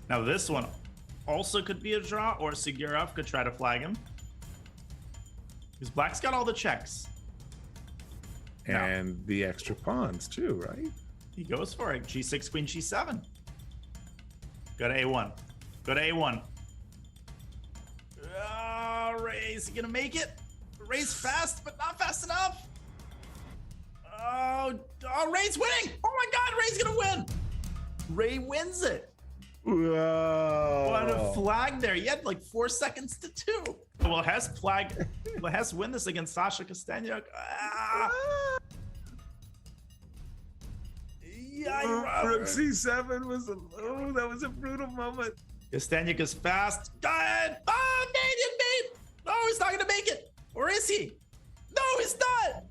Now this one also could be a draw, or Sigurov could try to flag him. Because Black's got all the checks. And the extra pawns too, right? He goes for it. G6, Queen, G7. Go to A1. Go to A1. Oh, Ray's gonna make it. Ray's fast, but not fast enough. Oh, Ray's winning. Oh my God, Ray's gonna win. Ray wins it. Whoa. What a flag there. He had like 4 seconds to 2. Will Hess flag? Will Hess win this against Sasha Kosteniuk? Yeah, Rook C7 was that was a brutal moment. Kosteniuk is fast. God! Oh, mate! No, he's not gonna make it. Or is he? No, he's not.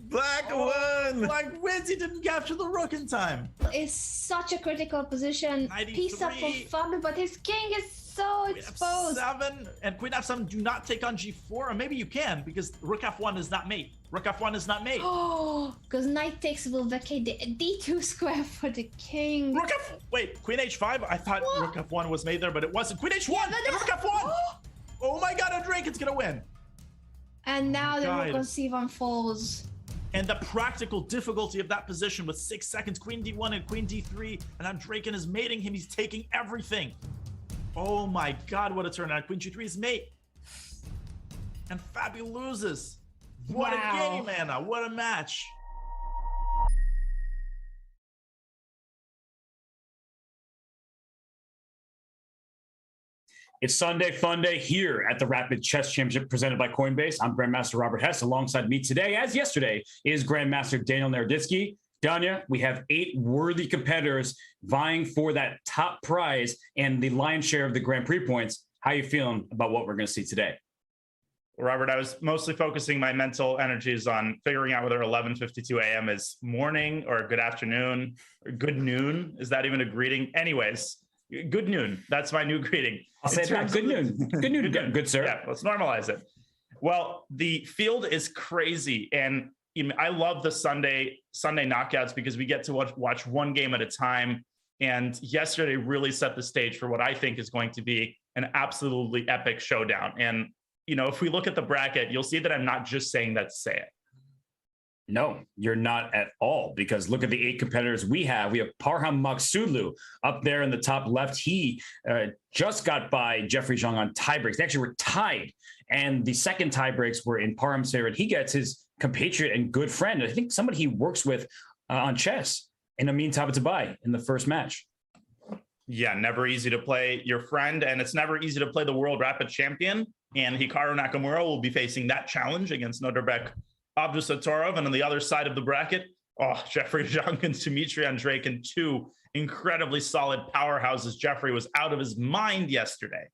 Black won. Black wins. He didn't capture the rook in time. It's such a critical position. 93. Piece up for fun, but his king is so exposed. F7 and Queen F7 do not take on G4, or maybe you can because Rook F1 is not mate. Rook F1 is not mate. Oh, because knight takes will vacate the D2 square for the king. Rook F. Wait, Queen H5. I thought Rook F1 was made there, but it wasn't. Queen H1 and Rook F1. Oh my God, Andreikin's gonna win. And now the rook on C1 falls. And the practical difficulty of that position with 6 seconds, Queen D1 and Queen D3, and Andreikin is mating him. He's taking everything. Oh my God, what a turn out. Queen G3 is mate. And Fabi loses. What a game, Anna. What a match. It's Sunday Fun Day here at the Rapid Chess Championship presented by Coinbase. I'm Grandmaster Robert Hess. Alongside me today, as yesterday, is Grandmaster Daniel Naroditsky. Danya, we have 8 worthy competitors vying for that top prize and the lion's share of the Grand Prix points. How are you feeling about what we're going to see today? Robert, I was mostly focusing my mental energies on figuring out whether 11:52 a.m. is morning or good afternoon or good noon. Is that even a greeting? Anyways, good noon. That's my new greeting. I'll say that. Good noon. Good noon. Good, sir. Yeah, let's normalize it. Well, the field is crazy, and I love the Sunday knockouts because we get to watch one game at a time. And yesterday really set the stage for what I think is going to be an absolutely epic showdown. And if we look at the bracket, you'll see that I'm not just saying that to say it. No, you're not at all, because look at the 8 competitors we have. We have Parham Maksudlu up there in the top left. He just got by Jeffrey Zhang on tiebreaks. They actually were tied, and the second tiebreaks were in Parham's favor. He gets his compatriot and good friend, I think somebody he works with on chess, in Amin Tabatabai in the first match. Yeah, never easy to play your friend, and it's never easy to play the world rapid champion. And Hikaru Nakamura will be facing that challenge against Nodirbek Abdusattorov. And on the other side of the bracket, Jeffrey Zhang and Dmitry Andreikin, 2 incredibly solid powerhouses. Jeffrey was out of his mind yesterday.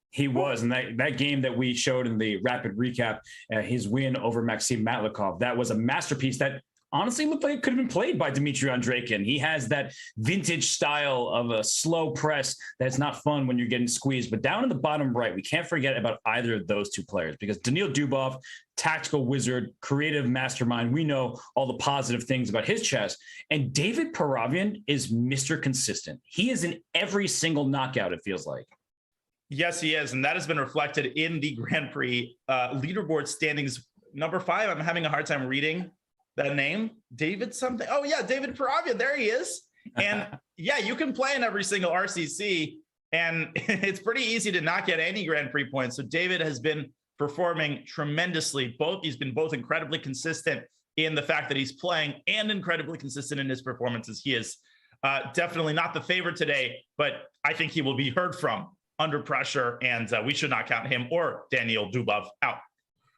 He was, and that game that we showed in the rapid recap, his win over Maxim Matlikov, that was a masterpiece that honestly looked like it could have been played by Dmitry Andreikin. He has that vintage style of a slow press that's not fun when you're getting squeezed. But down in the bottom right, we can't forget about either of those 2 players, because Daniil Dubov, tactical wizard, creative mastermind, we know all the positive things about his chess. And David Paravian is Mr. Consistent. He is in every single knockout, it feels like. Yes, he is. And that has been reflected in the Grand Prix leaderboard standings. Number 5, I'm having a hard time reading that name. David something. Oh, yeah, David Paravian. There he is. And yeah, you can play in every single RCC, and it's pretty easy to not get any Grand Prix points. So David has been performing tremendously. He's been both incredibly consistent in the fact that he's playing and incredibly consistent in his performances. He is definitely not the favorite today, but I think he will be heard from under pressure, and we should not count him or Daniil Dubov out.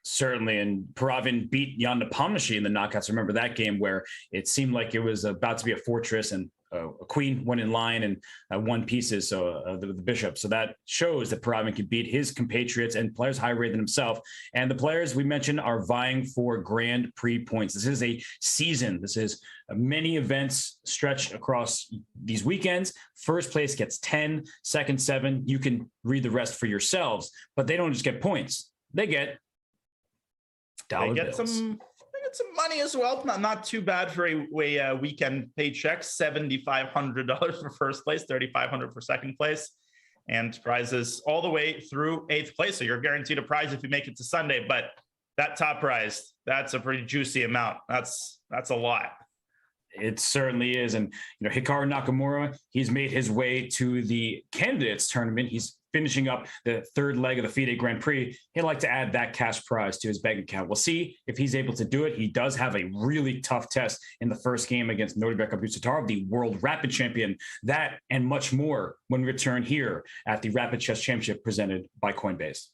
Certainly, and Paravian beat Jan Nepomniachtchi in the knockouts. Remember that game where it seemed like it was about to be a fortress, and a queen went in line and won pieces, so the bishop. So that shows that Paravian can beat his compatriots and players higher rated than himself. And the players we mentioned are vying for Grand Prix points. This is a season. This is many events stretched across these weekends. First place gets 10, second 7. You can read the rest for yourselves, but they don't just get points. They get some some money as well. Not too bad for a weekend paycheck. $7,500 for first place, $3,500 for second place, and prizes all the way through 8th place. So you're guaranteed a prize if you make it to Sunday. But that top prize, that's a pretty juicy amount. That's a lot. It certainly is. And, Hikaru Nakamura, he's made his way to the candidates tournament. He's finishing up the third leg of the FIDE Grand Prix. He'd like to add that cash prize to his bank account. We'll see if he's able to do it. He does have a really tough test in the first game against Abdusattorov, the world rapid champion. That and much more when we return here at the Rapid Chess Championship presented by Coinbase.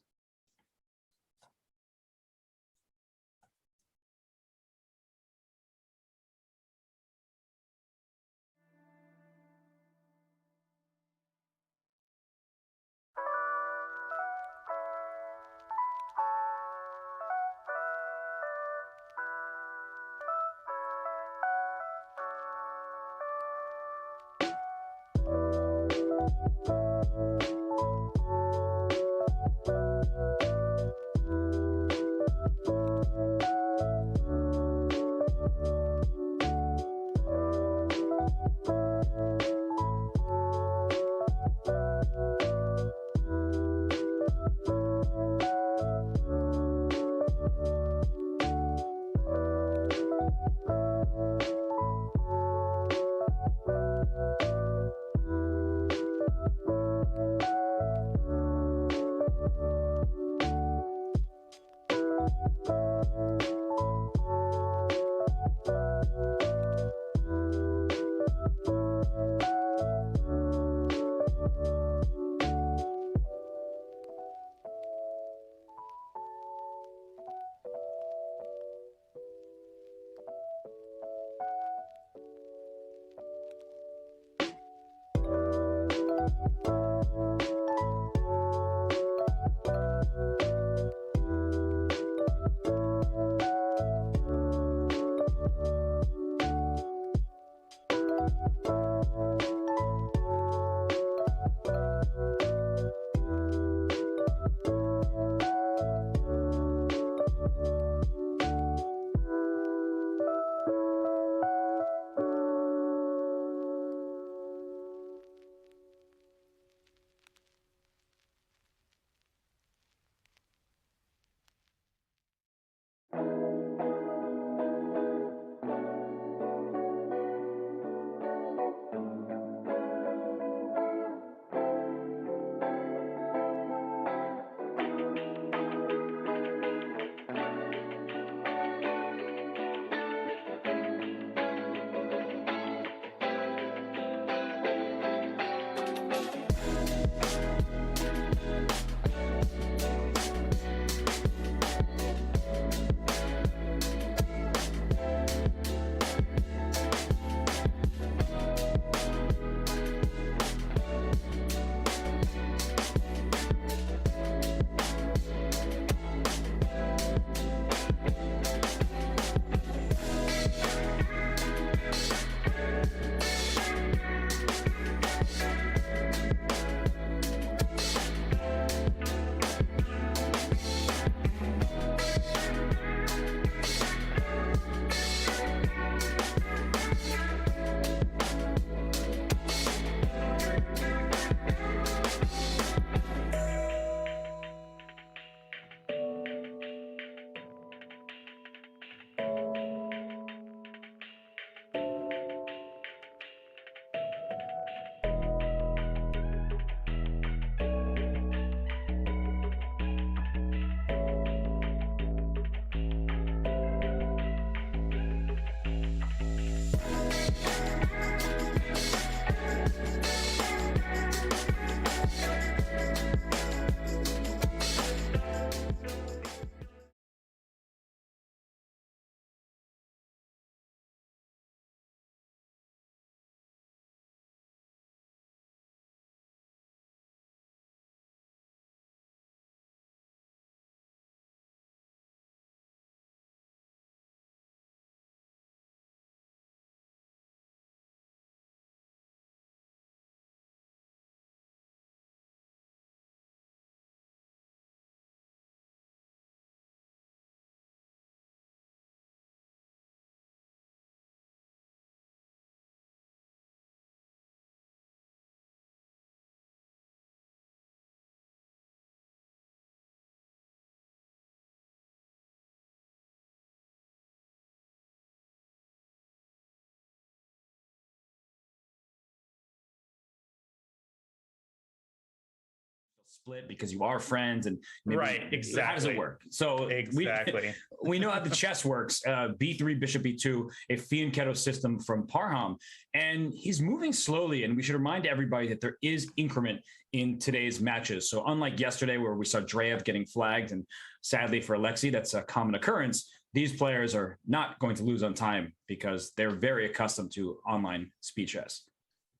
split because you are friends and maybe, Right, exactly. how does it work? So Exactly. we know how the chess works. B3, bishop B2, a fianchetto system from Parham, and he's moving slowly. And we should remind everybody that there is increment in today's matches. So unlike yesterday where we saw Dreyev getting flagged, and sadly for Alexei, that's a common occurrence, these players are not going to lose on time because they're very accustomed to online speed chess.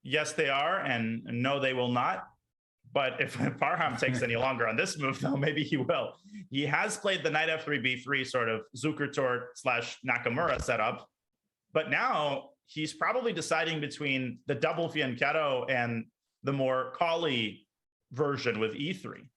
Yes, they are. And no, they will not. But if Parham takes any longer on this move, though, maybe he will. He has played the knight f3, b3 sort of Zukertort / Nakamura setup. But now he's probably deciding between the double fianchetto and the more Kali version with e3.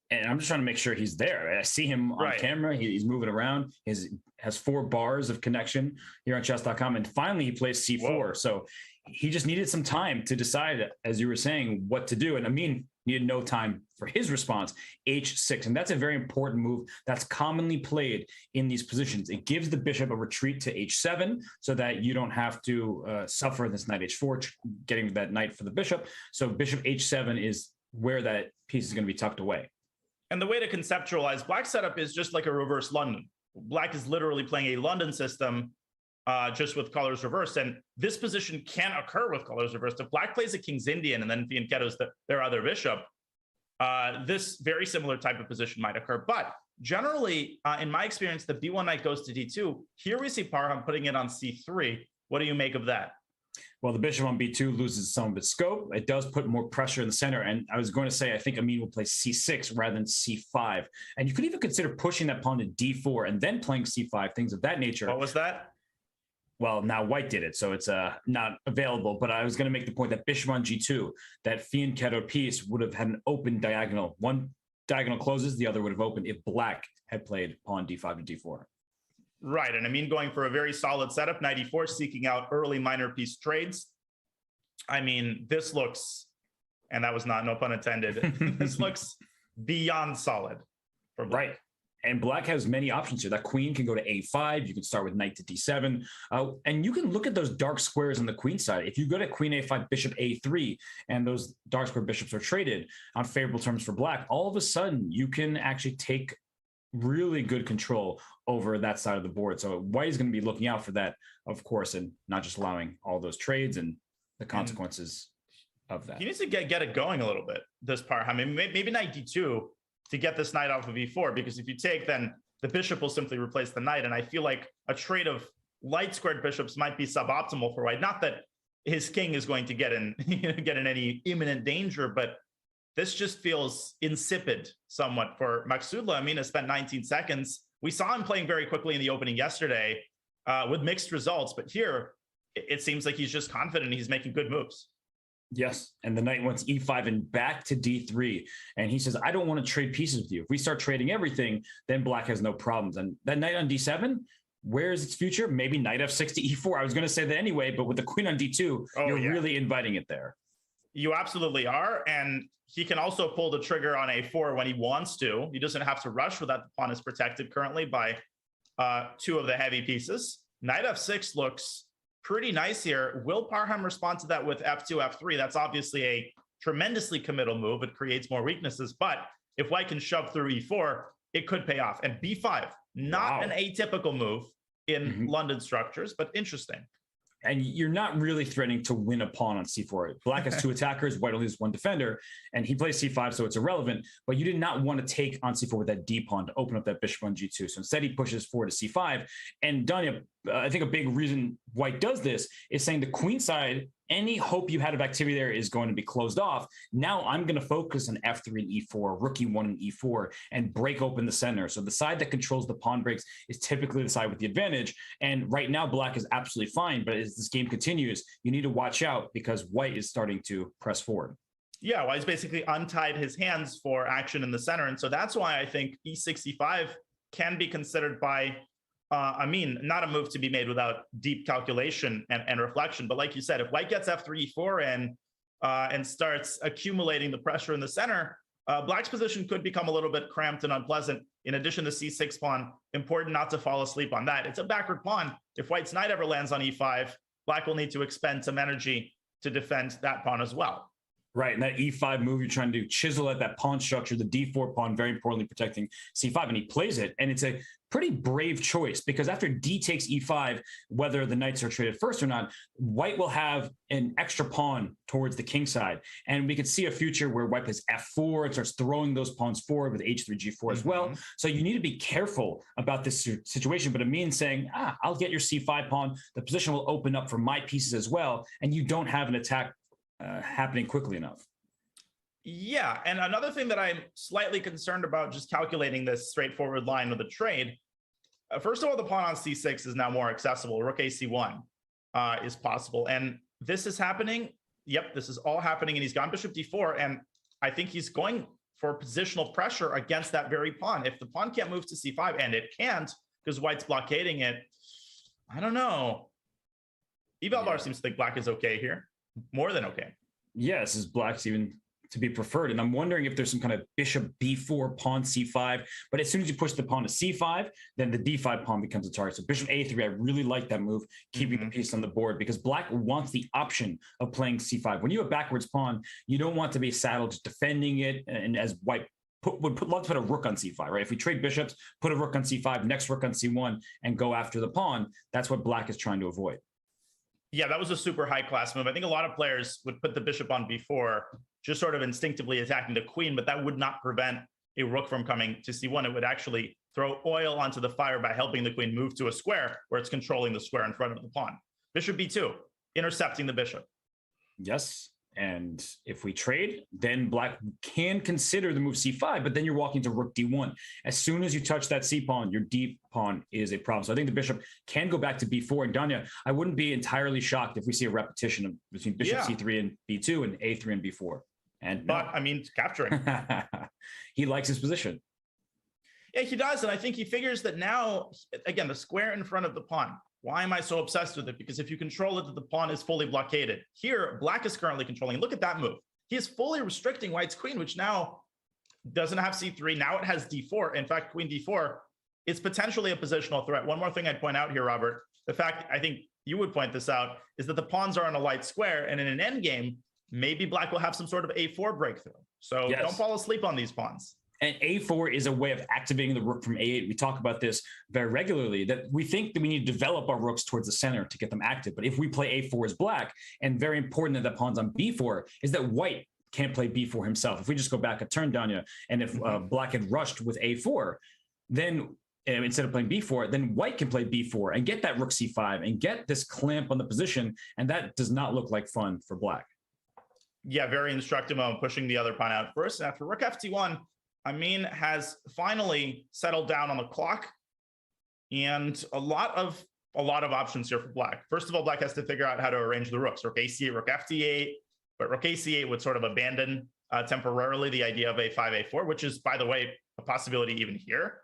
And I'm just trying to make sure he's there. I see him on camera. He's moving around. He has 4 bars of connection here on chess.com. And finally, he plays c4. Whoa. So he just needed some time to decide, as you were saying, what to do. And Amin needed no time for his response, h6. And that's a very important move that's commonly played in these positions. It gives the bishop a retreat to h7 so that you don't have to suffer this knight h4, getting that knight for the bishop. So bishop h7 is where that piece is going to be tucked away. And the way to conceptualize Black's setup is just like a reverse London. Black is literally playing a London system just with colors reversed. And this position can occur with colors reversed. If Black plays a King's Indian and then fianchettos their other bishop, this very similar type of position might occur. But generally, in my experience, the b1 knight goes to d2. Here we see Parham putting it on c3. What do you make of that? Well, the bishop on b2 loses some of its scope. It does put more pressure in the center. And I was going to say, I think Amin will play c6 rather than c5. And you could even consider pushing that pawn to d4 and then playing c5, things of that nature. What was that? Well, now white did it, so it's not available. But I was going to make the point that bishop on g2, that fianchetto piece would have had an open diagonal. One diagonal closes, the other would have opened if Black had played pawn d5 to d4. Right, and Amin going for a very solid setup, knight e4, seeking out early minor piece trades. I mean, this looks, and that was not, no pun intended, this looks beyond solid for Black. Right. And Black has many options here. That queen can go to a5. You can start with knight to d7. And you can look at those dark squares on the queen side. If you go to queen a5, bishop a3, and those dark square bishops are traded on favorable terms for Black, all of a sudden you can actually take really good control over that side of the board. So white is going to be looking out for that, of course, and not just allowing all those trades and the consequences of that. He needs to get it going a little bit, this part. I mean, maybe knight d2 to get this knight off of e4, because if you take, then the bishop will simply replace the knight. And I feel like a trade of light squared bishops might be suboptimal for white. Not that his king is going to get in any imminent danger, but this just feels insipid somewhat for Maksudla. I mean, it spent 19 seconds. We saw him playing very quickly in the opening yesterday with mixed results, but here it seems like he's just confident he's making good moves. Yes, and the knight wants e5 and back to d3. And he says, I don't want to trade pieces with you. If we start trading everything, then Black has no problems. And that knight on d7, where is its future? Maybe knight f6 to e4. I was going to say that anyway, but with the queen on d2, you're really inviting it there. You absolutely are. And he can also pull the trigger on a4 when he wants to. He doesn't have to rush without the pawn is protected currently by 2 of the heavy pieces. Knight f6 looks pretty nice here. Will Parham respond to that with f2, f3? That's obviously a tremendously committal move. It creates more weaknesses. But if white can shove through e4, it could pay off. And b5, not an atypical move in London structures, but interesting. And you're not really threatening to win a pawn on c4. Black has 2 attackers, white only has 1 defender, and he plays c5, so it's irrelevant. But you did not want to take on c4 with that d pawn to open up that bishop on g2. So instead, he pushes forward to c5. And Danya, I think a big reason white does this is saying the queen side, any hope you had of activity there is going to be closed off. Now I'm going to focus on f3 and e4, rook e1 and e4, and break open the center. So the side that controls the pawn breaks is typically the side with the advantage. And right now, Black is absolutely fine. But as this game continues, you need to watch out because white is starting to press forward. Yeah, well, he's basically untied his hands for action in the center. And so that's why I think e65 can be considered by not a move to be made without deep calculation and reflection. But like you said, if white gets f3, e4 and starts accumulating the pressure in the center, Black's position could become a little bit cramped and unpleasant. In addition to c6 pawn, important not to fall asleep on that. It's a backward pawn. If white's knight ever lands on e5, Black will need to expend some energy to defend that pawn as well. Right, and that e5 move, you're trying to chisel at that pawn structure, the d4 pawn, very importantly protecting c5, and he plays it, and it's a pretty brave choice because after d takes e5, whether the knights are traded first or not, white will have an extra pawn towards the king side, and we could see a future where white plays f4 and starts throwing those pawns forward with h3, g4 as well. So you need to be careful about this situation, but it means saying, I'll get your c5 pawn, the position will open up for my pieces as well, and you don't have an attack happening quickly enough. Yeah, and another thing that I'm slightly concerned about just calculating this straightforward line with a trade, first of all, the pawn on c6 is now more accessible. Rook a c1 is possible, and this is happening. Yep, this is all happening, and he's gone bishop d4, and I think he's going for positional pressure against that very pawn. If the pawn can't move to c5, and it can't because white's blockading it, I don't know. Evalbar seems to think black is okay here. More than okay. Yes, is black's even to be preferred. And I'm wondering if there's some kind of bishop b4, pawn c5. But as soon as you push the pawn to c5, then the d5 pawn becomes a target. So bishop a3, I really like that move, keeping the piece on the board, because black wants the option of playing c5. When you have backwards pawn, you don't want to be saddled just defending it. And as white would love to put a rook on c5, right? If we trade bishops, put a rook on c5, next rook on c1, and go after the pawn. That's what black is trying to avoid. Yeah, that was a super high class move. I think a lot of players would put the bishop on b4, just sort of instinctively attacking the queen, but that would not prevent a rook from coming to c1. It would actually throw oil onto the fire by helping the queen move to a square where it's controlling the square in front of the pawn. Bishop b2, intercepting the bishop. Yes. And if we trade, then black can consider the move c5, but then you're walking to rook d1. As soon as you touch that c pawn, your d pawn is a problem. So I think the bishop can go back to b4. And Danya, I wouldn't be entirely shocked if we see a repetition between bishop c3 and b2 and a3 and b4. But I mean, capturing. He likes his position. Yeah, he does. And I think he figures that now, again, the square in front of the pawn. Why am I so obsessed with it? Because if you control it, the pawn is fully blockaded. Here, black is currently controlling. Look at that move. He is fully restricting white's queen, which now doesn't have c3. Now it has d4. In fact, queen d4 is potentially a positional threat. One more thing I'd point out here, Robert, the fact, I think you would point this out, is that the pawns are on a light square. And in an endgame, maybe black will have some sort of a4 breakthrough. So don't fall asleep on these pawns. And a4 is a way of activating the rook from a8. We talk about this very regularly, that we think that we need to develop our rooks towards the center to get them active. But if we play a4 as black, and very important that the pawn's on b4, is that white can't play b4 himself. If we just go back a turn, Danya, and if black had rushed with a4, then instead of playing b4, then white can play b4 and get that rook c5 and get this clamp on the position. And that does not look like fun for black. Yeah, very instructive on pushing the other pawn out first. And after rook ft1, Amin has finally settled down on the clock, and a lot of options here for black. First of all, black has to figure out how to arrange the rooks. Rook ac8, rook ft8, but rook ac8 would sort of abandon temporarily the idea of a5 a4, which is, by the way, a possibility even here.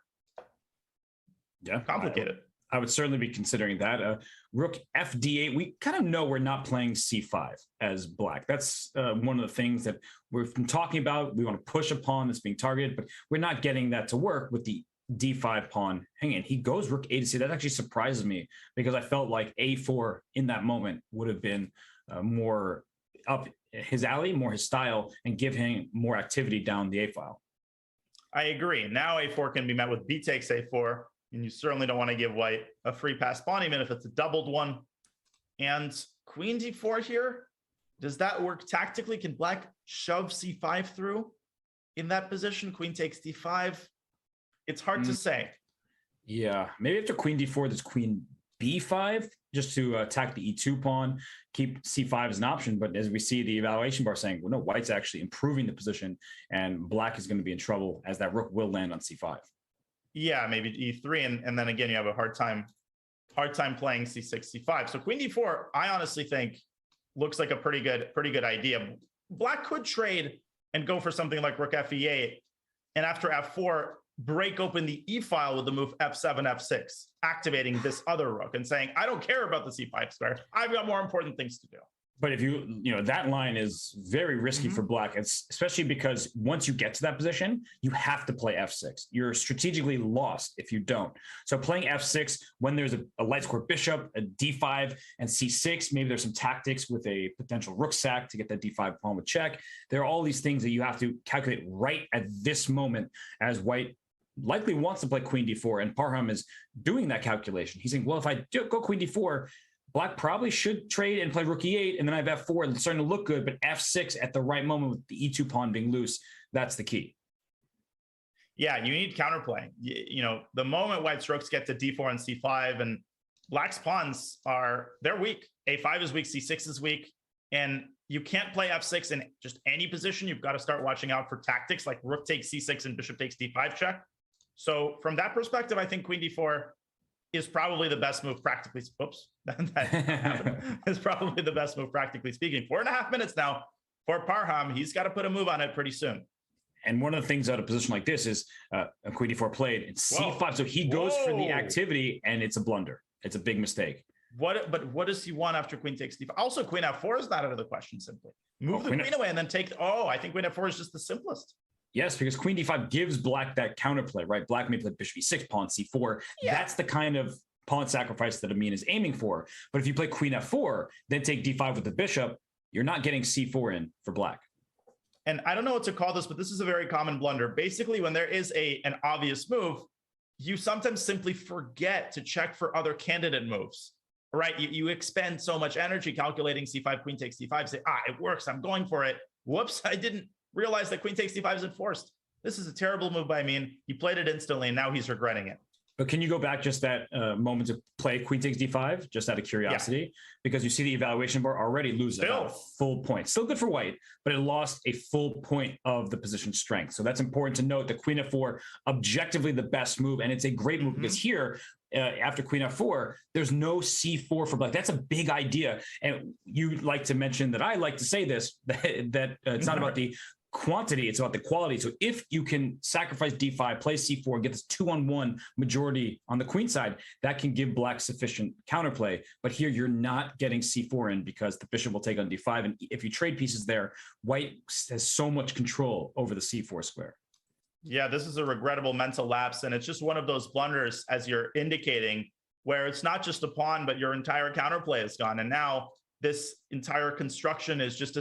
Yeah, complicated. I would certainly be considering that. Rook fd8, we kind of know we're not playing c5 as black. That's one of the things that we've been talking about. We want to push a pawn that's being targeted, but we're not getting that to work with the d5 pawn hanging. He goes rook a to c. That actually surprises me because I felt like a4 in that moment would have been more up his alley, more his style, and give him more activity down the a file. I agree. Now a4 can be met with b takes a4. And you certainly don't want to give white a free pass pawn, even if it's a doubled one. And queen d4 here, does that work tactically? Can black shove c5 through in that position? Queen takes d5. It's hard to say. Yeah, maybe after queen d4, there's queen b5, just to attack the e2 pawn, keep c5 as an option. But as we see the evaluation bar saying, well, no, white's actually improving the position, and black is going to be in trouble as that rook will land on c5. Yeah, maybe e3, and then again you have a hard time playing c6, c5. So queen d4, I honestly think looks like a pretty good idea. Black could trade and go for something like rook fe8, and after f4 break open the e file with the move f7, f6, activating this other rook and saying, I don't care about the c5 square. I've got more important things to do. But if that line is very risky for black. It's especially because once you get to that position, you have to play f6. You're strategically lost if you don't. So playing f6 when there's a light square bishop, a d5 and c6, maybe there's some tactics with a potential rook sack to get that d5 pawn with check. There are all these things that you have to calculate right at this moment, as white likely wants to play queen d4, and Parham is doing that calculation. He's saying, well, if I go queen d4, black probably should trade and play rook e8, and then I have f4, and it's starting to look good, but f6 at the right moment with the e2 pawn being loose, that's the key. Yeah, you need counterplay. The moment white's rooks get to d4 and c5, and black's pawns they're weak. a5 is weak, c6 is weak, and you can't play f6 in just any position. You've got to start watching out for tactics like rook takes c6 and bishop takes d5 check. So from that perspective, I think queen d4 is probably the best move practically. Oops, that is probably the best move practically speaking. 4.5 minutes now for Parham. He's got to put a move on it pretty soon. And one of the things out of a position like this is a queen d4 played. It's c5, so he goes for the activity, and it's a blunder. It's a big mistake. But what does he want after queen takes d5? Also, queen f4 is not out of the question. Simply move the queen away and then take. I think queen f4 is just the simplest. Yes, because queen d5 gives black that counterplay, right? Black may play bishop e6, pawn c4. Yeah. That's the kind of pawn sacrifice that Amin is aiming for. But if you play queen f4, then take d5 with the bishop, you're not getting c4 in for black. And I don't know what to call this, but this is a very common blunder. Basically, when there is an obvious move, you sometimes simply forget to check for other candidate moves, right? You expend so much energy calculating c5, queen takes d5, say, it works, I'm going for it. Whoops, I didn't realize that queen takes d5 is enforced. This is a terrible move by Amin. He played it instantly, and now he's regretting it. But can you go back just that moment to play queen takes d5, just out of curiosity? Yeah. Because you see the evaluation bar already lose a full point. Still good for white, but it lost a full point of the position strength. So that's important to note. The queen f4, objectively the best move, and it's a great move because here, after queen f4, there's no c4 for black. That's a big idea. And you like to mention that I like to say this, that it's not about the quantity, it's about the quality. So if you can sacrifice d5, play c4, get this 2-on-1 majority on the queen side, that can give black sufficient counterplay. But here you're not getting c4 in because the bishop will take on d5. And if you trade pieces there, white has so much control over the c4 square. Yeah, this is a regrettable mental lapse. And it's just one of those blunders, as you're indicating, where it's not just a pawn, but your entire counterplay is gone. And now this entire construction is just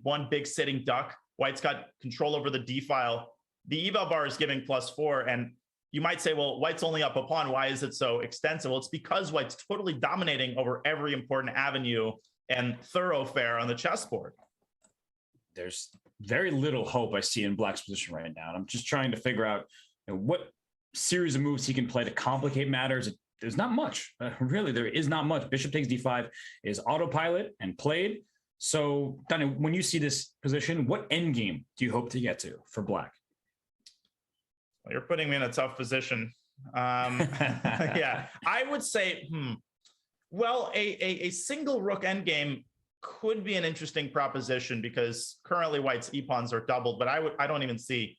one big sitting duck. White's got control over the D file. The eval bar is giving +4. And you might say, well, white's only up a pawn. Why is it so extensive? Well, it's because white's totally dominating over every important avenue and thoroughfare on the chessboard. There's very little hope I see in black's position right now. And I'm just trying to figure out what series of moves he can play to complicate matters. There's not much. Really, there is not much. Bishop takes d5 is autopilot and played. So, Danny, when you see this position, what endgame do you hope to get to for black? Well, you're putting me in a tough position. Yeah, I would say, well, a single rook endgame could be an interesting proposition because currently white's e-pawns are doubled, but I don't even see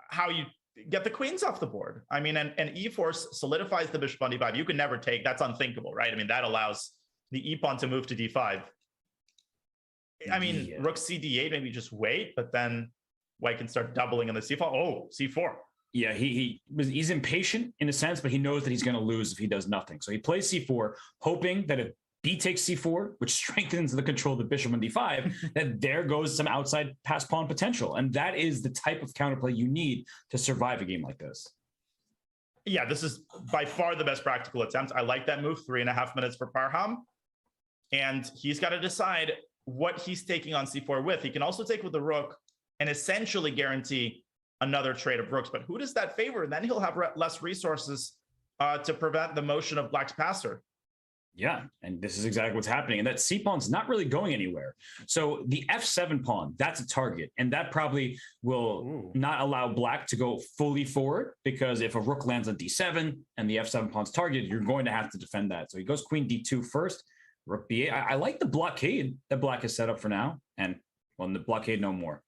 how you get the queens off the board. I mean, and e4 solidifies the bishop on d5. You can never take, that's unthinkable, right? I mean, that allows the e-pawn to move to d5. I mean, rook c d8, maybe just wait, but then white can start doubling in the c file. Oh, c4. Yeah, he's impatient in a sense, but he knows that he's going to lose if he does nothing. So he plays c4, hoping that if b takes c4, which strengthens the control of the bishop on d5, that there goes some outside pass pawn potential. And that is the type of counterplay you need to survive a game like this. Yeah, this is by far the best practical attempt. I like that move, 3.5 minutes for Parham. And he's got to decide what he's taking on c4 with. He can also take with the rook and essentially guarantee another trade of rooks. But who does that favor? And then he'll have less resources to prevent the motion of black's passer. Yeah, and this is exactly what's happening. And that c-pawn's not really going anywhere. So the f7 pawn, that's a target. And that probably will not allow black to go fully forward, because if a rook lands on d7 and the f7 pawn's targeted, you're going to have to defend that. So he goes queen d2 first, rook b8. I like the blockade that black has set up for now. And, well, the blockade no more.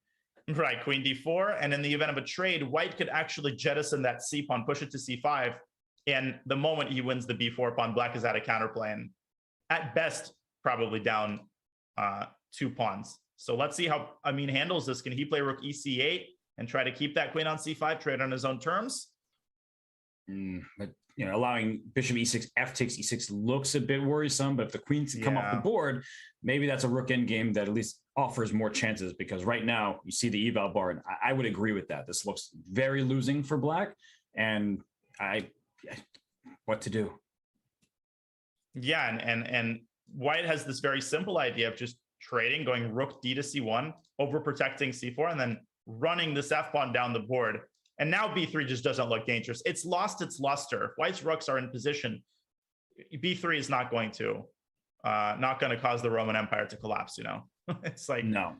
Right, queen d4. And in the event of a trade, white could actually jettison that c-pawn, push it to c5. And the moment he wins the b4 pawn, black is at a counterplay and at best probably down two pawns. So let's see how Amin handles this. Can he play rook ec8 and try to keep that queen on c5, trade on his own terms? But allowing bishop e6, f takes e6 looks a bit worrisome. But if the queens come off the board, maybe that's a rook end game that at least offers more chances. Because right now you see the eval bar, and I would agree with that. This looks very losing for black, and what to do? Yeah, and white has this very simple idea of just trading, going rook d to c1, overprotecting c4, and then running this f pawn down the board. And now b3 just doesn't look dangerous. It's lost its luster. If white's rooks are in position, b3 is not going to cause the Roman Empire to collapse. It's like no.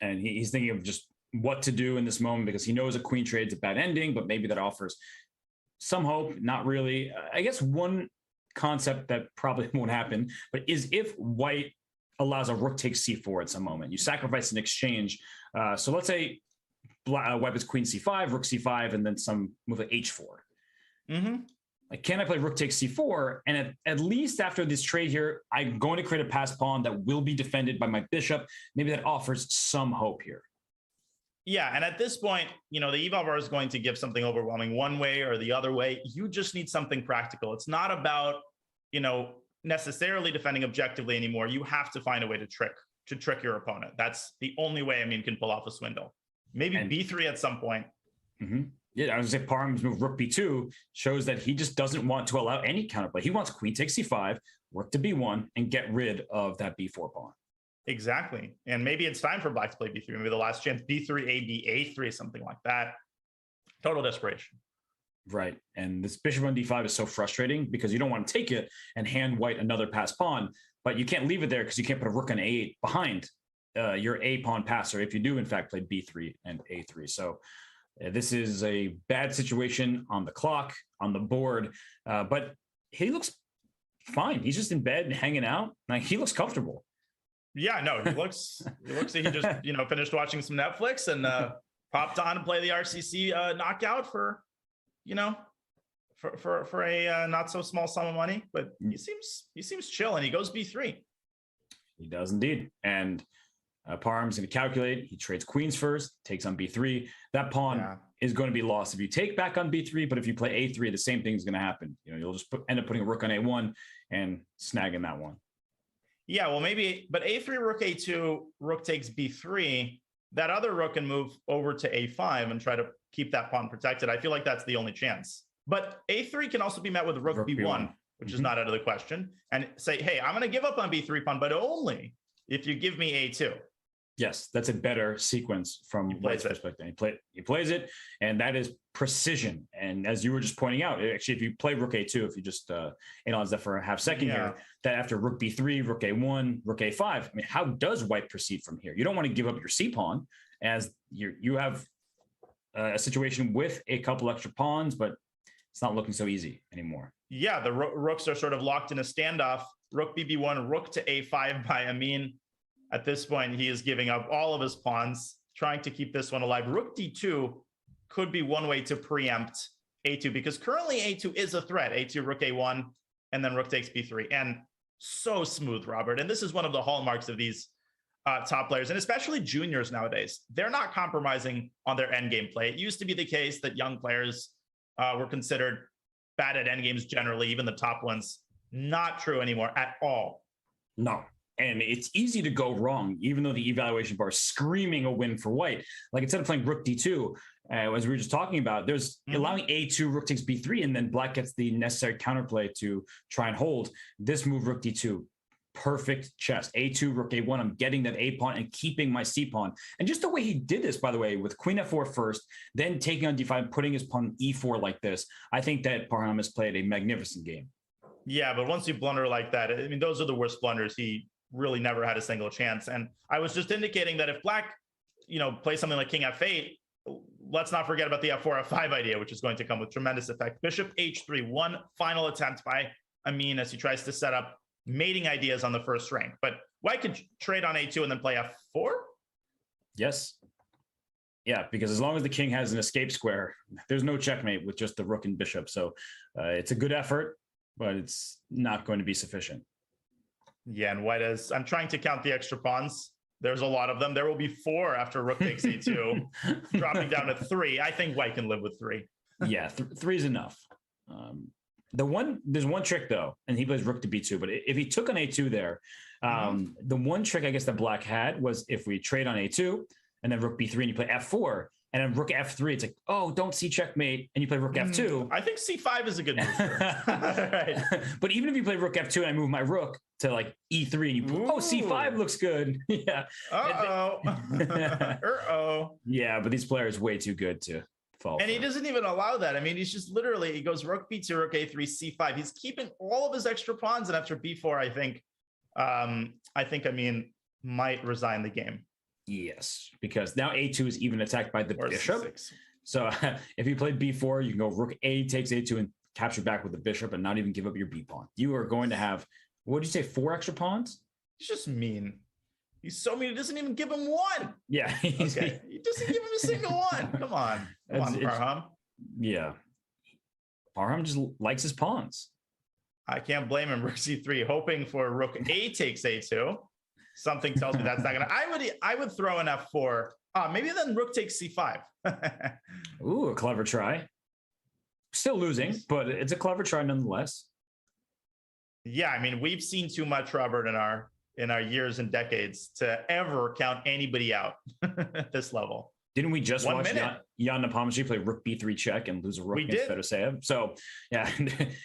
And he's thinking of just what to do in this moment because he knows a queen trade's a bad ending, but maybe that offers some hope. Not really. I guess one concept that probably won't happen, but is if white allows a rook takes c4 at some moment, you sacrifice an exchange. So let's say white is queen c5, rook c5, and then some move at h4. Like, can I play rook takes c4? And at least after this trade here, I'm going to create a passed pawn that will be defended by my bishop. Maybe that offers some hope here. Yeah, and at this point, the eval bar is going to give something overwhelming one way or the other way. You just need something practical. It's not about, necessarily defending objectively anymore. You have to find a way to trick your opponent. That's the only way Amin can pull off a swindle. Maybe b3 at some point. Yeah, I was going to say Parham's move rook b2 shows that he just doesn't want to allow any counterplay. He wants queen takes c5, rook to b1, and get rid of that b4 pawn. Exactly. And maybe it's time for black to play b3. Maybe the last chance, b3, a b, a3, something like that. Total desperation. Right. And this bishop on d5 is so frustrating because you don't want to take it and hand white another passed pawn, but you can't leave it there because you can't put a rook on a8 behind your a pawn passer if you do in fact play b3 and a3. So this is a bad situation on the clock, on the board, but he looks fine. He's just in bed and hanging out. Like, he looks comfortable. Yeah, no, he looks like he just finished watching some Netflix and popped on and play the RCC knockout for for a not so small sum of money. But he seems chill, and he goes b3. He does indeed. And Parham's going to calculate. He trades queens first, takes on b3. That pawn is going to be lost if you take back on b3. But if you play a3, the same thing is going to happen. You'll just end up putting a rook on a1 and snagging that one. Yeah, well, maybe, but a3, rook a2, rook takes b3. That other rook can move over to a5 and try to keep that pawn protected. I feel like that's the only chance. But a3 can also be met with rook b1, which is not out of the question. And say, hey, I'm going to give up on b3 pawn, but only if you give me a2. Yes, that's a better sequence from white's perspective. He plays it, and that is precision. And as you were just pointing out, actually, if you play rook a2, if you just analyze that for a half second here, that after rook b3, rook a1, rook a5, I mean, how does white proceed from here? You don't want to give up your c pawn, as you have a situation with a couple extra pawns, but it's not looking so easy anymore. Yeah, the rooks are sort of locked in a standoff. Rook bb1, rook to a5 by Amin. At this point, he is giving up all of his pawns, trying to keep this one alive. Rook d2 could be one way to preempt a2, because currently a2 is a threat. a2, rook a1, and then rook takes b3. And so smooth, Robert. And this is one of the hallmarks of these top players, and especially juniors nowadays. They're not compromising on their endgame play. It used to be the case that young players were considered bad at endgames generally, even the top ones. Not true anymore at all. No. And it's easy to go wrong, even though the evaluation bar is screaming a win for white. Like, instead of playing rook d2, as we were just talking about, there's allowing a2, rook takes b3, and then black gets the necessary counterplay to try and hold. This move, rook d2, perfect chess. a2, rook a1, I'm getting that a pawn and keeping my c pawn. And just the way he did this, by the way, with queen f4 first, then taking on d5, putting his pawn e4 like this, I think that Parham has played a magnificent game. Yeah, but once you blunder like that, I mean, those are the worst blunders. He really never had a single chance. And I was just indicating that if black, plays something like king f8, let's not forget about the f4, f5 idea, which is going to come with tremendous effect. Bishop h3, one final attempt by Amin as he tries to set up mating ideas on the first rank. But white could trade on a2 and then play f4? Yes. Yeah, because as long as the king has an escape square, there's no checkmate with just the rook and bishop. So it's a good effort, but it's not going to be sufficient. Yeah, and white has, I'm trying to count the extra pawns. There's a lot of them. There will be 4 after rook takes a2, dropping down to 3. I think white can live with 3. Yeah, 3 is enough. There's one trick though, and he plays rook to b2. But if he took on a2 there, the one trick I guess that black had was if we trade on a2 and then rook b3 and you play f4 and then rook f3, it's like, oh, don't see checkmate, and you play rook f2. I think c5 is a good move. Right. But even if you play rook f2 and I move my rook to like e3 and you put, c5 looks good. Yeah. Yeah, but these players way too good to fall. And he doesn't even allow that. I mean, he's just literally, he goes rook b2, rook a3, c5. He's keeping all of his extra pawns, and after b4, I mean, might resign the game. Yes, because now a2 is even attacked by the Or bishop. c6. So if you played b4, you can go rook a takes a2 and capture back with the bishop and not even give up your b pawn. You are going to have, what did you say, 4 extra pawns? He's just mean. He's so mean. He doesn't even give him 1. Yeah. Okay. He doesn't give him a single 1. Come on. Come on, Parham. Yeah. Parham just likes his pawns. I can't blame him. Rook c3, hoping for rook a takes a2. Something tells me that's not gonna. I would throw an f4. Maybe then rook takes c5. Ooh, a clever try. Still losing, but it's a clever try nonetheless. Yeah, I mean, we've seen too much, Robert, in our years and decades to ever count anybody out at this level. Didn't we just watch Jan Nepomucene play rook b3 check and lose a rook against Fedoseev? So yeah,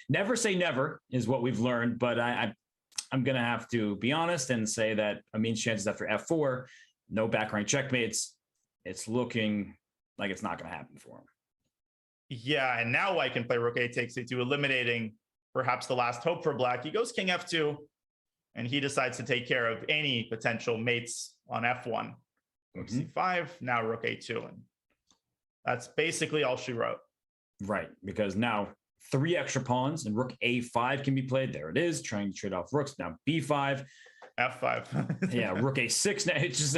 never say never is what we've learned. But I'm going to have to be honest and say that Amin's chances after f4, no back rank checkmates, it's looking like it's not going to happen for him. Yeah, and now white can play rook a takes a2, eliminating perhaps the last hope for black. He goes king f2, and he decides to take care of any potential mates on f1. Rook c5, now rook a2. And that's basically all she wrote. Right, because now 3 extra pawns and rook a5 can be played. There it is, trying to trade off rooks. Now b5. f5. Yeah, rook a6. Now it's just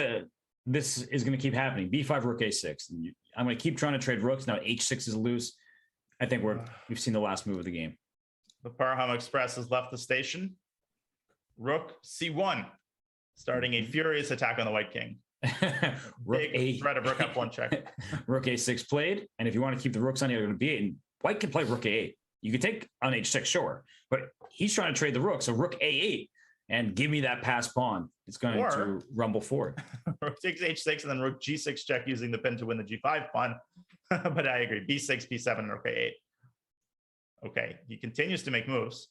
this is going to keep happening. b5, rook a6. And I'm going to keep trying to trade rooks. Now h6 is loose. I think we've seen the last move of the game. The Parham Express has left the station. Rook c1, starting a furious attack on the white king. Big threat of rook f1 check. Rook a6 played, and if you want to keep the rooks on, you're going to b8. And white can play rook a8. You could take on h6, sure, but he's trying to trade the rook. So rook a8 and give me that pass pawn. It's going to rumble forward. Rook takes h6 and then rook g6 check using the pin to win the g5 pawn. But I agree. b6, b7, and rook a8. Okay, he continues to make moves.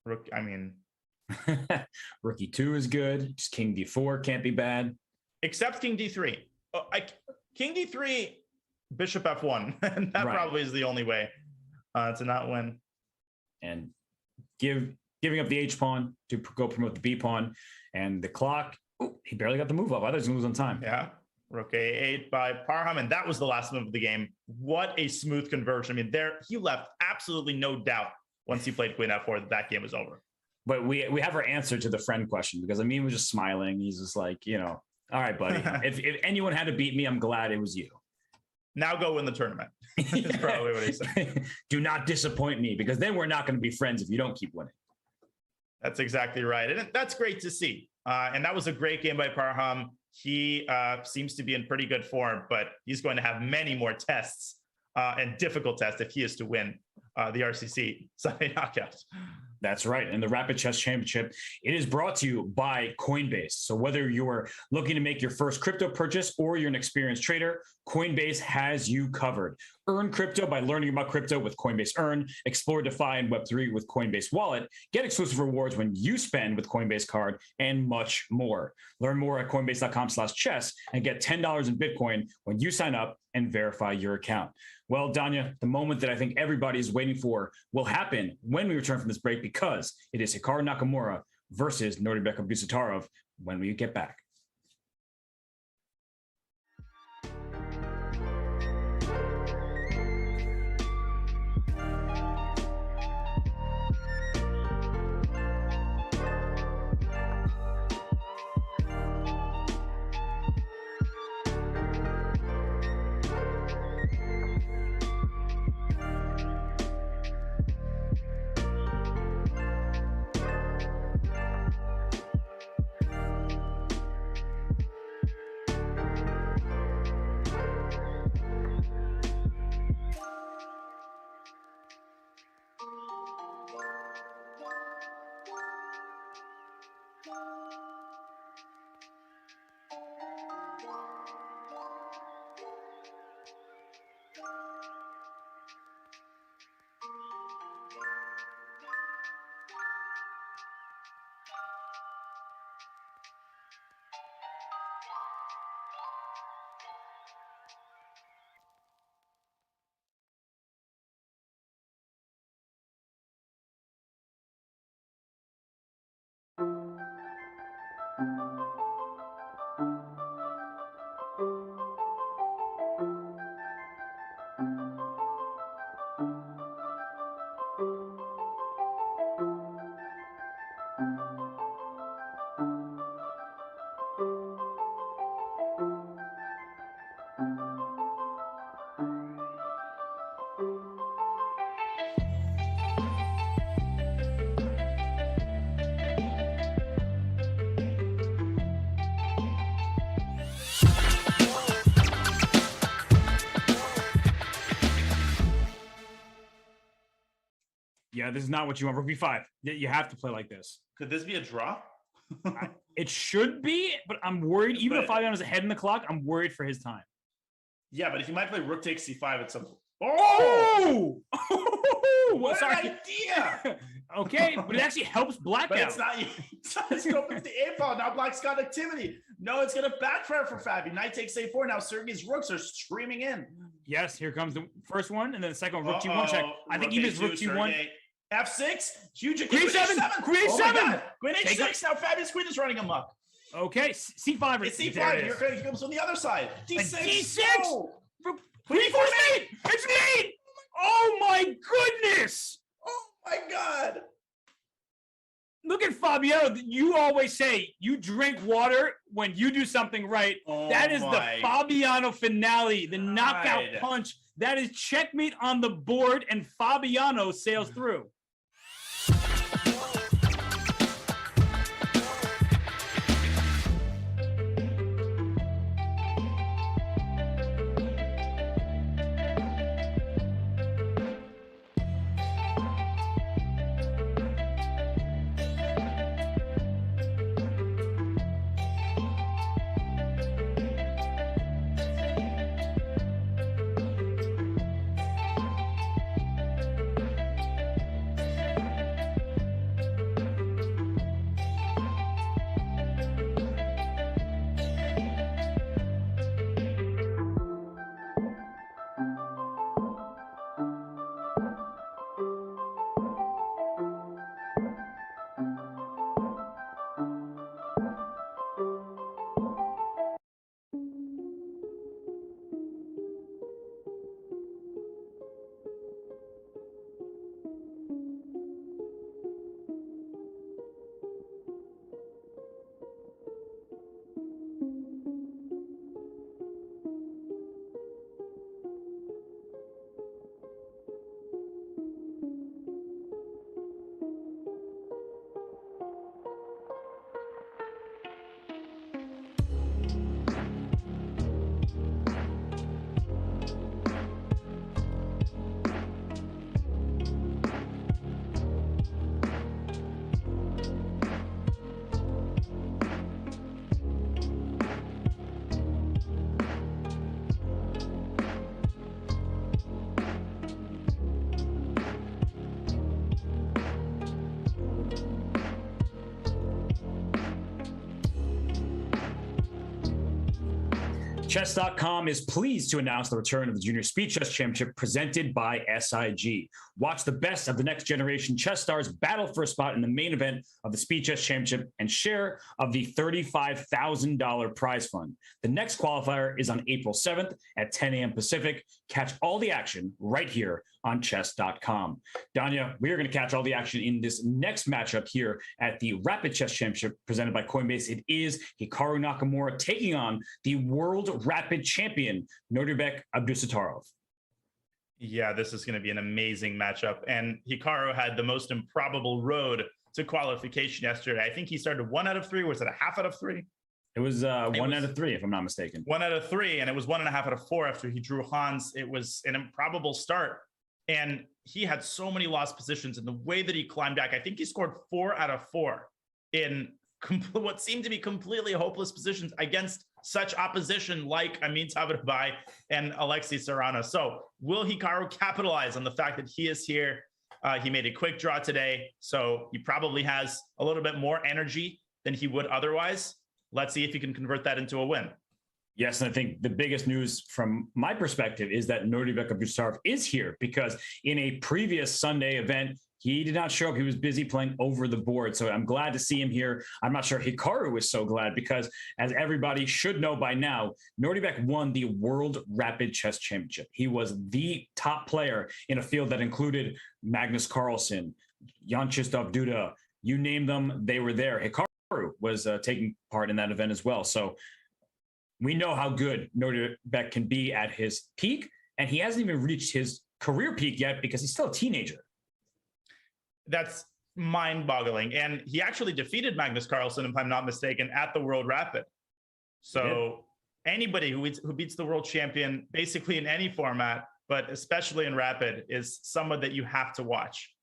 Rook, I mean, rook e2 is good. Just king d4 can't be bad. Except king d3. King d3, bishop f1. And that probably is the only way to not win. And giving up the h pawn to go promote the b pawn. And the clock, he barely got the move up. I thought he was going to lose on time. Yeah. Rook a8 by Parham, and that was the last move of the game. What a smooth conversion. I mean, he left absolutely no doubt once he played queen f4 that game was over. But we have our answer to the friend question, because Amin was just smiling. He's just like, all right, buddy. if anyone had to beat me, I'm glad it was you. Now go win the tournament. That's probably what he said. Do not disappoint me, because then we're not going to be friends if you don't keep winning. That's exactly right. And that's great to see. And that was a great game by Parham. He seems to be in pretty good form, but he's going to have many more tests and difficult tests if he is to win the RCC Sunday Knockout. That's right. And the Rapid Chess Championship, it is brought to you by Coinbase. So whether you're looking to make your first crypto purchase or you're an experienced trader, Coinbase has you covered. Earn crypto by learning about crypto with Coinbase Earn. Explore DeFi and Web3 with Coinbase Wallet. Get exclusive rewards when you spend with Coinbase Card, and much more. Learn more at coinbase.com/chess and get $10 in Bitcoin when you sign up and verify your account. Well, Danya, the moment that I think everybody is waiting for will happen when we return from this break, because it is Hikaru Nakamura versus Naroditsky Abdusattorov when we get back. Yeah, this is not what you want. Rook b5. You have to play like this. Could this be a draw? It should be, but I'm worried. Even if Fabiano's ahead in the clock, I'm worried for his time. Yeah, but he might play rook takes c5 at some point. Oh! What Sorry. an idea! Okay, but it actually helps black But out. it's not. It's going with the a-file. Now black's got activity. No, it's going to backfire for Fabi. Knight takes a4. Now Sergey's rooks are streaming in. Yes, here comes the first one, and then the second one, rook g1 check. I think he missed rook g1. F6, huge. Queen a7, queen Oh my a7. God. Queen h6. Now Fabi's queen is running amok. Okay, c5. It's There c5. it Here is. he comes on the other side. D6. D6. No. Queen e4 mate. It's mate. Oh my goodness. Oh my God. Look at Fabiano. You always say you drink water when you do something right. Oh that is the my Fabiano finale, the knockout God. punch. That is checkmate on the board, and Fabiano sails through. Chess.com is pleased to announce the return of the Junior Speed Chess Championship presented by SIG. Watch the best of the next generation chess stars battle for a spot in the main event of the Speed Chess Championship and share of the $35,000 prize fund. The next qualifier is on April 7th at 10 a.m. Pacific. Catch all the action right here on chess.com. Danya, we are going to catch all the action in this next matchup here at the Rapid Chess Championship presented by Coinbase. It is Hikaru Nakamura taking on the world rapid champion, Naroditsky Abdusattorov. Yeah, this is going to be an amazing matchup. And Hikaru had the most improbable road to qualification yesterday. I think he started 1 out of 3. Was it a half out of 3? It was 1 out of 3, if I'm not mistaken. 1 out of 3, and it was 1.5 out of 4 after he drew Hans. It was an improbable start. And he had so many lost positions, and the way that he climbed back, I think he scored 4 out of 4 in what seemed to be completely hopeless positions against such opposition like Amin Tabatabai and Alexei Sarana. So will Hikaru capitalize on the fact that he is here? He made a quick draw today, so he probably has a little bit more energy than he would otherwise. Let's see if he can convert that into a win. Yes, and I think the biggest news from my perspective is that Naroditsky Abdusattorov is here, because in a previous Sunday event, he did not show up. He was busy playing over the board. So I'm glad to see him here. I'm not sure Hikaru was so glad, because as everybody should know by now, Naroditsky won the World Rapid Chess Championship. He was the top player in a field that included Magnus Carlsen, Jan Krzysztof Duda, you name them, they were there. Hikaru was taking part in that event as well. So we know how good Naroditsky can be at his peak, and he hasn't even reached his career peak yet because he's still a teenager. That's mind-boggling. And he actually defeated Magnus Carlsen, if I'm not mistaken, at the World Rapid. So anybody who beats the world champion, basically in any format, but especially in Rapid, is someone that you have to watch.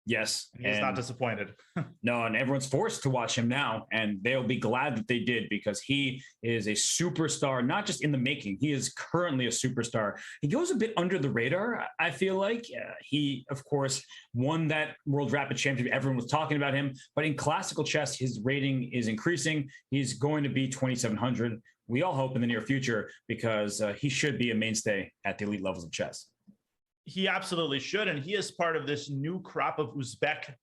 Yes. He's not disappointed. No, and everyone's forced to watch him now, and they'll be glad that they did because he is a superstar, not just in the making. He is currently a superstar. He goes a bit under the radar, I feel like. He, of course, won that World Rapid Championship. Everyone was talking about him, but in classical chess, his rating is increasing. He's going to be 2,700. We all hope in the near future because he should be a mainstay at the elite levels of chess. He absolutely should. And he is part of this new crop of Uzbek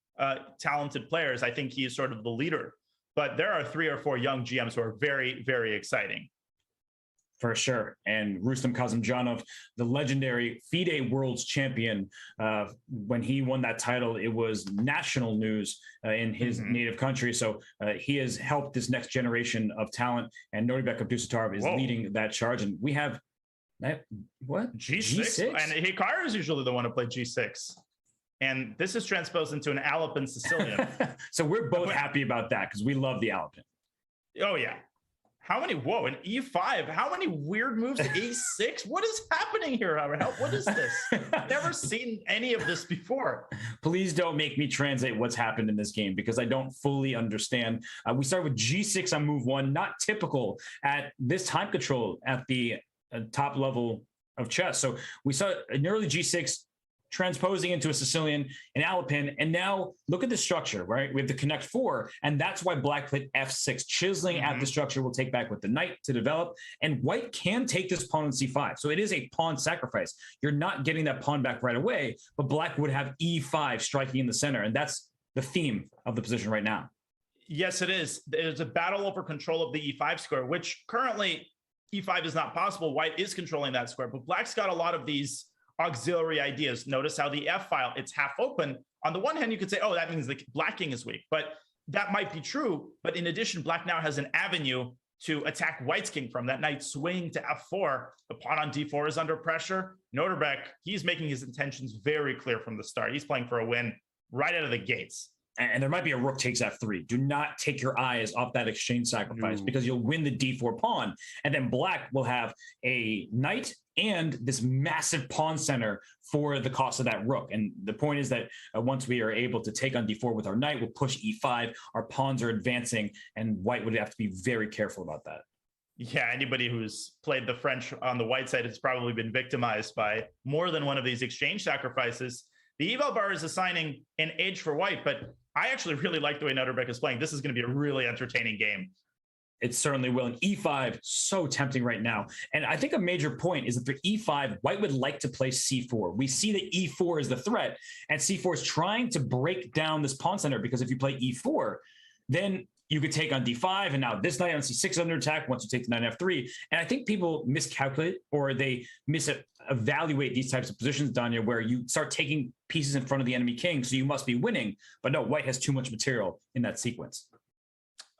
talented players. I think he is sort of the leader. But there are 3 or 4 young GMs who are very, very exciting. For sure. And Rustam Kazimjanov, the legendary FIDE World's champion, when he won that title, it was national news in his native country. So he has helped this next generation of talent. And Naroditsky Abdusattorov is leading that charge. And we have what? G6? And Hikaru is usually the one to play G6. And this is transposed into an Alapin Sicilian. So we're both happy about that because we love the Alapin. Oh, yeah. How many? Whoa, an E5. How many weird moves to A6? What is happening here, Howard? What is this? I've never seen any of this before. Please don't make me translate what's happened in this game because I don't fully understand. We start with G6 on move 1, not typical at this time control at the top level of chess. So we saw an early G6 transposing into a Sicilian, an Alapin, and now look at the structure, right? We have the connect 4, and that's why Black played F6. Chiseling at the structure will take back with the knight to develop, and White can take this pawn on C5. So it is a pawn sacrifice. You're not getting that pawn back right away, but Black would have E5 striking in the center, and that's the theme of the position right now. Yes, it is. There's a battle over control of the E5 square, which currently E5 is not possible. White is controlling that square, but Black's got a lot of these auxiliary ideas. Notice how the F file, it's half open. On the one hand, you could say, oh, that means the Black king is weak, but that might be true. But in addition, Black now has an avenue to attack White's king from. That knight swinging to F4. The pawn on D4 is under pressure. Noterbeck, he's making his intentions very clear from the start. He's playing for a win right out of the gates. And there might be a rook takes F3. Do not take your eyes off that exchange sacrifice because you'll win the D4 pawn. And then Black will have a knight and this massive pawn center for the cost of that rook. And the point is that once we are able to take on D4 with our knight, we'll push E5. Our pawns are advancing, and White would have to be very careful about that. Yeah, anybody who's played the French on the White side has probably been victimized by more than one of these exchange sacrifices. The eval bar is assigning an edge for White, but I actually really like the way Naroditsky is playing. This is going to be a really entertaining game. It certainly will. And E5, so tempting right now. And I think a major point is that for E5, White would like to play C4. We see that E4 is the threat, and C4 is trying to break down this pawn center, because if you play E4, then you could take on D5, and now this knight on C6 is under attack once you take the knight on F3. And I think people miscalculate, or they misevaluate these types of positions, Danya, where you start taking pieces in front of the enemy king, so you must be winning. But no, White has too much material in that sequence.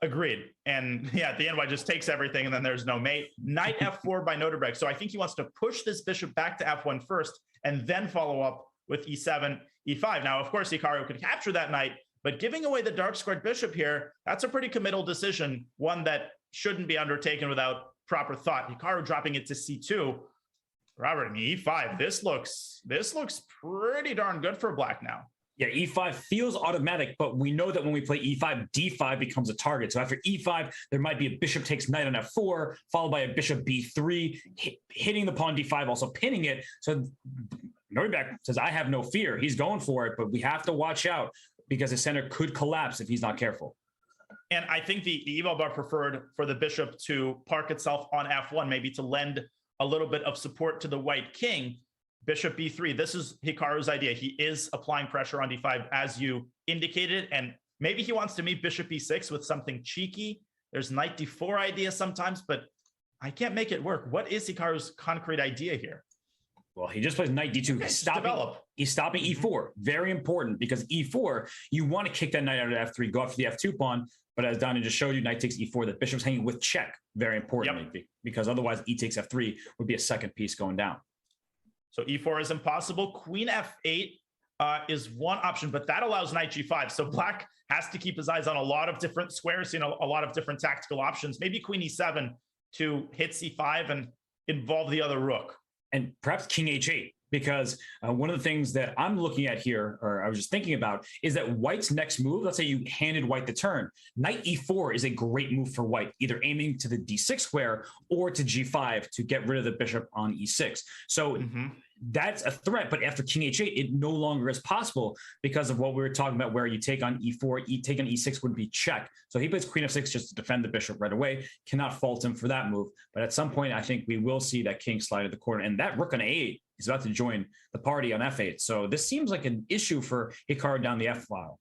Agreed. And yeah, at the end, White just takes everything, and then there's no mate. Knight F4 by Naroditsky. So I think he wants to push this bishop back to F1 first, and then follow up with E7, E5. Now, of course, Hikaru could capture that knight, but giving away the dark squared bishop here, that's a pretty committal decision, one that shouldn't be undertaken without proper thought. Hikaru dropping it to C2. Robert, I mean, E5, this looks pretty darn good for Black now. Yeah, E5 feels automatic, but we know that when we play E5, D5 becomes a target. So after E5, there might be a bishop takes knight on F4, followed by a bishop B3, hitting the pawn D5, also pinning it. So Naroditsky says, I have no fear. He's going for it, but we have to watch out, because the center could collapse if he's not careful. And I think the eval bar preferred for the bishop to park itself on F1, maybe to lend a little bit of support to the White king. Bishop B3, this is Hikaru's idea. He is applying pressure on D5, as you indicated, and maybe he wants to meet Bishop B6 with something cheeky. There's Knight D4 idea sometimes, but I can't make it work. What is Hikaru's concrete idea here? Well, he just plays Knight D2. He's stopping E4. Very important, because E4, you want to kick that knight out of F3, go after the F2 pawn. But as Donnie just showed you, knight takes E4, the bishop's hanging with check. Very important, because otherwise E takes F3 would be a second piece going down. So E4 is impossible. Queen F8 is one option, but that allows Knight G5. So Black has to keep his eyes on a lot of different squares, a lot of different tactical options. Maybe Queen E7 to hit C5 and involve the other rook. And perhaps King H8. because one of the things that I'm looking at here, or I was just thinking about, is that White's next move, let's say you handed White the turn, knight e4 is a great move for White, either aiming to the d6 square or to g5 to get rid of the bishop on e6. So that's a threat, but after king h8, it no longer is possible because of what we were talking about, where you take on e4, take on e6 would be check. So he plays queen f6 just to defend the bishop right away. Cannot fault him for that move. But at some point, I think we will see that king slide to the corner, and that rook on a8 is about to join the party on f8. So this seems like an issue for Hikaru down the f file.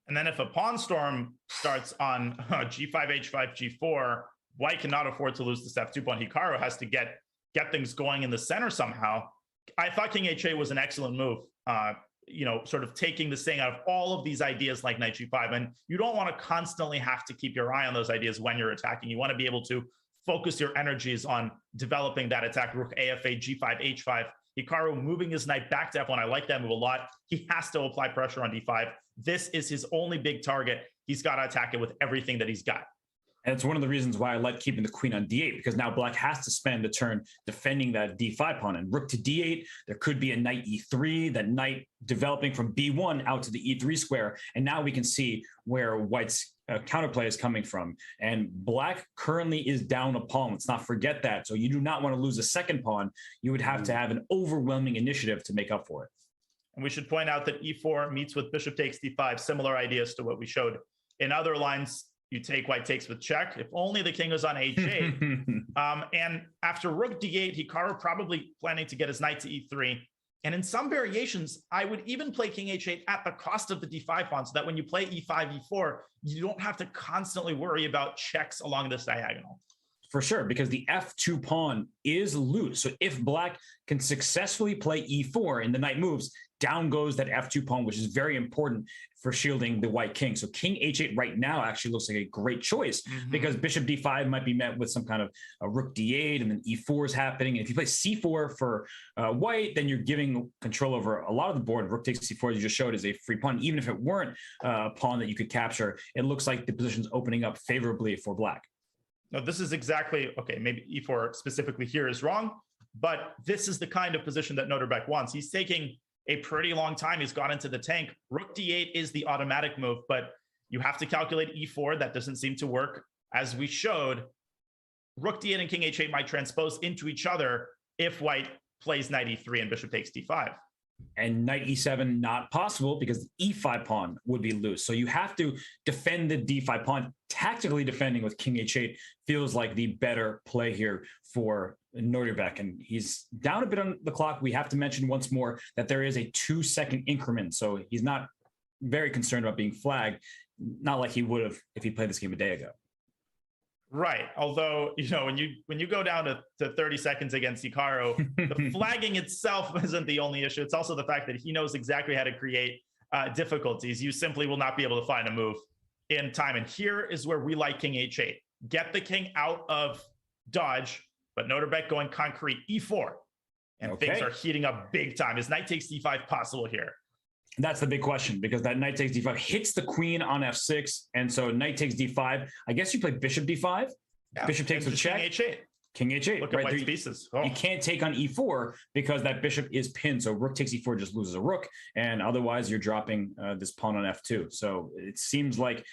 And then if a pawn storm starts on g5, h5, g4, White cannot afford to lose this f2 pawn. Hikaru has to get things going in the center somehow. I thought king h8 was an excellent move, sort of taking the sting out of all of these ideas like knight g5. And you don't want to constantly have to keep your eye on those ideas when you're attacking. You want to be able to focus your energies on developing that attack. Rook afa, g5, h5. Hikaru moving his knight back to f1. I like that move a lot. He has to apply pressure on d5. This is his only big target. He's got to attack it with everything that he's got. And it's one of the reasons why I like keeping the queen on d8, because now black has to spend the turn defending that d5 pawn. And rook to d8, there could be a knight e3, that knight developing from b1 out to the e3 square. And now we can see where White's counterplay is coming from. And black currently is down a pawn. Let's not forget that. So you do not want to lose a second pawn. You would have to have an overwhelming initiative to make up for it. And we should point out that e4 meets with bishop takes d5, similar ideas to what we showed in other lines. You take White takes with check. If only the king was on h8. And after rook d8, Hikaru probably planning to get his knight to e3. And in some variations, I would even play king h8 at the cost of the d5 pawn, so that when you play e5, e4, you don't have to constantly worry about checks along this diagonal. For sure, because the f2 pawn is loose. So if black can successfully play e4 and the knight moves, down goes that f2 pawn, which is very important for shielding the white king. So king h8 right now actually looks like a great choice, because bishop d5 might be met with some kind of a rook d8, and then e4 is happening. And if you play c4 for white, then you're giving control over a lot of the board. Rook takes c4, as you just showed, is a free pawn. Even if it weren't a pawn that you could capture, it looks like the position's opening up favorably for black. No, this is exactly, okay, maybe e4 specifically here is wrong, but this is the kind of position that Noterbeck wants. He's taking a pretty long time. He's gone into the tank. Rook d8 is the automatic move, but you have to calculate e4. That doesn't seem to work. As we showed, rook d8 and king h8 might transpose into each other if white plays knight e3 and bishop takes d5. And knight e7 not possible, because the e5 pawn would be loose. So you have to defend the d5 pawn. Tactically defending with king h8 feels like the better play here for Norderbeck, and he's down a bit on the clock. We have to mention once more that there is a 2-second increment, so he's not very concerned about being flagged, not like he would have if he played this game a day ago. Right. Although, you know, when you go down to 30 seconds against Hikaru, the flagging itself isn't the only issue. It's also the fact that he knows exactly how to create difficulties. You simply will not be able to find a move in time. And here is where we like king h8. Get the king out of dodge, but Noterbeck going concrete e4. And things are heating up big time. Is knight takes d5 possible here? That's the big question, because that knight takes d5 hits the queen on f6. And so knight takes d5. I guess you play bishop d5. Yeah, bishop takes with check. King h8. King h8. Look at white's pieces. Oh. You can't take on e4 because that bishop is pinned. So rook takes e4 just loses a rook. And otherwise you're dropping this pawn on f2. So it seems like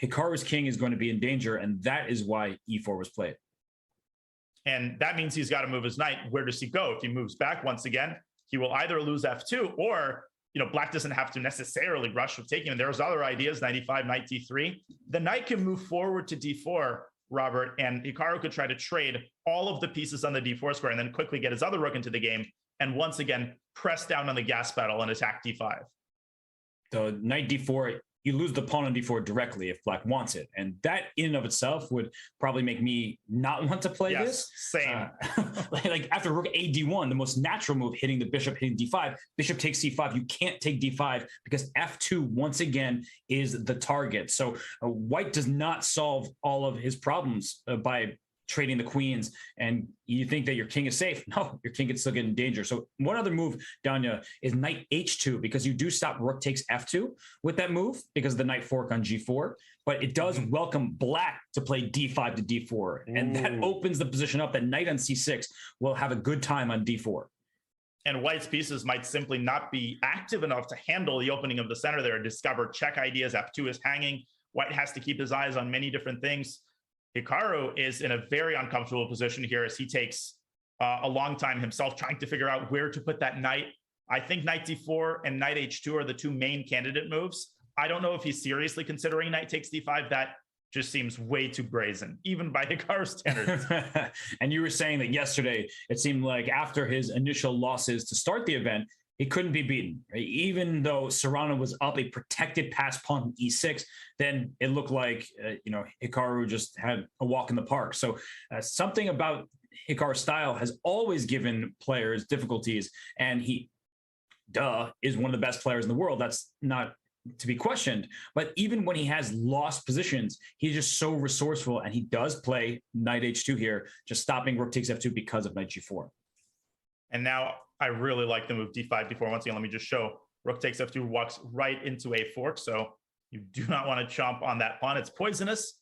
Hikaru's king is going to be in danger. And that is why e4 was played. And that means he's got to move his knight. Where does he go? If he moves back once again, he will either lose f2 or, you know, black doesn't have to necessarily rush with taking him. There's other ideas, 95, knight d3. The knight can move forward to d4, Robert, and Hikaru could try to trade all of the pieces on the d4 square and then quickly get his other rook into the game and once again press down on the gas pedal and attack d5. So knight d4, you lose the pawn on d4 directly if black wants it. And that in and of itself would probably make me not want to play this. Same. Like after rook a d1, the most natural move, hitting the bishop, hitting d5, bishop takes c5. You can't take d5 because f2 once again is the target. So white does not solve all of his problems by trading the queens, and you think that your king is safe. No, your king can still get in danger. So one other move, Danya, is knight h2, because you do stop rook takes f2 with that move because of the knight fork on g4, but it does welcome black to play d5 to d4. And that opens the position up that knight on c6 will have a good time on d4. and white's pieces might simply not be active enough to handle the opening of the center there. Discover check ideas. F2 is hanging. White has to keep his eyes on many different things. Hikaru is in a very uncomfortable position here as he takes a long time himself trying to figure out where to put that knight. I think knight d4 and knight h2 are the two main candidate moves. I don't know if he's seriously considering knight takes d5. That just seems way too brazen, even by Hikaru's standards. And you were saying that yesterday, it seemed like after his initial losses to start the event, he couldn't be beaten. Right? Even though Serrano was up a protected pass pawn from e6, then it looked like Hikaru just had a walk in the park. So something about Hikaru's style has always given players difficulties, and he, is one of the best players in the world. That's not to be questioned. But even when he has lost positions, he's just so resourceful, and he does play knight h2 here, just stopping rook takes f2 because of knight g4. And now I really like the move d5, d4. Once again, let me just show rook takes f2 walks right into a fork. So you do not want to chomp on that pawn. It's poisonous.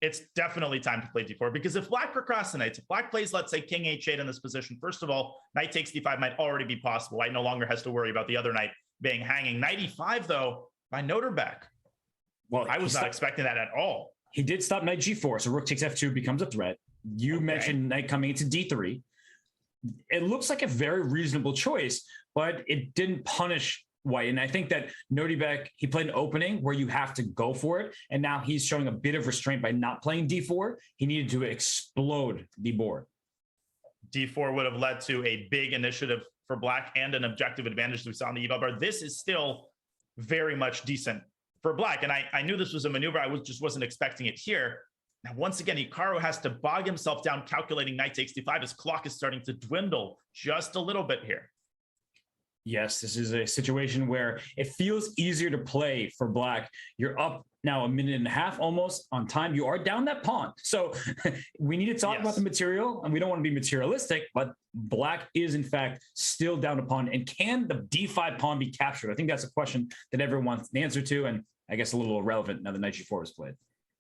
It's definitely time to play d4, because if black procrastinates, if black plays, let's say king h8 in this position, first of all, knight takes d5 might already be possible. White no longer has to worry about the other knight being hanging. Knight e5, though, by Noterbeck. Well, I was not expecting that at all. He did stop knight g4, so rook takes f2 becomes a threat. You mentioned knight coming into d3. It looks like a very reasonable choice, but it didn't punish White. And I think that Noterbeck, he played an opening where you have to go for it. And now he's showing a bit of restraint by not playing d4. He needed to explode the board. D4 would have led to a big initiative for black and an objective advantage that we saw on the eval bar. This is still very much decent for black. And I knew this was a maneuver. I just wasn't expecting it here. Now, once again, Hikaru has to bog himself down calculating knight takes d5. His clock is starting to dwindle just a little bit here. Yes, this is a situation where it feels easier to play for black. You're up now a minute and a half almost on time. You are down that pawn. So we need to talk about the material, and we don't want to be materialistic, but black is in fact still down a pawn. And can the d5 pawn be captured? I think that's a question that everyone wants the answer to, and I guess a little irrelevant now that knight g4 is played.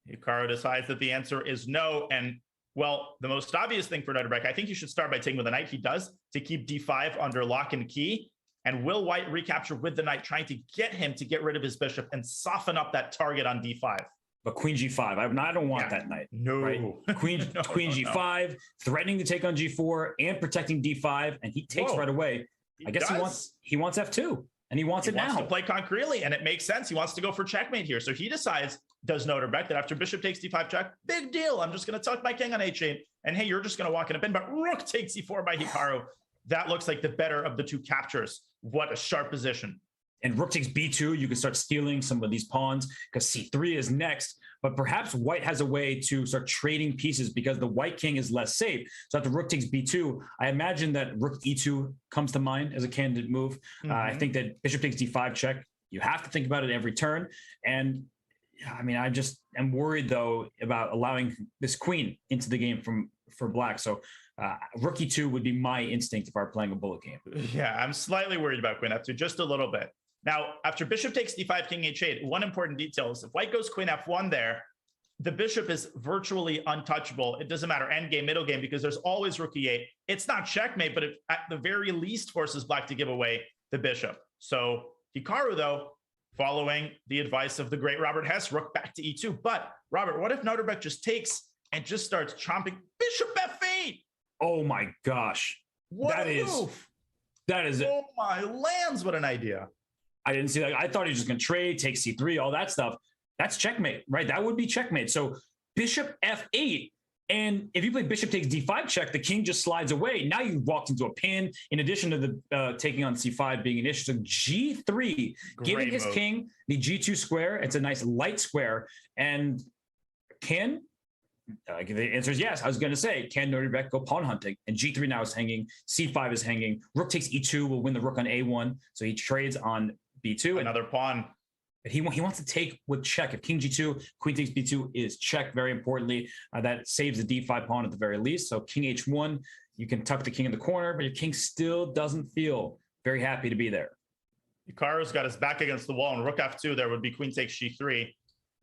Hikaru decides that the answer is no. And well, the most obvious thing for Noterbeck, I think you should start by taking with a knight. He does, to keep d5 under lock and key. And will White recapture with the knight, trying to get him to get rid of his bishop and soften up that target on d5? But queen g5, I don't want that knight. No. Right? Queen g5, threatening to take on g4 and protecting d5, and he takes right away. I guess he wants f2, and he wants it now. He wants to play concretely, and it makes sense. He wants to go for checkmate here. So he decides, does Noterbeck, that after bishop takes d5 check, big deal. I'm just going to tuck my king on h8, and hey, you're just going to walk in a pin. But rook takes e4 by Hikaru. That looks like the better of the two captures. What a sharp position. And rook takes b2, you can start stealing some of these pawns because c3 is next. But perhaps White has a way to start trading pieces because the white king is less safe. So after rook takes b2, I imagine that rook e2 comes to mind as a candidate move. I think that bishop takes d5 check. You have to think about it every turn. And I mean, I just am worried, though, about allowing this queen into the game for black. So rook e2 would be my instinct if I were playing a bullet game. Yeah, I'm slightly worried about queen f2, just a little bit. Now, after bishop takes d5, king h8, one important detail is if white goes queen f1 there, the bishop is virtually untouchable. It doesn't matter endgame, middle game, because there's always rook e8. It's not checkmate, but it at the very least forces black to give away the bishop. So Hikaru, though, following the advice of the great Robert Hess, rook back to e2. But Robert, what if Noterbeck just takes and just starts chomping bishop f8? Oh my gosh. That is it. Oh my lands, what an idea. I didn't see that. I thought he was just going to trade, take c3, all that stuff. That's checkmate, right? That would be checkmate. So bishop f8. And if you play bishop takes d5 check, the king just slides away. Now you've walked into a pin, in addition to the taking on c5 being an issue. So g3, giving his king the g2 square. It's a nice light square. And the answer is yes. I was going to say, can Noterbeck go pawn hunting? And g3 now is hanging. c5 is hanging. Rook takes e2 will win the rook on a1. So he trades on b2. Another pawn. But he wants to take with check. If king g2, queen takes b2 is check, very importantly. That saves the d5 pawn at the very least. So king h1, you can tuck the king in the corner, but your king still doesn't feel very happy to be there. Hikaru's got his back against the wall, and rook f2, there would be queen takes g3.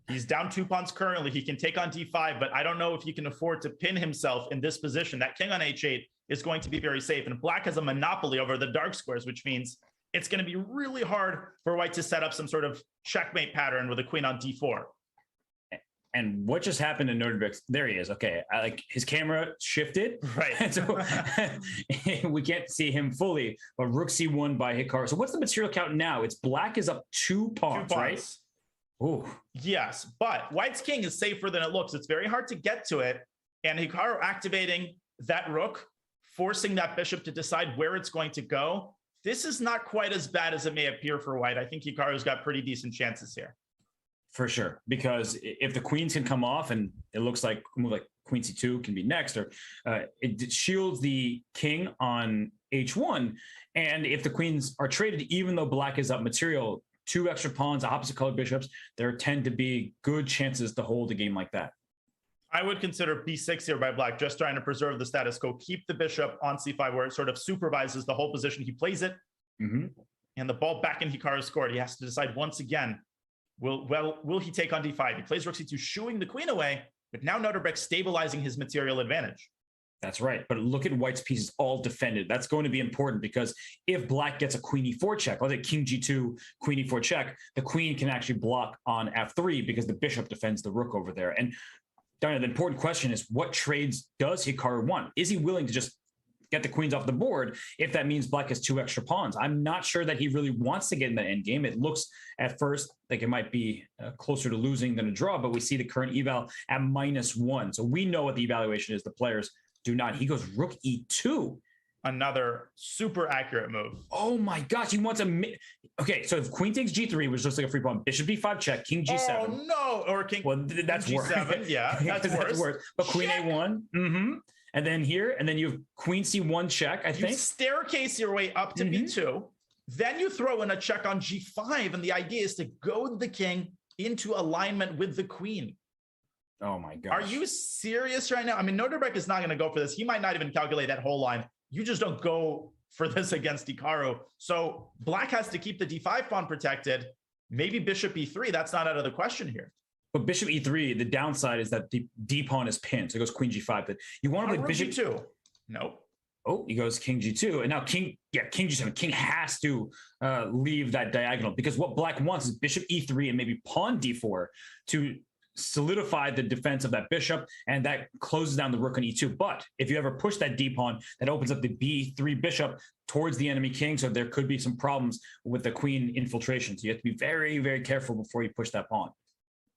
He's down 2 pawns currently. He can take on d5, but I don't know if he can afford to pin himself in this position. That king on h8 is going to be very safe. And black has a monopoly over the dark squares, which means it's going to be really hard for white to set up some sort of checkmate pattern with a queen on d4. And what just happened in Naroditsky? There he is. Okay, like his camera shifted, right? And so we can't see him fully. But rook c1 by Hikaru. So what's the material count now? It's black is up 2 pawns, right? Ooh. Yes, but white's king is safer than it looks. It's very hard to get to it, and Hikaru activating that rook, forcing that bishop to decide where it's going to go. This is not quite as bad as it may appear for white. I think Hikaru's got pretty decent chances here. For sure, because if the queens can come off, and it looks like a move like queen c2 can be next, or it shields the king on h1, and if the queens are traded, even though black is up material, 2 extra pawns, opposite color bishops, there tend to be good chances to hold a game like that. I would consider b6 here by black, just trying to preserve the status quo, keep the bishop on c5 where it sort of supervises the whole position. He plays it, and the ball back in Hikaru's court. He has to decide once again, will he take on d5? He plays rook c2, shooing the queen away, but now Naroditsky stabilizing his material advantage. That's right. But look at white's pieces all defended. That's going to be important, because if black gets a queen e4 check, let's say king g2, queen e4 check, the queen can actually block on f3 because the bishop defends the rook over there. And Daniel, the important question is, what trades does Hikaru want? Is he willing to just get the queens off the board if that means black has 2 extra pawns? I'm not sure that he really wants to get in the endgame. It looks at first like it might be closer to losing than a draw, but we see the current eval at -1. So we know what the evaluation is. The players do not. He goes rook e2. Another super accurate move. Oh my gosh, he wants a... Okay, so if queen takes g3, which looks like a free pawn, bishop b5 check, king g7. Oh no, or king... Well, that's king worse. G7, yeah, that's worse. But queen a1, and then here, and then you have queen c1 check, I think. You staircase your way up to b2, then you throw in a check on g5, and the idea is to goad the king into alignment with the queen. Oh my gosh. Are you serious right now? I mean, Naroditsky is not going to go for this. He might not even calculate that whole line. You just don't go for this against Hikaru. So black has to keep the d5 pawn protected. Maybe bishop e3. That's not out of the question here. But bishop e3, the downside is that the d pawn is pinned. So it goes queen g5. But you want to play bishop g2. Nope. Oh, he goes king g2. And now king g7. King has to leave that diagonal, because what black wants is bishop e3 and maybe pawn d4 to solidify the defense of that bishop, and that closes down the rook on e2. But if you ever push that d pawn, that opens up the b3 bishop towards the enemy king, so there could be some problems with the queen infiltration. So you have to be very, very careful before you push that pawn.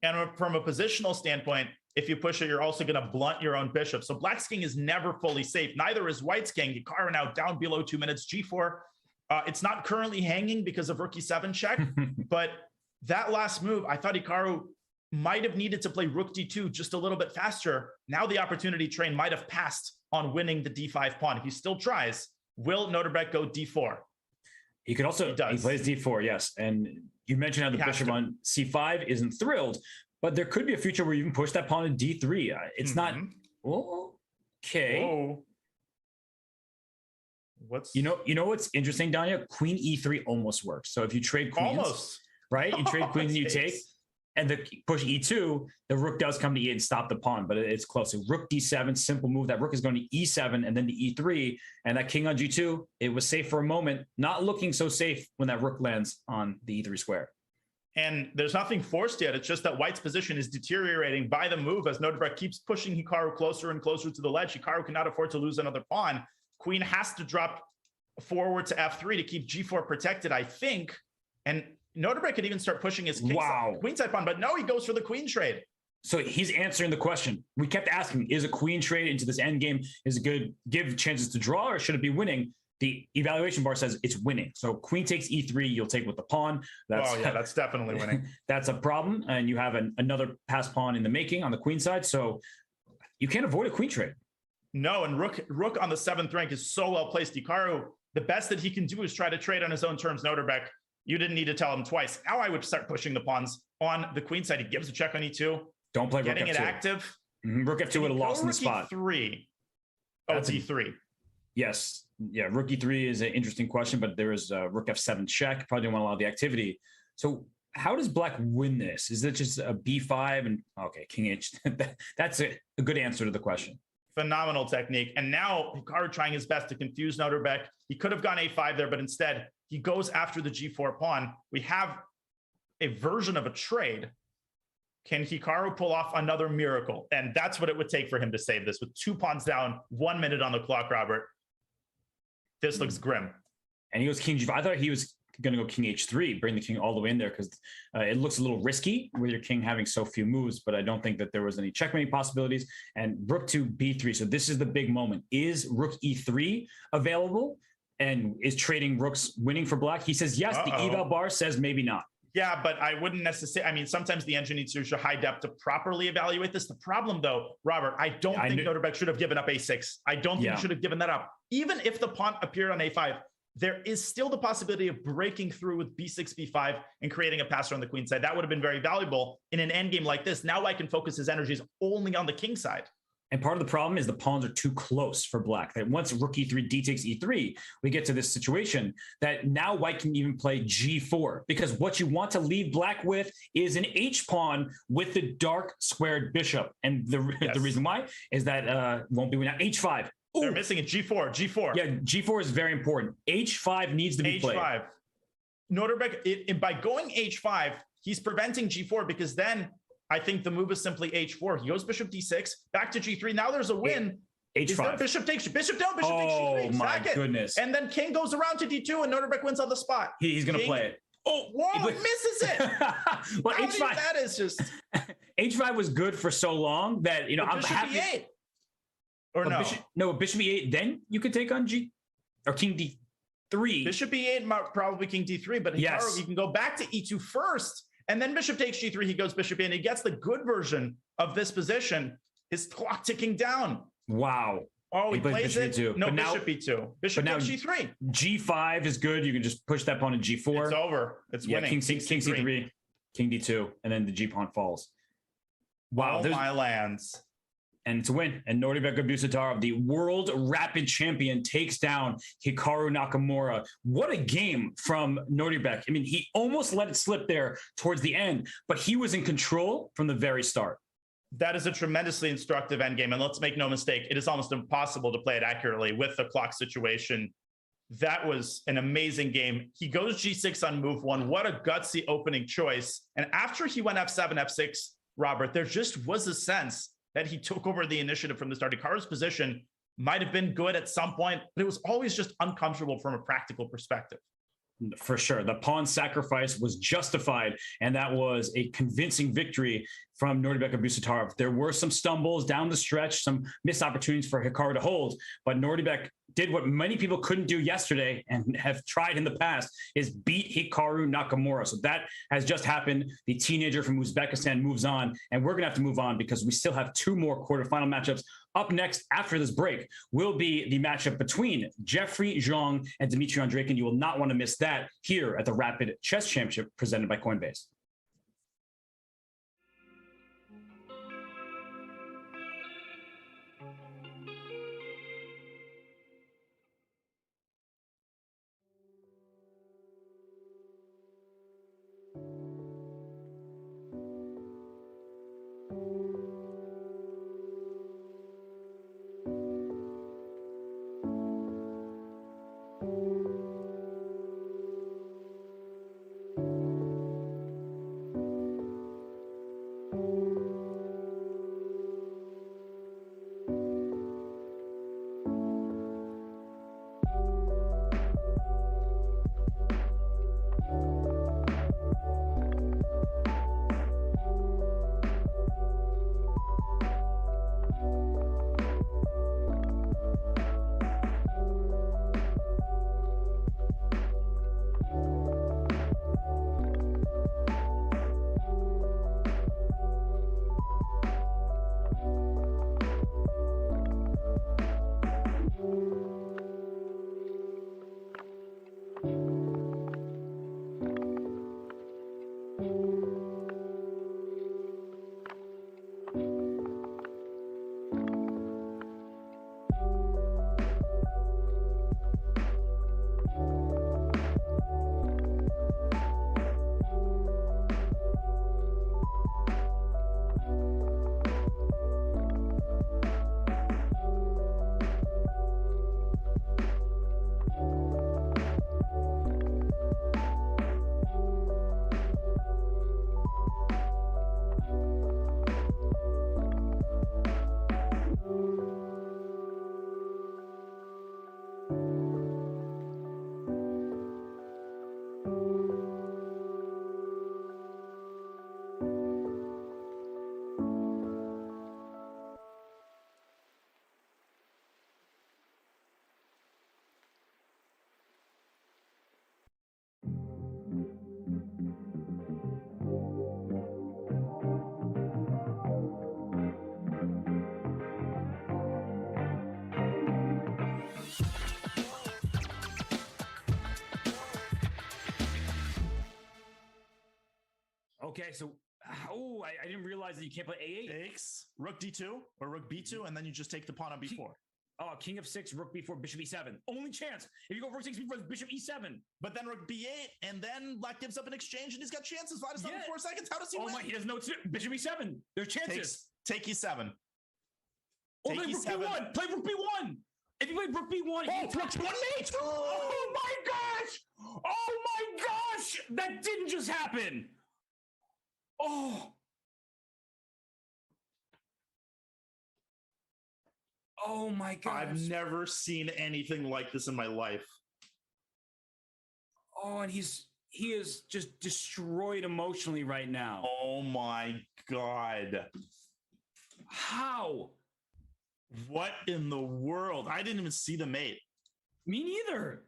And from a positional standpoint, if you push it, you're also going to blunt your own bishop. So black's king is never fully safe. Neither is white's king. Hikaru now down below 2 minutes, g4. It's not currently hanging because of rook e7 check, but that last move, I thought Hikaru might have needed to play rook d2 just a little bit faster. Now the opportunity train might have passed on winning the d5 pawn. He still tries. Will Naroditsky go d4? He could also, he plays d4, yes. And you mentioned how the bishop on c5 isn't thrilled, but there could be a future where you can push that pawn to d3. It's not, okay. Whoa. You know what's interesting, Danya? Queen e3 almost works. So if you trade queens, right? You trade queens and you take, and the push e2, the rook does come to e and stop the pawn, but it's close. So rook d7, simple move. That rook is going to e7 and then to e3, and that king on g2, it was safe for a moment. Not looking so safe when that rook lands on the e3 square. And there's nothing forced yet. It's just that white's position is deteriorating by the move as Naroditsky keeps pushing Hikaru closer and closer to the ledge. Hikaru cannot afford to lose another pawn. Queen has to drop forward to f3 to keep g4 protected, I think. And Naroditsky could even start pushing his queenside pawn, but no, he goes for the queen trade. So he's answering the question. We kept asking, is a queen trade into this endgame, is it good, give chances to draw, or should it be winning? The evaluation bar says it's winning. So queen takes e3, you'll take with the pawn. That's definitely winning. That's a problem. And you have another pass pawn in the making on the queen side. So you can't avoid a queen trade. No, and rook on the 7th rank is so well placed. Hikaru, the best that he can do is try to trade on his own terms. Naroditsky, you didn't need to tell him twice. Now I would start pushing the pawns on the queen side. He gives a check on e2. Don't play getting rook f2. It active. Rook f2 would have lost in the spot. E3. Oh, it's e3. Yes. Yeah, rook e3 is an interesting question, but there is rook f7 check. Probably didn't want to allow the activity. So How does Black win this? Is it just a b5 and okay, King H? That's a good answer to the question. Phenomenal technique. And now Hikaru trying his best to confuse Noterbeck. He could have gone a5 there, but instead he goes after the g4 pawn. We have a version of a trade. Can Hikaru pull off another miracle? And that's what it would take for him to save this. With 2 pawns down, 1 minute on the clock, Robert. This looks grim. And he goes King G5. I thought he was going to go King H3, bring the king all the way in there because it looks a little risky with your king having so few moves, but I don't think that there was any checkmate possibilities. And Rook to B3. So this is the big moment. Is Rook E3 available? And is trading rooks winning for Black? He says yes. The eval bar says maybe not. Yeah, but I wouldn't necessarily. I mean, sometimes the engine needs to use high depth to properly evaluate this. The problem, though, Robert, I don't think Noterbeck should have given up a6. I don't think he should have given that up. Even if the pawn appeared on a5, there is still the possibility of breaking through with b6, b5, and creating a passer on the queen side. That would have been very valuable in an endgame like this. Now I can focus his energies only on the king side. And part of the problem is the pawns are too close for Black. That once Rook E3, D takes E3, we get to this situation that now White can even play G4 because what you want to leave Black with is an H pawn with the dark squared bishop. And the reason why is that won't be now H5. Ooh. They're missing a G4. G4. Yeah, G4 is very important. H5 needs to be played. H5. Noterbeck, by going H5, he's preventing G4 because then I think the move is simply H4. He goes Bishop D6, back to G3. Now there's a win. H5. Bishop takes Bishop down, Bishop takes G3. Oh my goodness. And then King goes around to D2 and Noterbeck wins on the spot. He's going to play it. Oh, whoa, he misses it. Well, H5. That is just... H5 was good for so long that, you know, I'm happy. E8. Or no? Bishop E8, then you could take on G or King D3. Bishop E8, probably King D3, but Hikaru, you can go back to E2 first, and then Bishop takes G3, he goes Bishop in, he gets the good version of this position, his clock ticking down. Wow. Oh, he plays it? E2. No, Bishop E2. Bishop takes G3. G5 is good. You can just push that pawn to G4. It's over. It's winning. King C3, King D2, and then the G pawn falls. Wow. All my lands. And it's a win. And Naroditsky Abdusattorov, the world rapid champion, takes down Hikaru Nakamura. What a game from Naroditsky. I mean, he almost let it slip there towards the end, but he was in control from the very start. That is a tremendously instructive endgame. And let's make no mistake, it is almost impossible to play it accurately with the clock situation. That was an amazing game. He goes G6 on move 1. What a gutsy opening choice. And after he went F7, F6, Robert, there just was a sense that he took over the initiative from the start. Hikaru's position might have been good at some point, but it was always just uncomfortable from a practical perspective. For sure. The pawn sacrifice was justified, and that was a convincing victory from Naroditsky Abdusattorov. There were some stumbles down the stretch, some missed opportunities for Hikaru to hold, but Naroditsky did what many people couldn't do yesterday and have tried in the past, is beat Hikaru Nakamura. So that has just happened. The teenager from Uzbekistan moves on, and we're going to have to move on because we still have 2 more quarterfinal matchups. Up next, after this break, will be the matchup between Jeffrey Zhang and Dmitry Andreikin. You will not want to miss that here at the Rapid Chess Championship presented by Coinbase. Okay, so I didn't realize that you can't play A8. Takes rook d2 or rook b2, and then you just take the pawn on b4. Oh, king of 6, rook b4, bishop e7. Only chance. If you go rook 6 b4, bishop e7. But then rook b8, and then black gives up an exchange, and he's got chances. Vladislav in 4 seconds. How does he win? Oh my, he doesn't know bishop e7. There's chances. Take e7. Play rook b1. Play rook b1. If you play rook b1, rook b1 mate. Oh my gosh. Oh my gosh. That didn't just happen. Oh. Oh my God. I've never seen anything like this in my life. Oh, and he is just destroyed emotionally right now. Oh my God. How? What in the world? I didn't even see the mate. Me neither.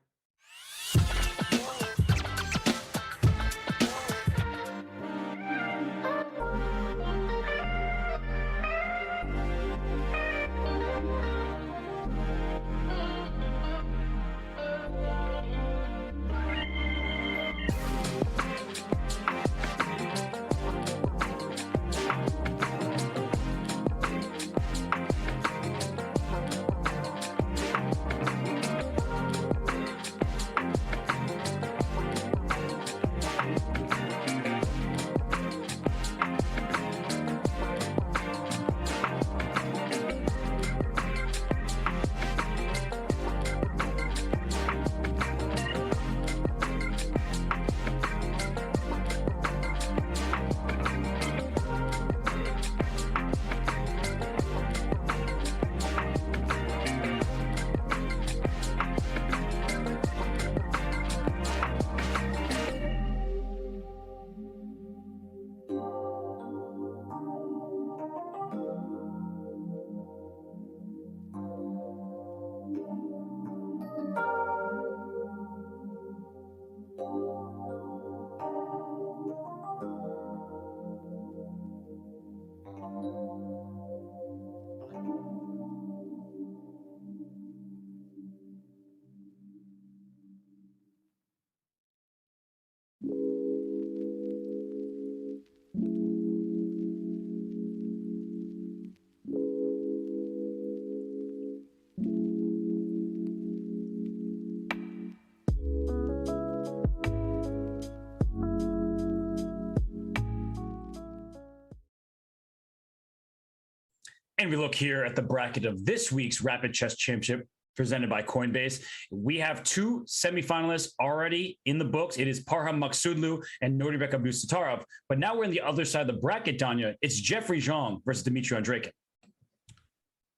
And we look here at the bracket of this week's Rapid Chess Championship presented by Coinbase. We have 2 semifinalists already in the books. It is Parham Maksudlu and Naroditsky Abdusattorov. But now we're on the other side of the bracket, Danya. It's Jeffrey Zhang versus Dmitry Andreikin.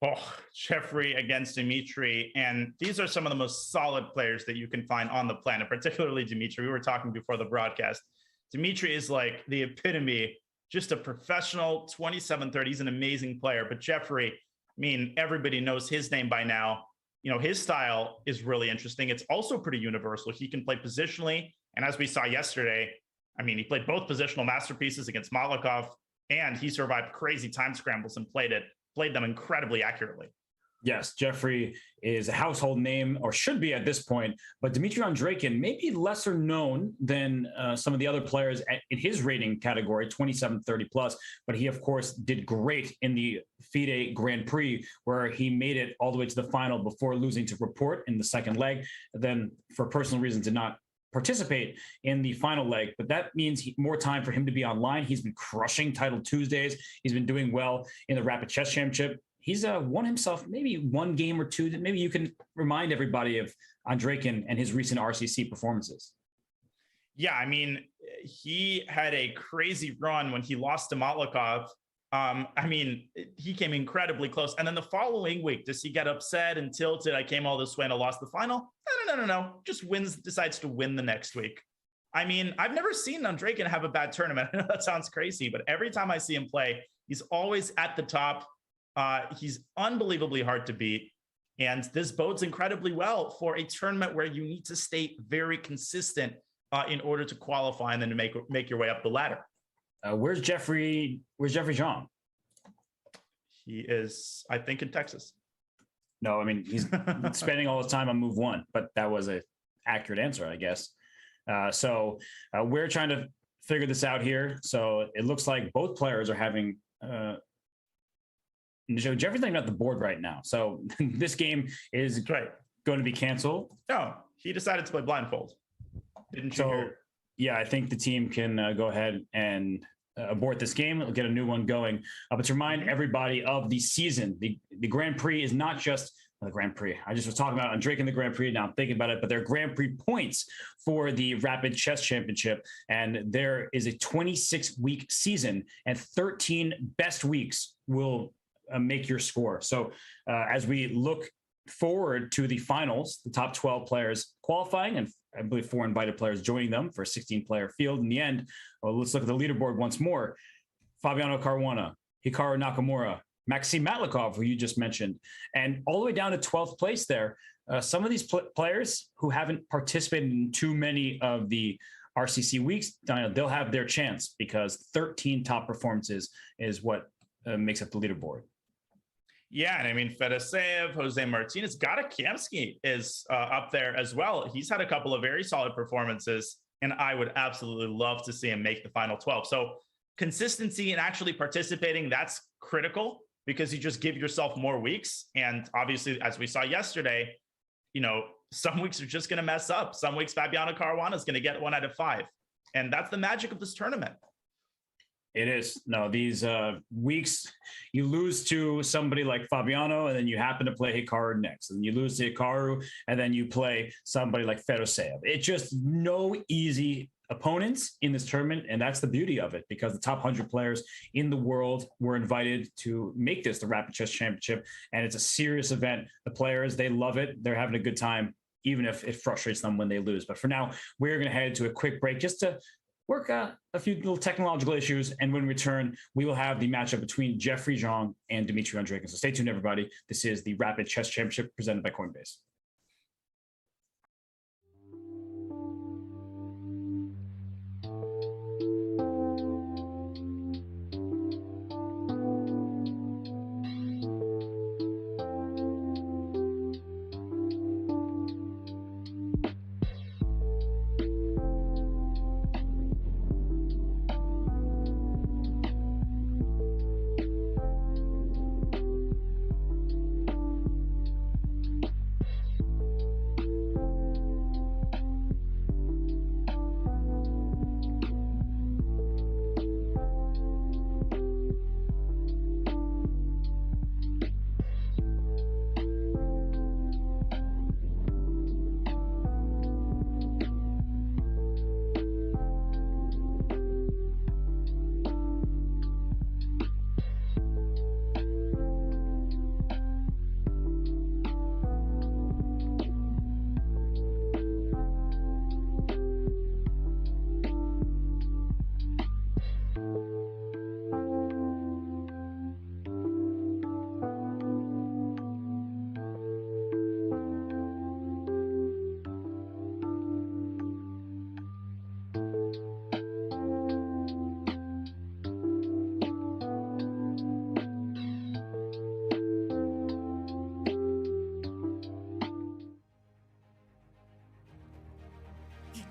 Oh, Jeffrey against Dmitry. And these are some of the most solid players that you can find on the planet, particularly Dmitry. We were talking before the broadcast. Dmitry is like the epitome, just a professional 27-30. He's an amazing player. But Jeffrey, I mean, everybody knows his name by now. You know, his style is really interesting. It's also pretty universal. He can play positionally. And as we saw yesterday, I mean, he played both positional masterpieces against Malakov, and he survived crazy time scrambles and played them incredibly accurately. Yes, Jeffrey is a household name, or should be at this point, but Dmitry Andreikin may be lesser known than some of the other players in his rating category, 27-30 plus, but he, of course, did great in the FIDE Grand Prix, where he made it all the way to the final before losing to Report in the second leg, then for personal reasons did not participate in the final leg, but that means more time for him to be online. He's been crushing Title Tuesdays. He's been doing well in the Rapid Chess Championship. He's won himself maybe one game or two that maybe you can remind everybody of Andreikin and his recent RCC performances. Yeah, I mean, he had a crazy run when he lost to Malakov. I mean, he came incredibly close. And then the following week, does he get upset and tilted? I came all this way and I lost the final. No. Just decides to win the next week. I mean, I've never seen Andreikin have a bad tournament. I know that sounds crazy, but every time I see him play, he's always at the top. He's unbelievably hard to beat. And this bodes incredibly well for a tournament where you need to stay very consistent in order to qualify and then to make your way up the ladder. Where's Jeffrey Zhang? He is, I think, in Texas. No, I mean, he's spending all his time on move one, but that was an accurate answer, I guess. So we're trying to figure this out here. So it looks like both players are having Jeffrey's not at the board right now. So this game is going to be canceled. No, he decided to play blindfold. Didn't you hear? Yeah, I think the team can go ahead and abort this game. We'll get a new one going. But to remind everybody of the season, the Grand Prix is not just the Grand Prix. I just was talking about Andreikin the Grand Prix. Now I'm thinking about it, but they're Grand Prix points for the Rapid Chess Championship. And there is a 26-week season, and 13 best weeks will make your score. So as we look forward to the finals, the top 12 players qualifying, and I believe 4 invited players joining them for a 16-player field. In the end, let's look at the leaderboard once more. Fabiano Caruana, Hikaru Nakamura, Maxim Matlikov, who you just mentioned, and all the way down to 12th place there. Some of these players who haven't participated in too many of the RCC weeks, they'll have their chance because 13 top performances is what makes up the leaderboard. Yeah, and I mean, Fedoseev, Jose Martinez, Gata Kamsky is up there as well. He's had a couple of very solid performances, and I would absolutely love to see him make the final 12. So consistency and actually participating, that's critical because you just give yourself more weeks. And obviously, as we saw yesterday, some weeks are just going to mess up. Some weeks, Fabiano Caruana is going to get 1 out of 5. And that's the magic of this tournament. It is. No, these weeks, you lose to somebody like Fabiano, and then you happen to play Hikaru next. And you lose to Hikaru, and then you play somebody like Fedoseev. It's just no easy opponents in this tournament, and that's the beauty of it, because the top 100 players in the world were invited to make this the Rapid Chess Championship, and it's a serious event. The players, they love it. They're having a good time, even if it frustrates them when they lose. But for now, we're going to head to a quick break just to work out a few little technological issues, and when we return, we will have the matchup between Jeffrey Zhang and Dmitry Andreikin. So stay tuned, everybody. This is the Rapid Chess Championship presented by Coinbase.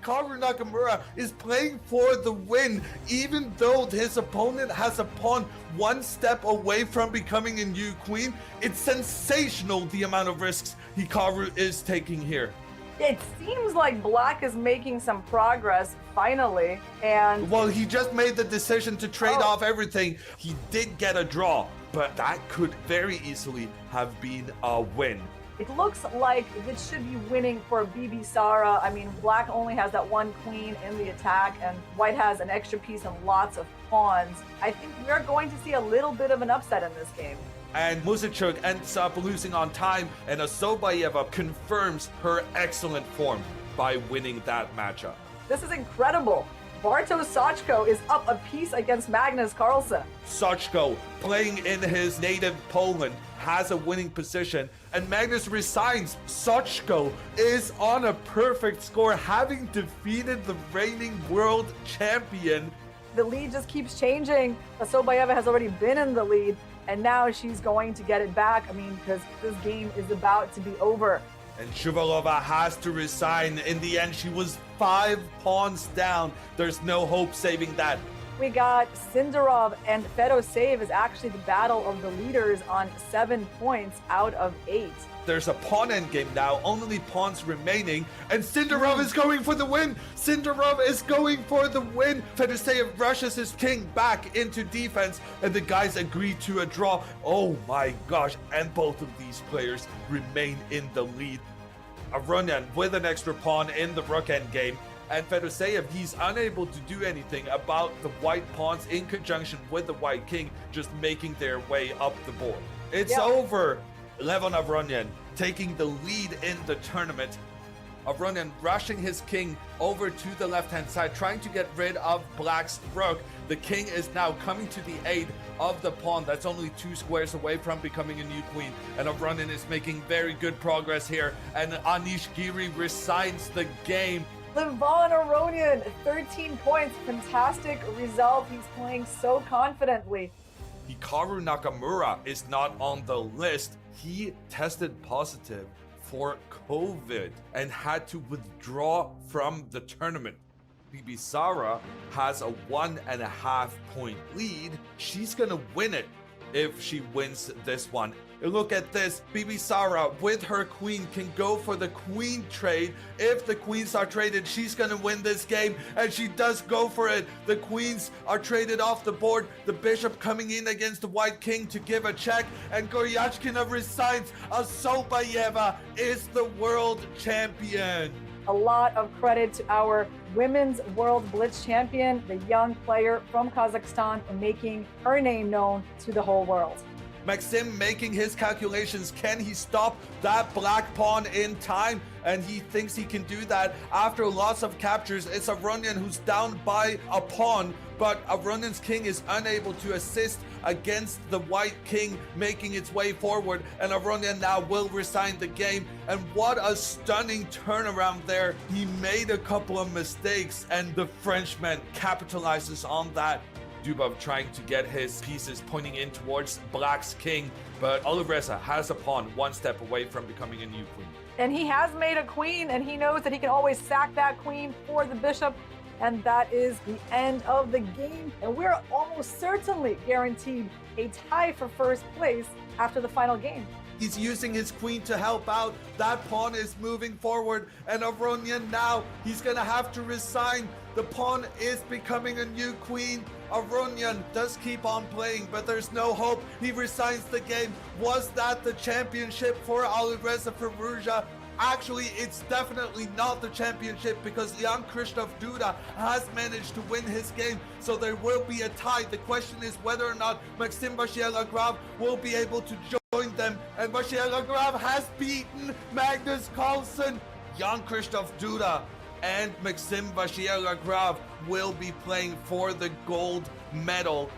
Hikaru Nakamura is playing for the win, even though his opponent has a pawn 1 step away from becoming a new queen. It's sensational the amount of risks Hikaru is taking here. It seems like Black is making some progress, finally, and... Well, he just made the decision to trade off everything. He did get a draw, but that could very easily have been a win. It looks like it should be winning for BB Sara. I mean, Black only has that 1 queen in the attack, and White has an extra piece and lots of pawns. I think we're going to see a little bit of an upset in this game. And Musachuk ends up losing on time, and Asobayeva confirms her excellent form by winning that matchup. This is incredible. Bartosz Sochko is up a piece against Magnus Carlsen. Sochko, playing in his native Poland, has a winning position, and Magnus resigns. Sochko is on a perfect score, having defeated the reigning world champion. The lead just keeps changing. Asobayeva has already been in the lead, and now she's going to get it back. I mean, because this game is about to be over. And Shuvalova has to resign. In the end, she was 5 pawns down. There's no hope saving that. We got Sindarov and Fedoseev is actually the battle of the leaders on 7 points out of 8. There's a pawn endgame now, only pawns remaining, and Sindarov is going for the win! Sindarov is going for the win! Fedoseev rushes his king back into defense, and the guys agree to a draw. Oh my gosh, and both of these players remain in the lead. Aronian with an extra pawn in the rook endgame, and Fedoseev, he's unable to do anything about the white pawns in conjunction with the white king just making their way up the board. It's over! Levon Aronian taking the lead in the tournament. Aronian rushing his king over to the left-hand side, trying to get rid of Black's rook. The king is now coming to the aid of the pawn that's only 2 squares away from becoming a new queen. And Aronian is making very good progress here. And Anish Giri resigns the game. Levon Aronian, 13 points. Fantastic result. He's playing so confidently. Hikaru Nakamura is not on the list. He tested positive for COVID and had to withdraw from the tournament. Bibi Sara has a 1.5 point lead. She's gonna win it if she wins this one. Look at this. Bibi Sara with her queen can go for the queen trade. If the queens are traded, she's gonna win this game, and she does go for it. The queens are traded off the board. The bishop coming in against the white king to give a check, and Goryachkina resigns. Asobayeva is the world champion. A lot of credit to our women's world blitz champion, the young player from Kazakhstan, making her name known to the whole world. Maxim making his calculations. Can he stop that black pawn in time? And he thinks he can do that after lots of captures. It's Aronian who's down by a pawn, but Aronian's king is unable to assist against the white king making its way forward, and Aronian now will resign the game. And what a stunning turnaround there. He made a couple of mistakes, and the Frenchman capitalizes on that. Dubov trying to get his pieces pointing in towards Black's king, but Olivreza has a pawn 1 step away from becoming a new queen. And he has made a queen, and he knows that he can always sack that queen for the bishop. And that is the end of the game. And we're almost certainly guaranteed a tie for first place after the final game. He's using his queen to help out. That pawn is moving forward, and Aronian now, he's gonna have to resign. The pawn is becoming a new queen. Aronian does keep on playing, but there's no hope. He resigns the game. Was that the championship for Alireza Firouzja? Actually, it's definitely not the championship because Jan Krzysztof Duda has managed to win his game, so there will be a tie. The question is whether or not Maxim Vachier-Lagrave will be able to join them, and Vachier-Lagrave has beaten Magnus Carlsen. Jan Krzysztof Duda and Maxim Vachier-Lagrave will be playing for the gold medal.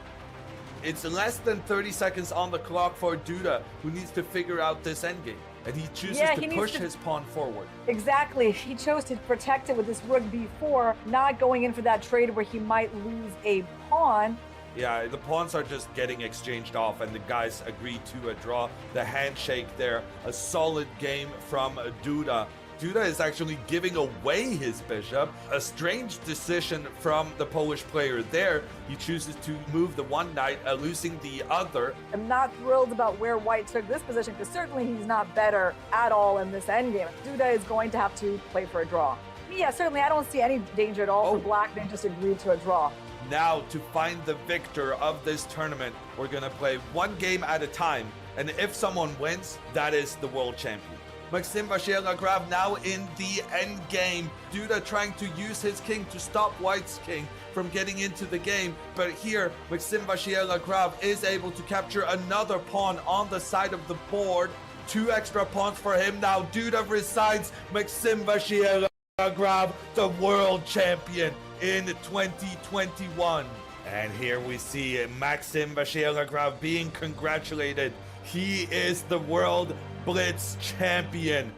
It's less than 30 seconds on the clock for Duda, who needs to figure out this endgame. And he chooses to push his pawn forward. Exactly. He chose to protect it with this rook b4, not going in for that trade where he might lose a pawn. Yeah, the pawns are just getting exchanged off, and the guys agree to a draw. The handshake there, a solid game from Duda. Duda is actually giving away his bishop. A strange decision from the Polish player there. He chooses to move the one knight, losing the other. I'm not thrilled about where white took this position because certainly he's not better at all in this endgame. Duda is going to have to play for a draw. Yeah, certainly I don't see any danger at all for black. They just agreed to a draw. Now, to find the victor of this tournament, we're going to play one game at a time. And if someone wins, that is the world champion. Maxim Vachier-Lagrave now in the end game. Duda trying to use his king to stop white's king from getting into the game. But here, Maxim Vachier-Lagrave is able to capture another pawn on the side of the board. 2 extra pawns for him. Now Duda resigns. Maxim Vachier-Lagrave, the world champion in 2021. And here we see Maxim Vachier-Lagrave being congratulated. He is the world Blitz champion.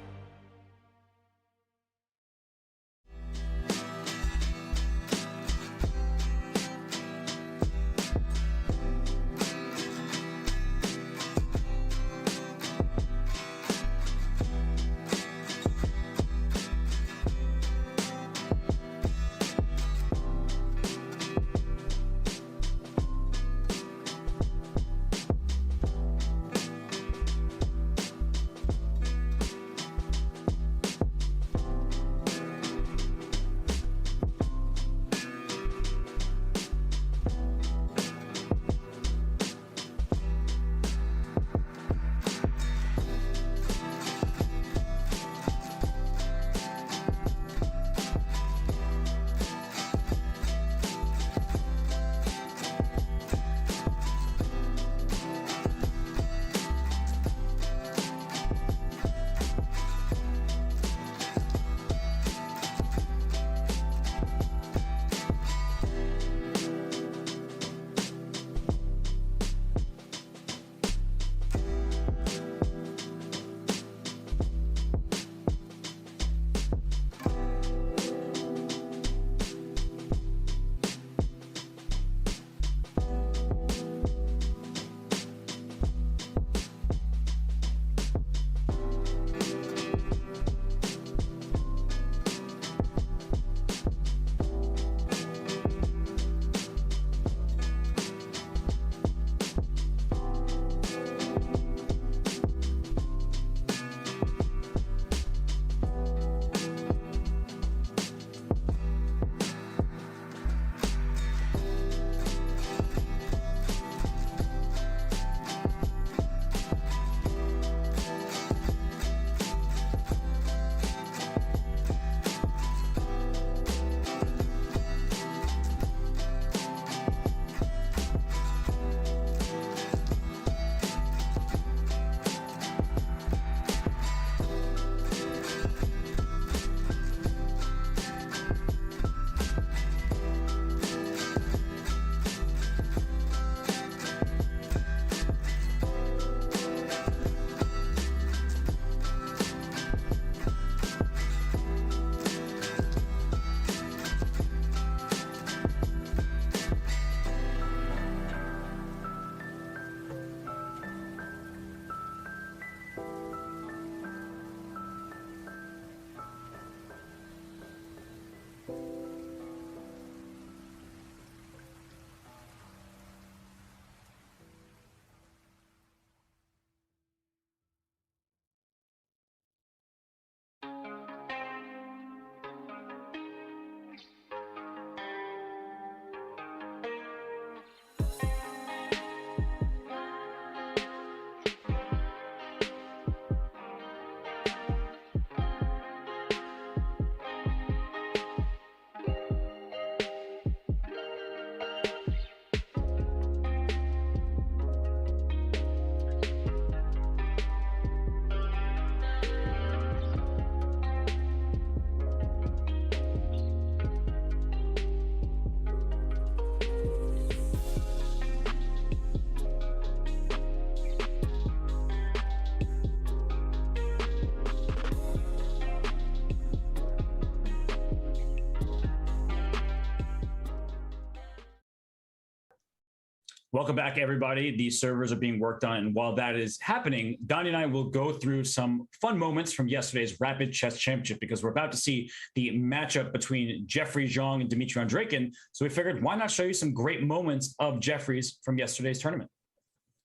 Welcome back, everybody. These servers are being worked on, and while that is happening, Donnie and I will go through some fun moments from yesterday's Rapid Chess Championship because we're about to see the matchup between Jeffrey Zhang and Dmitry Andreikin. So we figured, why not show you some great moments of Jeffrey's from yesterday's tournament?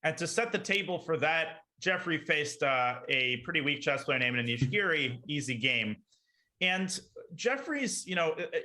And to set the table for that, Jeffrey faced a pretty weak chess player named Anish Giri, easy game. And Jeffrey's,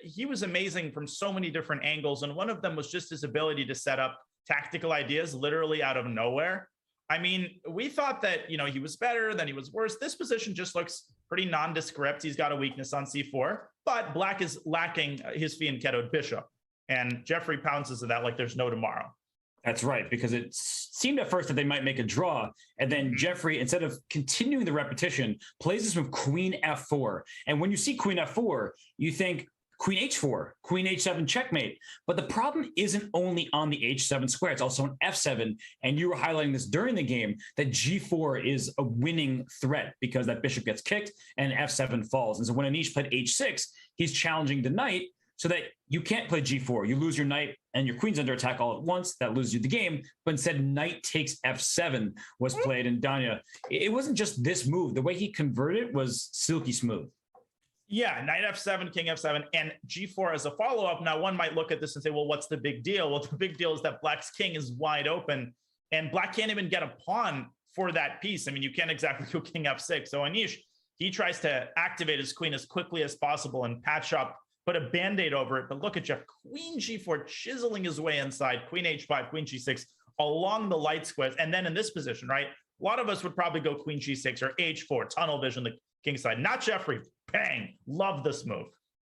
he was amazing from so many different angles, and one of them was just his ability to set up tactical ideas literally out of nowhere. I mean, we thought that, he was better, then he was worse. This position just looks pretty nondescript. He's got a weakness on c4, but black is lacking his fianchettoed bishop. And Jeffrey pounces at that like there's no tomorrow. That's right, because it seemed at first that they might make a draw, and then Jeffrey, instead of continuing the repetition, plays this with Queen F4. And when you see Queen F4, you think Queen H4, Queen H7 checkmate. But the problem isn't only on the H7 square, it's also on F7. And you were highlighting this during the game, that G4 is a winning threat because that bishop gets kicked and F7 falls. And so when Anish played H6, he's challenging the knight so that you can't play G4. You lose your knight and your queen's under attack all at once. That loses you the game. But instead, knight takes F7 was played. And Danya, it wasn't just this move. The way he converted was silky smooth. Yeah, knight f7, king f7, and g4 as a follow-up. Now, one might look at this and say, well, what's the big deal? Well, the big deal is that black's king is wide open, and black can't even get a pawn for that piece. I mean, you can't exactly go king f6. So Anish, he tries to activate his queen as quickly as possible and patch up, put a band-aid over it. But look at Jeff, queen g4, chiseling his way inside, queen h5, queen g6, along the light squares. And then in this position, right, a lot of us would probably go queen g6 or h4, tunnel vision, the king side. Not Jeffrey. Bang. Love this move.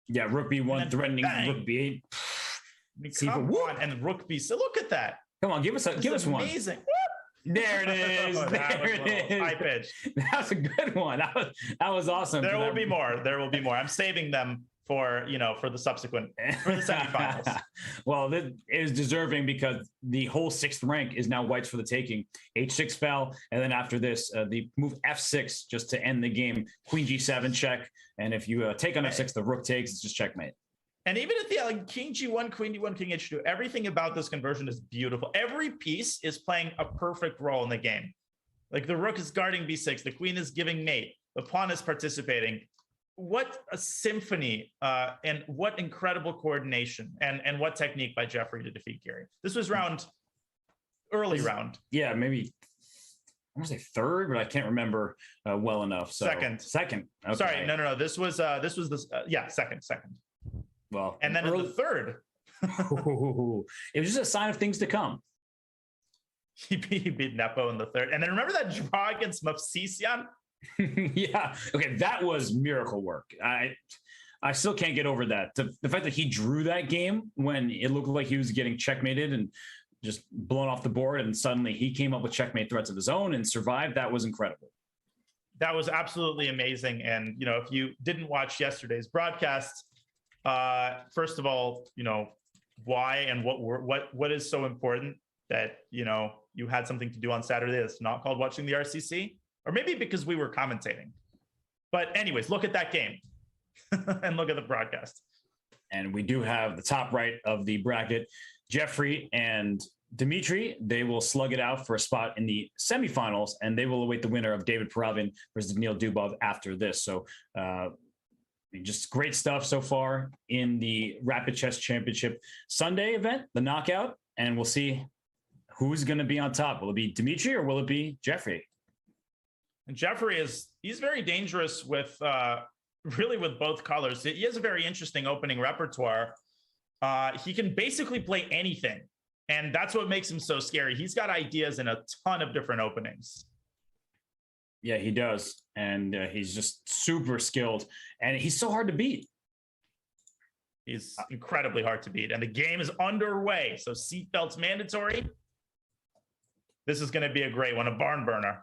Yeah, rook b1 threatening bang. rook b8. I mean, come on, and rook b6. So look at that. Come on, give us one. Amazing. There it is. There it is. High pitch. That was a good one. That was awesome. There will be more. There will be more. I'm saving them for the subsequent, for the semifinals. Well, it is deserving because the whole 6th rank is now white's for the taking. H6 fell, and then after this, the move F6 just to end the game. Queen G7 check, and if you take on F6, the rook takes. It's just checkmate. And even at the King G1, Queen D1, King H2, everything about this conversion is beautiful. Every piece is playing a perfect role in the game. Like the rook is guarding B6, the queen is giving mate, the pawn is participating. What a symphony and what incredible coordination and what technique by Jeffrey to defeat Gary. This was early round. Yeah, maybe I want to say third, but I can't remember well enough. So Second. Okay. Sorry, no. This was second. Well, and then in the third, it was just a sign of things to come. He beat Nepo in the third, and then remember that draw against Mavsisian? Yeah. Okay. That was miracle work. I still can't get over that. The fact that he drew that game when it looked like he was getting checkmated and just blown off the board, and suddenly he came up with checkmate threats of his own and survived. That was incredible. That was absolutely amazing. And, if you didn't watch yesterday's broadcast, first of all, why and what is so important that, you had something to do on Saturday that's not called watching the RCC? Or maybe because we were commentating. But anyways, look at that game and look at the broadcast. And we do have the top right of the bracket, Jeffrey and Dmitry. They will slug it out for a spot in the semifinals, and they will await the winner of David Paravian versus Neil Dubov after this. So just great stuff so far in the Rapid Chess Championship Sunday event, the knockout, and we'll see who's going to be on top. Will it be Dmitry or will it be Jeffrey? And Jeffrey he's very dangerous with really with both colors. He has a very interesting opening repertoire. He can basically play anything. And that's what makes him so scary. He's got ideas in a ton of different openings. Yeah, he does. And he's just super skilled. And he's so hard to beat. He's incredibly hard to beat. And the game is underway. So seatbelts mandatory. This is going to be a great one, a barn burner.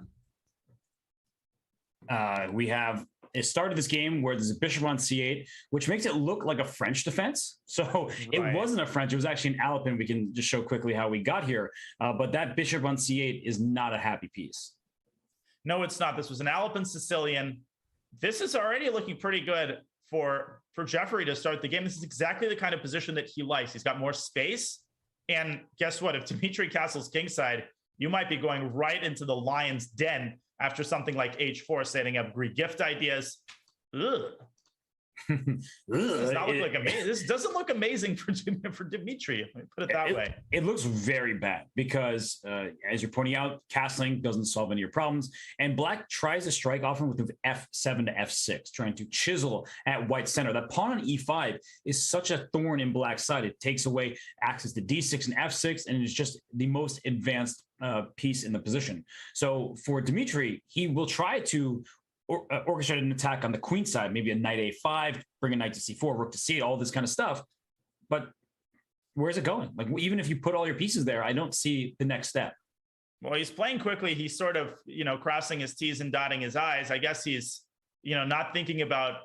We have it started this game where there's a bishop on c8, which makes it look like a French defense. So it wasn't a French, it was actually an Alpin. We can just show quickly how we got here. But that bishop on c8 is not a happy piece. No, it's not. This was an Alpin Sicilian. This is already looking pretty good for Jeffrey to start the game. This is exactly the kind of position that he likes. He's got more space. And guess what? If Dimitri castles kingside, you might be going right into the lion's den after something like h4, setting up Greek gift ideas. Ugh. This doesn't look amazing for Dimitri. Let me put it that way. It looks very bad because, as you're pointing out, castling doesn't solve any of your problems, and black tries to strike often with f7 to f6, trying to chisel at white's center. That pawn on e5 is such a thorn in black's side. It takes away access to d6 and f6, and it's just the most advanced piece in the position. So for Dimitri, he will try to orchestrate an attack on the queen side, maybe a knight a5, bring a knight to c4, rook to c8, all this kind of stuff. But where's it going? Like, even if you put all your pieces there, I don't see the next step. Well, he's playing quickly. He's sort of, crossing his T's and dotting his I's. I guess he's, not thinking about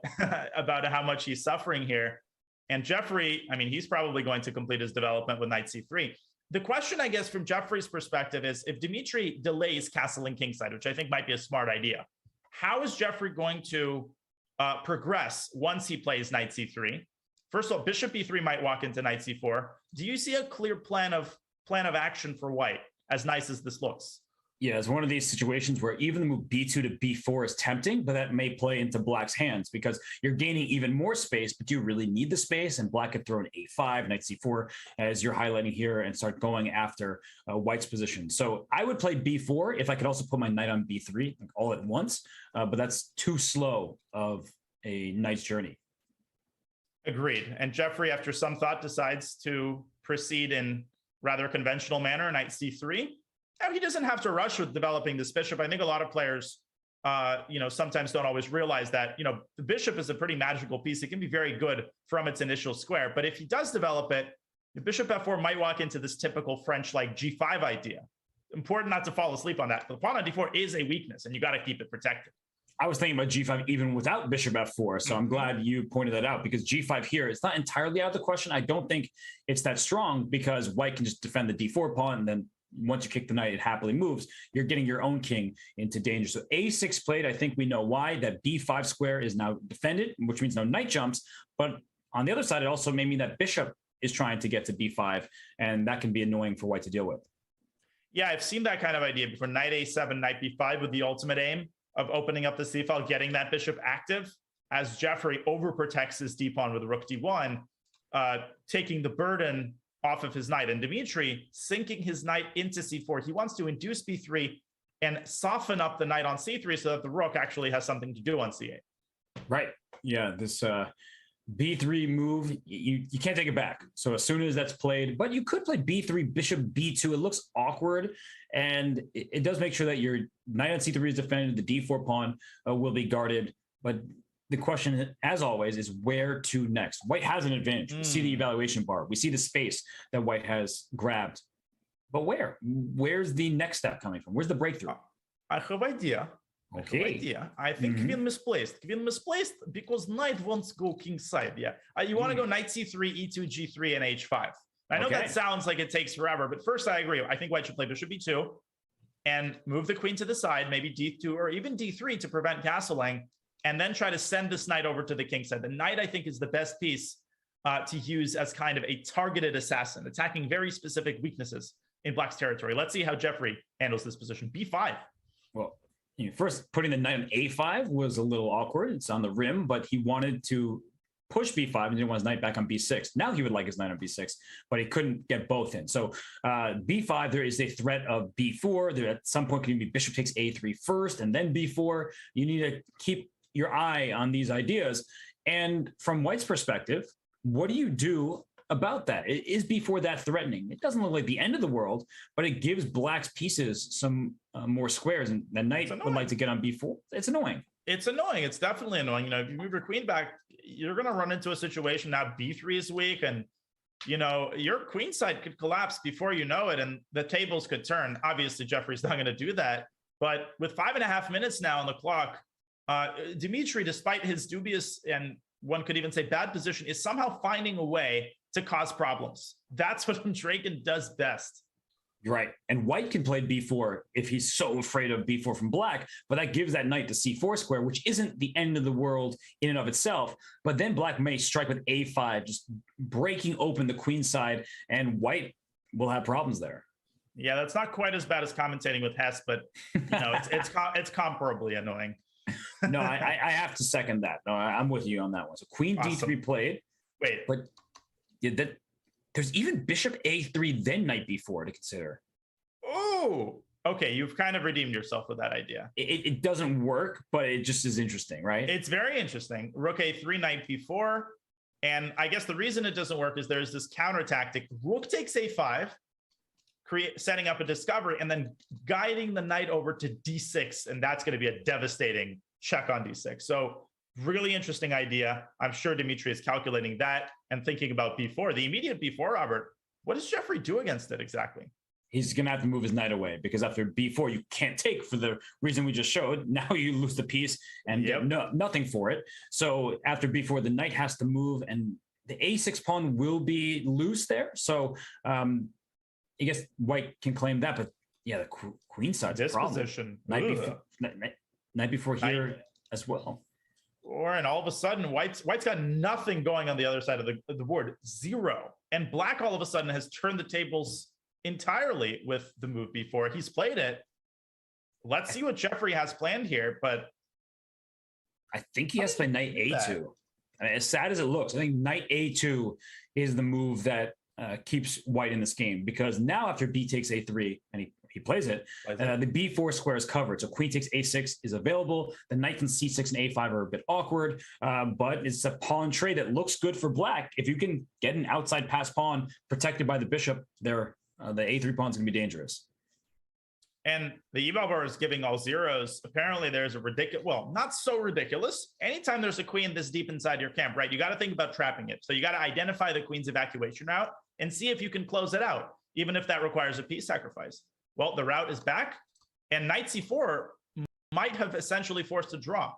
about how much he's suffering here. And Jeffrey, I mean, he's probably going to complete his development with knight c3. The question, I guess, from Jeffrey's perspective is, if Dimitri delays castling kingside, which I think might be a smart idea, how is Jeffrey going to progress once he plays knight c3? First of all, bishop e3 might walk into knight c4. Do you see a clear plan of action for white, as nice as this looks? Yeah, it's one of these situations where even the move b2 to b4 is tempting, but that may play into black's hands because you're gaining even more space, but do you really need the space? And black could throw an a5, knight c4, as you're highlighting here, and start going after white's position. So I would play b4 if I could also put my knight on b3 like all at once, but that's too slow of a knight's journey. Agreed. And Jeffrey, after some thought, decides to proceed in rather conventional manner, knight c3. Now, he doesn't have to rush with developing this bishop. I think a lot of players, sometimes don't always realize that, the bishop is a pretty magical piece. It can be very good from its initial square. But if he does develop it, the bishop f4 might walk into this typical French-like g5 idea. Important not to fall asleep on that. The pawn on d4 is a weakness, and you got to keep it protected. I was thinking about g5 even without bishop f4, so I'm glad you pointed that out, because g5 here is not entirely out of the question. I don't think it's that strong because white can just defend the d4 pawn, and then once you kick the knight, it happily moves. You're getting your own king into danger. So a6 played, I think we know why. That b5 square is now defended, which means no knight jumps. But on the other side, it also may mean that bishop is trying to get to b5, and that can be annoying for white to deal with. Yeah, I've seen that kind of idea before. Knight a7, knight b5 with the ultimate aim of opening up the c file, getting that bishop active, as Jeffrey overprotects his d-pawn with rook d1, taking the burden off of his knight. And Dimitri sinking his knight into c4. He wants to induce b3 and soften up the knight on c3 so that the rook actually has something to do on c8. Right. Yeah, this b3 move, you can't take it back. So as soon as that's played, but you could play b3, bishop b2. It looks awkward, and it does make sure that your knight on c3 is defended, the d4 pawn will be guarded. But the question, as always, is where to next? White has an advantage. We see the evaluation bar. We see the space that white has grabbed. But where? Where's the next step coming from? Where's the breakthrough? I have idea. Okay. I think queen misplaced. Queen misplaced because knight wants to go king side. Yeah. You want to go knight c3, e2, g3, and h5. I know that sounds like it takes forever, but first I agree. I think white should play bishop b2 and move the queen to the side, maybe d2 or even d3 to prevent castling, and then try to send this knight over to the king side. The knight, I think, is the best piece to use as kind of a targeted assassin, attacking very specific weaknesses in black's territory. Let's see how Jeffrey handles this position. b5. Well, first putting the knight on a5 was a little awkward. It's on the rim, but he wanted to push b5 and didn't want his knight back on b6. Now he would like his knight on b6, but he couldn't get both in. So b5, there is a threat of b4. There at some point can be bishop takes a3 first and then b4. You need to keep your eye on these ideas. And from white's perspective, what do you do about that? Is b4 that threatening? It doesn't look like the end of the world, but it gives black's pieces some more squares, and the knight would like to get on b4. It's annoying. It's annoying. It's definitely annoying. If you move your queen back, you're going to run into a situation now b3 is weak, and your queen side could collapse before you know it, and the tables could turn. Obviously, Jeffrey's not going to do that, but with 5.5 minutes now on the clock, Dimitri, despite his dubious and one could even say bad position, is somehow finding a way to cause problems. That's what Andreikin does best. You're right. And white can play b4 if he's so afraid of b4 from black, but that gives that knight to c4 square, which isn't the end of the world in and of itself. But then black may strike with a5, just breaking open the queen side, and white we'll have problems there. Yeah, that's not quite as bad as commentating with Hess, but it's comparably annoying. No, I have to second that. No, I'm with you on that one. So Queen D3 played. Wait, but there's even Bishop A3 then Knight B4 to consider. Oh, okay. You've kind of redeemed yourself with that idea. It doesn't work, but it just is interesting, right? It's very interesting. Rook A3, Knight B4. And I guess the reason it doesn't work is there's this counter tactic. Rook takes A5, setting up a discovery, and then guiding the knight over to D6. And that's going to be a devastating check on D6. So really interesting idea. I'm sure Dimitri is calculating that and thinking about B4. The immediate B4, Robert, what does Jeffrey do against it exactly? He's going to have to move his knight away because after B4, you can't take for the reason we just showed. Now you lose the piece and get nothing for it. So after B4, the knight has to move and the A6 pawn will be loose there. So I guess white can claim that, but yeah, the queen side's a problem. Position. Knight B4 here as well. And all of a sudden, white's got nothing going on the other side of the board, 0. And black all of a sudden has turned the tables entirely with the move B4. He's played it. Let's see what Jeffrey has planned here, but I think he has to play Knight A2. I mean, as sad as it looks, I think Knight A2 is the move that keeps white in this game, because now after B takes A3 and he plays it, the B4 square is covered. So queen takes A6 is available. The knight and C6 and A5 are a bit awkward, but it's a pawn trade that looks good for black. If you can get an outside pass pawn protected by the bishop, the A3 pawn is going to be dangerous. And the eval bar is giving all zeros. Apparently there's a ridiculous, well, not so ridiculous. Anytime there's a queen this deep inside your camp, right, you got to think about trapping it. So you got to identify the queen's evacuation route and see if you can close it out, even if that requires a piece sacrifice. Well, the route is back, and knight c4 might have essentially forced a draw.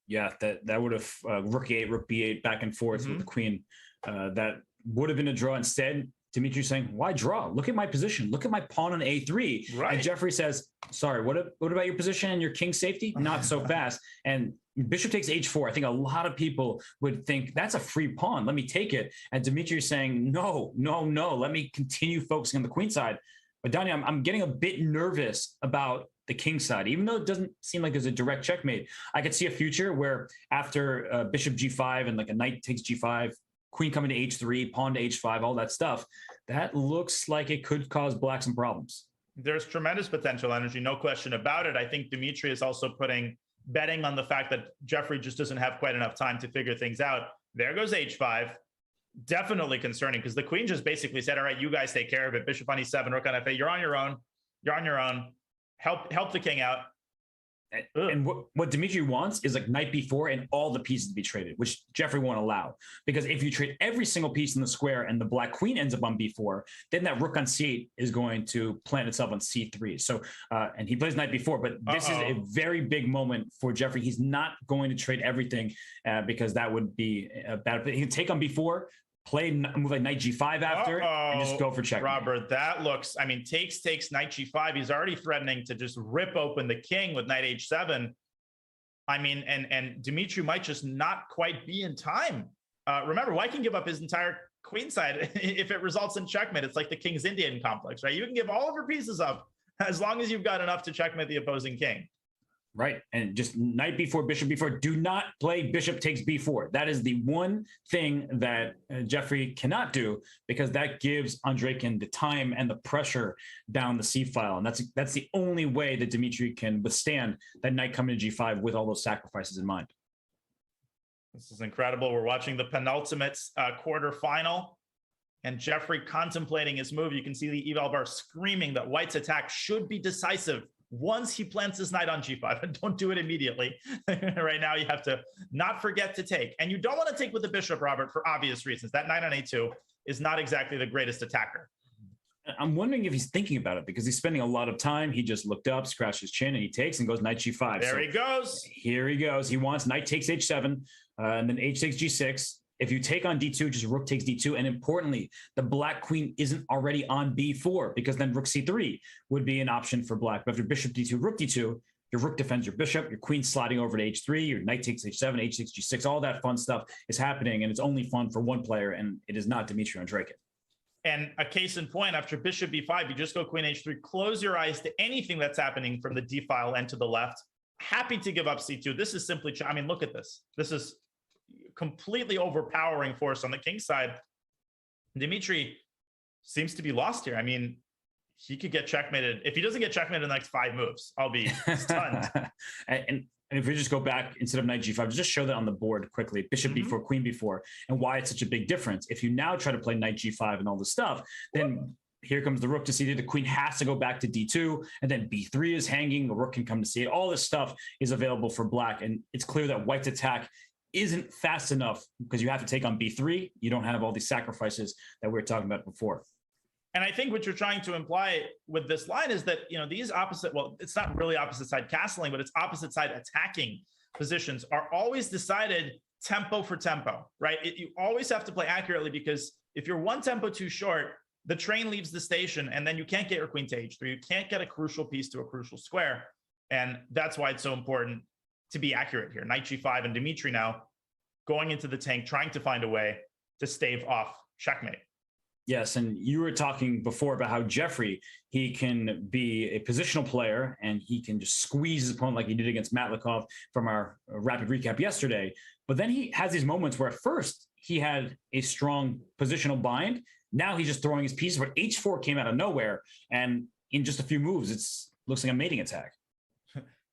Yeah, that would have rook e8, rook b8 back and forth with the queen. That would have been a draw. Instead, Dimitri's saying, why draw? Look at my position. Look at my pawn on a3. Right. And Jeffrey says, sorry, what about your position and your king safety? Not so fast. And bishop takes h4. I think a lot of people would think that's a free pawn. Let me take it. And Dimitri is saying, no. Let me continue focusing on the queen side. But Danya, I'm getting a bit nervous about the king side, even though it doesn't seem like there's a direct checkmate. I could see a future where after bishop g5 and like a knight takes g5, queen coming to h3, pawn to h5, all that stuff, that looks like it could cause black some problems. There's tremendous potential energy, no question about it. I think Dimitri is also betting on the fact that Jeffrey just doesn't have quite enough time to figure things out. There goes h5. Definitely concerning, because the queen just basically said, all right, you guys take care of it. Bishop on e7, rook on f8. You're on your own. You're on your own. Help the king out. And what Dimitri wants is like knight b4 and all the pieces to be traded, which Jeffrey won't allow. Because if you trade every single piece in the square and the black queen ends up on b4, then that rook on c8 is going to plant itself on c3. So, and he plays knight b4, but this is a very big moment for Jeffrey. He's not going to trade everything because that would be bad. He can take on b4, play move like knight g5 after, and just go for check. Robert, that looks, I mean, takes knight g5. He's already threatening to just rip open the king with knight h7. I mean, and Dimitri might just not quite be in time. Remember, white can give up his entire queen side if it results in checkmate. It's like the King's Indian complex, right? You can give all of your pieces up as long as you've got enough to checkmate the opposing king. Right. And just knight b4, bishop b4. Do not play bishop takes b4. That is the one thing that Jeffrey cannot do, because that gives Andreikin the time and the pressure down the c file. And that's the only way that Dimitri can withstand that knight coming to g5 with all those sacrifices in mind. This is incredible. We're watching the penultimate quarterfinal, and Jeffrey contemplating his move. You can see the eval bar screaming that white's attack should be decisive once he plants his knight on g5, and don't do it immediately. Right now, you have to not forget to take. And you don't want to take with the bishop, Robert, for obvious reasons. That knight on a2 is not exactly the greatest attacker. I'm wondering if he's thinking about it, because he's spending a lot of time. He just looked up, scratched his chin, and he takes and goes knight g5. There he goes. Here he goes. He wants knight takes h7, and then h takes g6. If you take on d2, just rook takes d2. And importantly, the black queen isn't already on b4, because then rook c3 would be an option for black. But after bishop d2, rook d2, your rook defends your bishop, your queen sliding over to h3, your knight takes h7, h6, g6, all that fun stuff is happening. And it's only fun for one player, and it is not Dmitri Andreikin. And a case in point, after bishop b5, you just go queen h3, close your eyes to anything that's happening from the d file and to the left. Happy to give up c2. This is simply, I mean, look at this. This is completely overpowering force on the king side. Dimitri seems to be lost here. I mean, he could get checkmated. If he doesn't get checkmated in the next 5 moves, I'll be stunned. and if we just go back instead of knight g5, just show that on the board quickly, bishop b4, queen b4, and why it's such a big difference. If you now try to play knight g5 and all this stuff, then here comes the rook to c2. The queen has to go back to d2, and then b3 is hanging. The rook can come to c8. All this stuff is available for black, and it's clear that white's attack isn't fast enough because you have to take on b3. You don't have all these sacrifices that we were talking about before. And I think what you're trying to imply with this line is that, you know, these opposite, well, it's not really opposite side castling, but it's opposite side attacking positions are always decided tempo for tempo, right? You always have to play accurately, because if you're one tempo too short, the train leaves the station and then you can't get your queen to h3. You can't get a crucial piece to a crucial square. And that's why it's so important to be accurate here. Knight g5 and Dimitri now going into the tank, trying to find a way to stave off checkmate. Yes, and you were talking before about how Jeffrey, he can be a positional player and he can just squeeze his opponent like he did against Matlikov from our rapid recap yesterday. But then he has these moments where at first he had a strong positional bind. Now he's just throwing his pieces, but h4 came out of nowhere. And in just a few moves, it looks like a mating attack.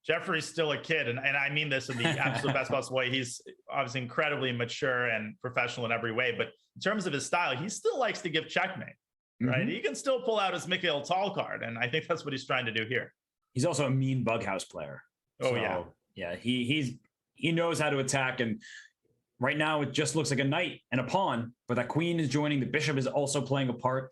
Jeffrey's still a kid, and I mean this in the absolute best possible way. He's obviously incredibly mature and professional in every way, but in terms of his style, he still likes to give checkmate, right? He can still pull out his Mikhail Tal card, and I think that's what he's trying to do here. He's also a mean bug house player. Oh, so, yeah. He knows how to attack, and right now it just looks like a knight and a pawn, but that queen is joining. The bishop is also playing a part,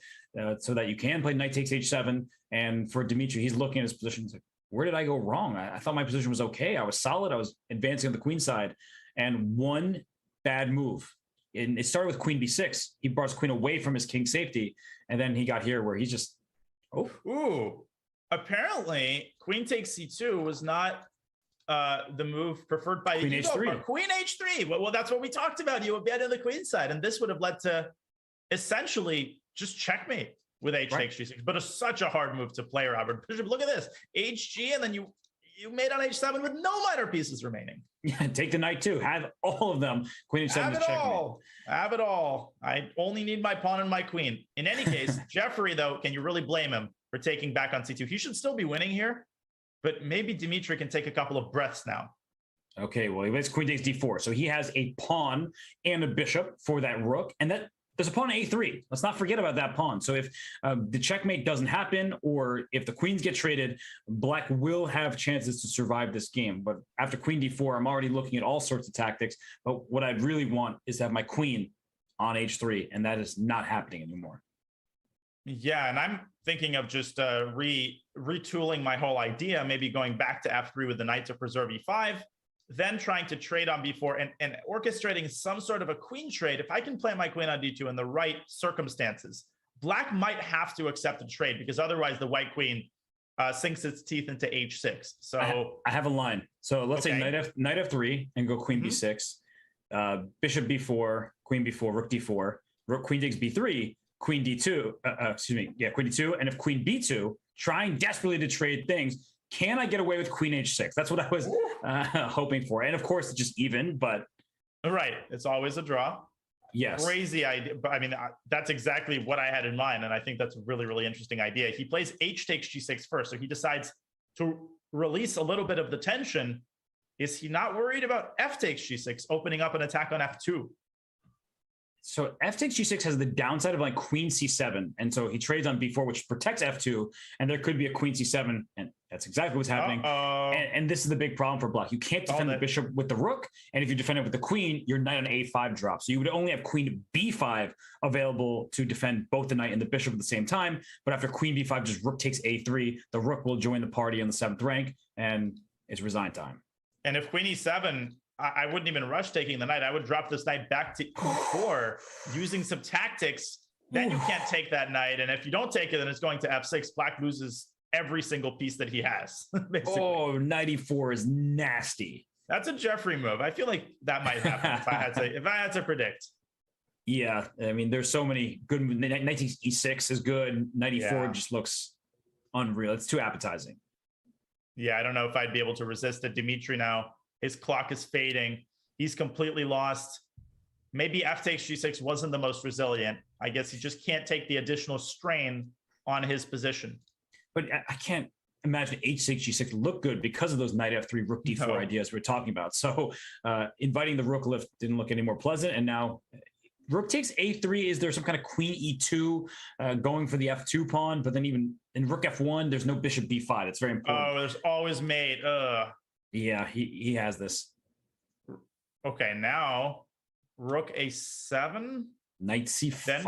so that you can play knight takes h7. And for Dimitri, he's looking at his positions like, where did I go wrong? I thought my position was okay. I was solid. I was advancing on the queen side. And one bad move. And it started with queen b6. He brought his queen away from his king safety. And then he got here where he's just, Ooh. Apparently, queen takes c2 was not the move preferred by queen h3. Queen h3. Well, that's what we talked about. You abandoned the queen side. And this would have led to essentially just checkmate with h takes g6, but it's such a hard move to play, Robert. Bishop, look at this, hg, and then you made on h7 with no minor pieces remaining. Yeah, take the knight too. Have all of them. Queen h7 Have to it checkmate. all. Have it all. I only need my pawn and my queen. In any case, Jeffrey, though, can you really blame him for taking back on c2? He should still be winning here, but maybe Dimitri can take a couple of breaths now. Okay, well, he plays queen takes d4, so he has a pawn and a bishop for that rook, and that there's a pawn a3. Let's not forget about that pawn. So if the checkmate doesn't happen, or if the queens get traded, black will have chances to survive this game. But after queen d4, I'm already looking at all sorts of tactics. But what I really want is to have my queen on h3, and that is not happening anymore. Yeah, and I'm thinking of just retooling my whole idea, maybe going back to f3 with the knight to preserve e5, then trying to trade on b4 and orchestrating some sort of a queen trade. If I can play my queen on d2 in the right circumstances, black might have to accept a trade, because otherwise the white queen sinks its teeth into h6. So I have a line. So let's say knight f3 and go queen b6, bishop b4, queen b4, rook d4, rook queen takes b3, queen d2, queen d2. And if queen b2, trying desperately to trade things, can I get away with queen h6? That's what I was hoping for. And of course, it's just even, but. Right. It's always a draw. Yes. Crazy idea. But I mean, that's exactly what I had in mind. And I think that's a really, really interesting idea. He plays h takes g6 first. So he decides to release a little bit of the tension. Is he not worried about f takes g6 opening up an attack on f2? So f takes g6 has the downside of like queen c7. And so he trades on b4, which protects f2. And there could be a queen c7. And that's exactly what's happening. And this is the big problem for black. You can't defend the bishop with the rook. And if you defend it with the queen, your knight on a5 drops. So you would only have queen b5 available to defend both the knight and the bishop at the same time. But after queen b5, just rook takes a3, the rook will join the party on the 7th rank. And it's resign time. And if queen e7, I wouldn't even rush taking the knight. I would drop this knight back to e4 using some tactics. Then you can't take that knight. And if you don't take it, then it's going to f6. Black loses every single piece that he has. Basically. Oh, knight e4 is nasty. That's a Jeffrey move. I feel like that might happen if I had to predict. Yeah, I mean, there's so many good. 19e6 is good. 94 just looks unreal. It's too appetizing. Yeah, I don't know if I'd be able to resist it. Dimitri now, his clock is fading. He's completely lost. Maybe f takes g6 wasn't the most resilient. I guess he just can't take the additional strain on his position. But I can't imagine h6, g6 look good because of those knight f3, rook d4 ideas we're talking about. So inviting the rook lift didn't look any more pleasant. And now rook takes a3. Is there some kind of queen e2 going for the f2 pawn? But then even in rook f1, there's no bishop b5. It's very important. Oh, there's always mate. Yeah, he has this. Okay, now rook a7. Knight c5. Then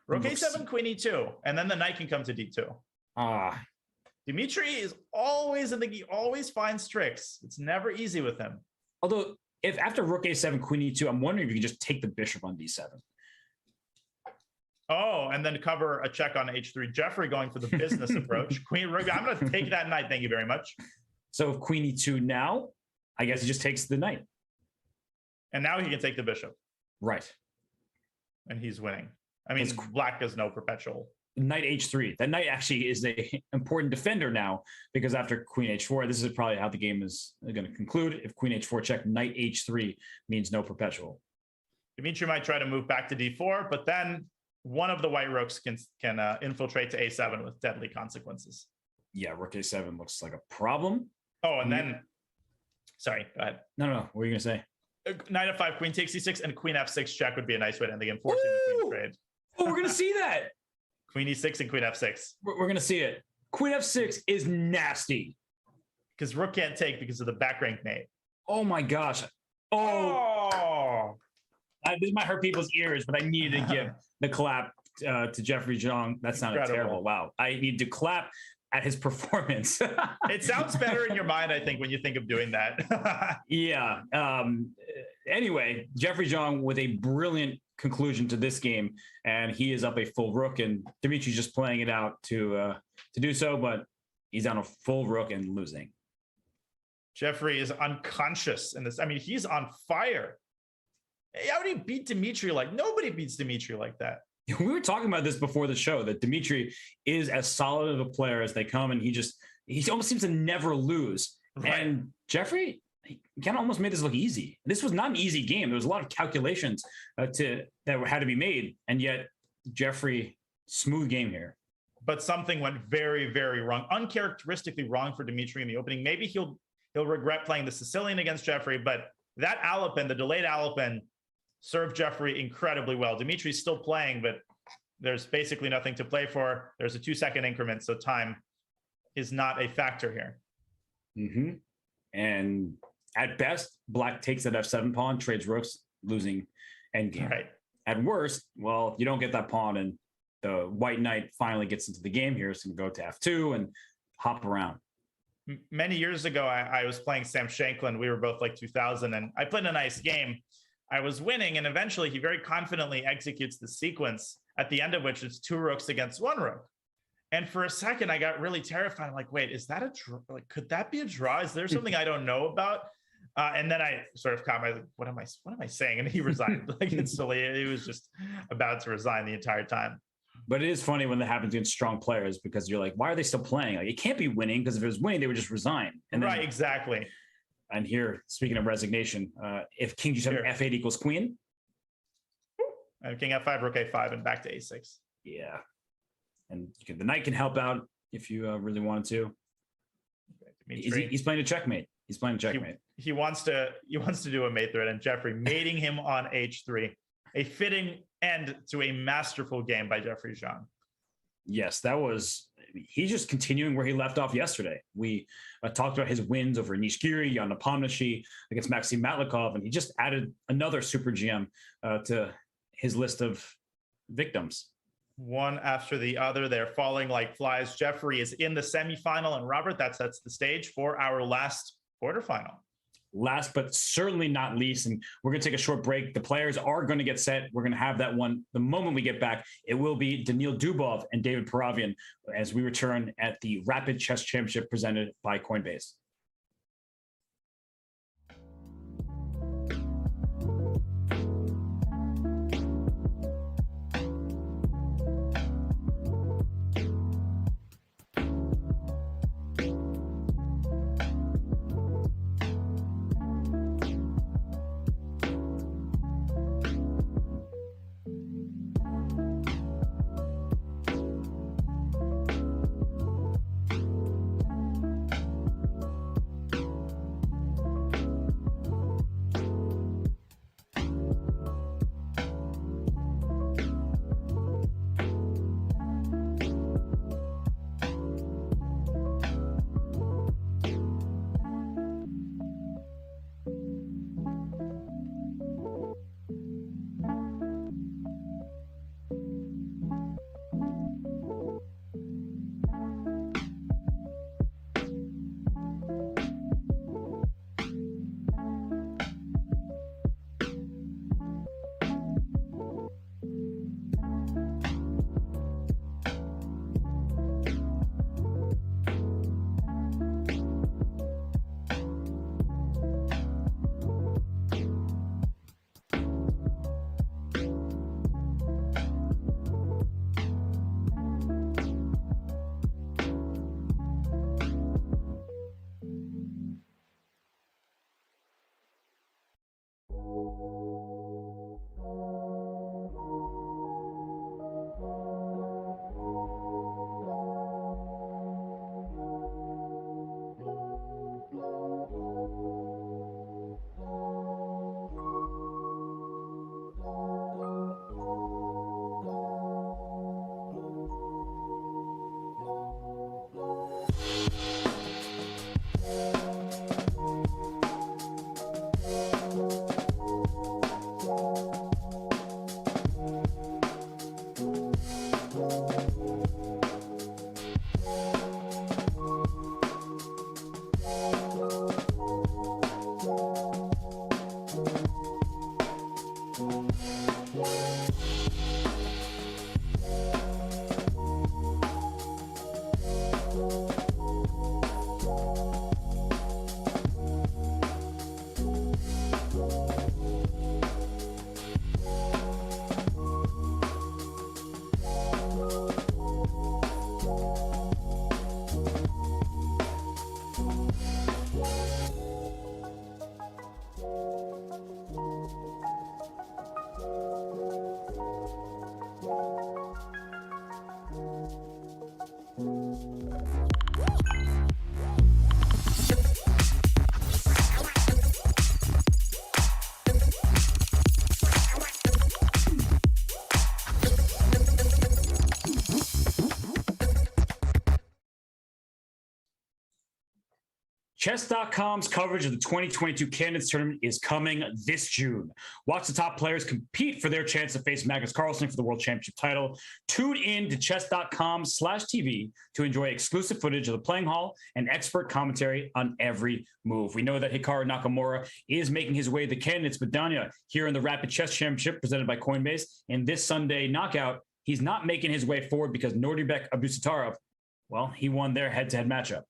rook a7, queen e2. And then the knight can come to d2. Dimitri is always he always finds tricks. It's never easy with him. Although, if after rook a7, queen e2, I'm wondering if you can just take the bishop on d7. Oh, and then cover a check on h3. Jeffrey going for the business approach. Queen rook. I'm going to take that knight. Thank you very much. So if queen e2 now, I guess he just takes the knight. And now he can take the bishop. Right. And he's winning. I mean, black has no perpetual. Knight h3. That knight actually is an important defender now, because after queen h4, this is probably how the game is going to conclude. If queen h4 check, knight h3 means no perpetual. Dimitri might try to move back to d4, but then one of the white rooks can infiltrate to a7 with deadly consequences. Yeah, rook a7 looks like a problem. Oh, and then, sorry, go ahead. No. What were you going to say? Knight f5, queen takes c6, and queen f6 check would be a nice way to end the game, forcing the queen trade. Oh, we're going to see that. Queen e6 and queen f6. We're going to see it. Queen f6 is nasty. Because rook can't take because of the back rank mate. Oh my gosh. Oh. This might hurt people's ears, but I needed to give the clap to Jeffrey Zhang. That sounded terrible. Wow. I need to clap at his performance. It sounds better in your mind, I think, when you think of doing that. Yeah. Anyway, Jeffrey Zhang with a brilliant conclusion to this game, and he is up a full rook, and Dimitri's just playing it out to do so, but he's on a full rook and losing. Jeffrey is unconscious in this. I mean, he's on fire. How would he beat Dimitri? Like, nobody beats Dimitri like that. We were talking about this before the show, that Dimitri is as solid of a player as they come, and he almost seems to never lose. Right. And Jeffrey, he kind of almost made this look easy. This was not an easy game. There was a lot of calculations that had to be made, and yet Jeffrey, smooth game here. But something went very, very wrong, uncharacteristically wrong for Dimitri in the opening. Maybe he'll regret playing the Sicilian against Jeffrey, but that Alapin, the delayed Alapin, served Jeffrey incredibly well. Dimitri's still playing, but there's basically nothing to play for. There's a 2-second increment, so time is not a factor here. Mm-hmm. And at best, black takes that f7 pawn, trades rooks, losing endgame. Right. At worst, well, you don't get that pawn, and the white knight finally gets into the game here. It's going to go to f2 and hop around. Many years ago, I was playing Sam Shanklin. We were both like 2000, and I played a nice game. I was winning, and eventually he very confidently executes the sequence, at the end of which it's 2 rooks against 1 rook. And for a second, I got really terrified. I'm like, wait, is that a draw? Like, could that be a draw? Is there something I don't know about? And then I sort of caught my, what am I saying? And he resigned. Like, instantly, he was just about to resign the entire time. But it is funny when that happens against strong players, because you're like, why are they still playing? Like, it can't be winning, because if it was winning, they would just resign. And right, exactly. And here, speaking of resignation, if king g7, f8 equals queen. And king f5, rook a5, and back to a6. Yeah. And the knight can help out if you really wanted to. He's playing a checkmate. He's playing a checkmate. He wants to do a mate threat, and Jeffrey mating him on h3. A fitting end to a masterful game by Jeffrey Zhang. Yes, he's just continuing where he left off yesterday. We talked about his wins over Nishikori, Jan Nepomniachtchi, against Maxim Matlikov, and he just added another super GM to his list of victims. One after the other, they're falling like flies. Jeffrey is in the semifinal, and Robert, that sets the stage for our last quarterfinal. Last but certainly not least, and we're going to take a short break. The players are going to get set. We're going to have that one the moment we get back. It will be Daniil Dubov and David Paravian as we return at the Rapid Chess Championship presented by Coinbase. Chess.com's coverage of the 2022 Candidates Tournament is coming this June. Watch the top players compete for their chance to face Magnus Carlsen for the World Championship title. Tune in to chess.com/TV to enjoy exclusive footage of the playing hall and expert commentary on every move. We know that Hikaru Nakamura is making his way to the candidates, but Danya, here in the Rapid Chess Championship presented by Coinbase, in this Sunday knockout, he's not making his way forward because Naroditsky Abdusattorov, well, he won their head-to-head matchup.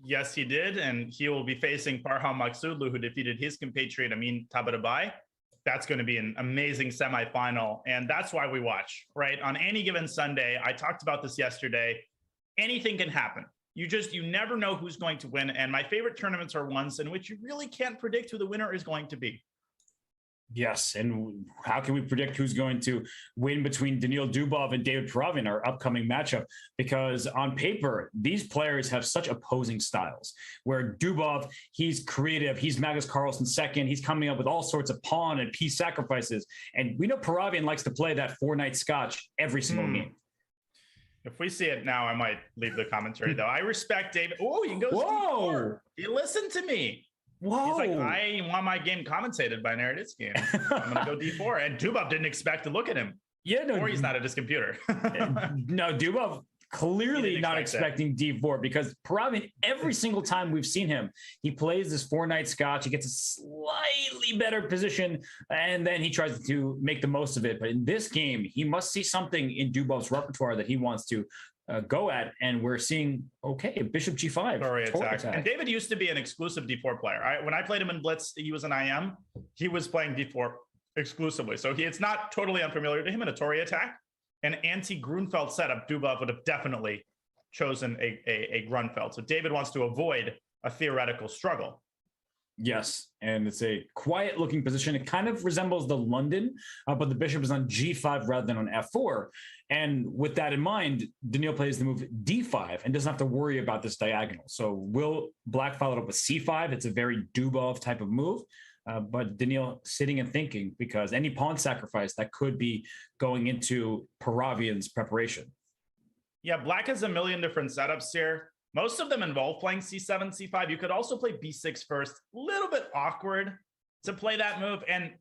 Yes, he did, and he will be facing Parham Maksudlu, who defeated his compatriot Amin Tabatabai. That's going to be an amazing semifinal, and that's why we watch, right? On any given Sunday, I talked about this yesterday, anything can happen. You never know who's going to win, and my favorite tournaments are ones in which you really can't predict who the winner is going to be. Yes, and how can we predict who's going to win between Daniil Dubov and David Perovin, our upcoming matchup? Because on paper, these players have such opposing styles, where Dubov, he's creative, he's Magnus Carlsen second, he's coming up with all sorts of pawn and piece sacrifices, and we know Perovin likes to play that four-night scotch every single game. If we see it now, I might leave the commentary, though. I respect David. Oh, you can go. Whoa! You listen to me. Whoa. He's like, I want my game commentated by Naroditsky. I'm going to go D4. And Dubov didn't expect to look at him. Yeah, no. Or he's not at his computer. No, Dubov clearly not expecting D4 because Perovin, every single time we've seen him, he plays this four-night scotch. He gets a slightly better position, and then he tries to make the most of it. But in this game, he must see something in Dubov's repertoire that he wants to go at, and we're seeing, okay, Bishop G5. Attack. And David used to be an exclusive D4 player. When I played him in Blitz, he was an IM. He was playing D4 exclusively. So it's not totally unfamiliar to him in a Tory attack. An anti-Grunfeld setup, Dubov would have definitely chosen a Grunfeld. So David wants to avoid a theoretical struggle. Yes, and it's a quiet-looking position. It kind of resembles the London, but the bishop is on G5 rather than on F4. And with that in mind, Daniil plays the move D5 and doesn't have to worry about this diagonal. So will Black follow it up with C5? It's a very Dubov type of move. But Daniil sitting and thinking because any pawn sacrifice that could be going into Perovian's preparation. Yeah, Black has a million different setups here. Most of them involve playing C7, C5. You could also play B6 first. A little bit awkward to play that move. And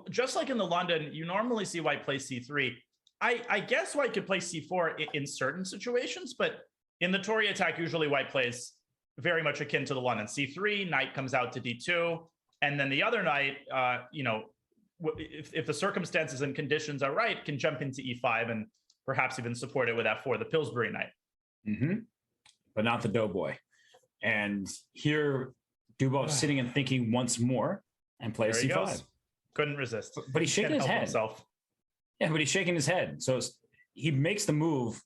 just like in the London, you normally see White play C3. I guess White could play C4 in certain situations, but in the Tory attack, usually White plays very much akin to the London. C3, Knight comes out to D2. And then the other Knight, if the circumstances and conditions are right, can jump into E5 and perhaps even support it with F4, the Pillsbury Knight. Mm-hmm. But not the Doughboy. And here, Dubov sitting and thinking once more and plays C5. Goes. Couldn't resist. But he's shaking his head. Himself. Yeah, but he's shaking his head. So he makes the move,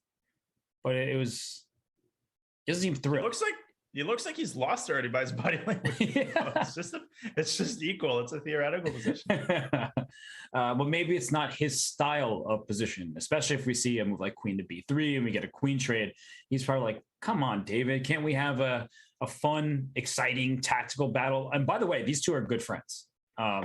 but it doesn't seem thrilled. He looks like he's lost already by his body language. Yeah. It's just equal. It's a theoretical position. But maybe it's not his style of position, especially if we see a move like Queen to B3 and we get a Queen trade. He's probably like, come on, David, can't we have a fun, exciting, tactical battle? And by the way, these two are good friends. I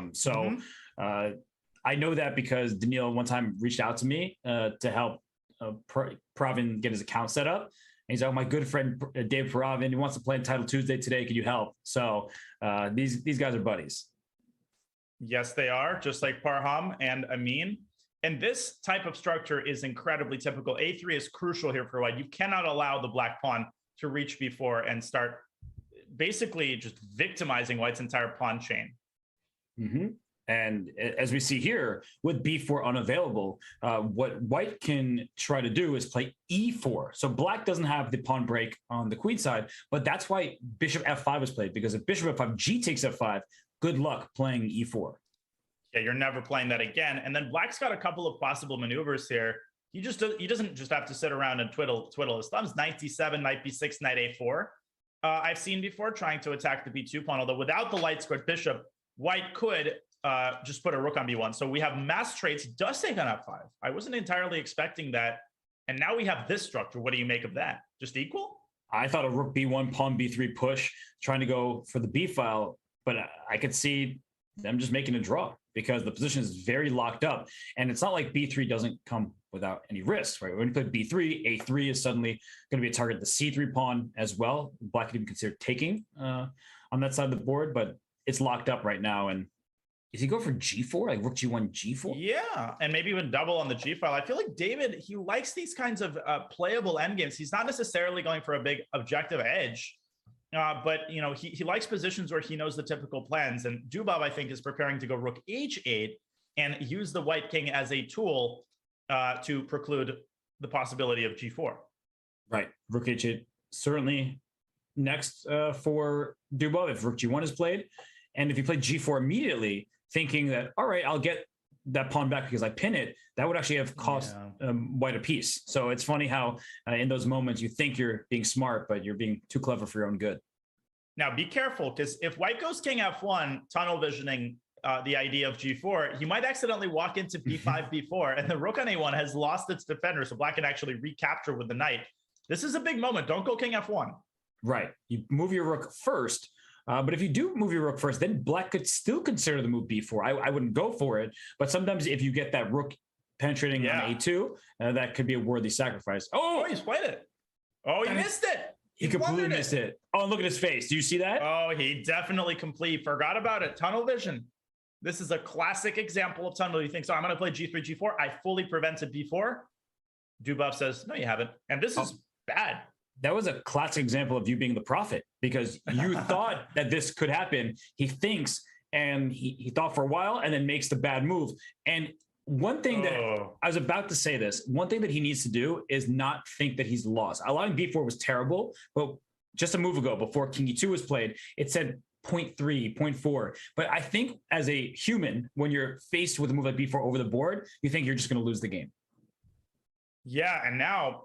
know that because Daniil one time reached out to me to help Perovin get his account set up. And he's like, my good friend, Dave Perovin, he wants to play in Title Tuesday today. Could you help? So these guys are buddies. Yes, they are, just like Parham and Amin. And this type of structure is incredibly typical. A3 is crucial here for White. You cannot allow the Black pawn to reach B4 and start basically just victimizing White's entire pawn chain. Mm-hmm. And as we see here, with B4 unavailable, what White can try to do is play E4. So Black doesn't have the pawn break on the queen side, but that's why Bishop F5 was played, because if Bishop F5, G takes F5, good luck playing E4. Yeah, you're never playing that again. And then Black's got a couple of possible maneuvers here. He doesn't just have to sit around and twiddle his thumbs. Knight D7, Knight B6, Knight A4. I've seen before trying to attack the B2 pawn, although without the light squared bishop, White could just put a rook on B1. So we have mass traits, does take on F5. I wasn't entirely expecting that. And now we have this structure. What do you make of that? Just equal? I thought a rook B1, pawn B3 push, trying to go for the B file, but I could see them just making a draw because the position is very locked up. And it's not like B3 doesn't come without any risk, right? When you play b3, a3 is suddenly going to be a target. The c3 pawn as well. Black could even consider taking on that side of the board, but it's locked up right now. And is he go for g4, like rook g1, g4? Yeah, and maybe even double on the g file. I feel like David, he likes these kinds of playable endgames. He's not necessarily going for a big objective edge, but he likes positions where he knows the typical plans. And Dubov, I think, is preparing to go rook h8 and use the white king as a tool to preclude the possibility of g4. Right, rook h8 certainly next for Dubov if rook g1 is played. And if you play g4 immediately, thinking that, all right, I'll get that pawn back because I pin it, that would actually have cost white a piece. So it's funny how in those moments you think you're being smart, but you're being too clever for your own good. Now be careful, because if white goes king f1, tunnel visioning the idea of g4, he might accidentally walk into b5, b4, and the rook on a1 has lost its defender, so black can actually recapture with the knight. This is a big moment. Don't go king f1. Right. You move your rook first. But if you do move your rook first, then black could still consider the move b4. I wouldn't go for it, but sometimes if you get that rook penetrating on a2, that could be a worthy sacrifice. Oh, he's played it. Oh, he missed it. He completely missed it. Oh, and look at his face. Do you see that? Oh, he definitely forgot about it. Tunnel vision. This is a classic example of tunnel. You think, so I'm going to play g3, g4. I fully prevented b4. Dubov says, no, you haven't. And this is bad. That was a classic example of you being the prophet, because you thought that this could happen. He thinks, and he thought for a while and then makes the bad move. And one thing that I was about to say this, one thing that he needs to do is not think that he's lost. Allowing b4 was terrible, but just a move ago before king e2 was played, it said 0.3, 0.4. But I think as a human, when you're faced with a move like b4 over the board, you think you're just going to lose the game. Yeah, and now,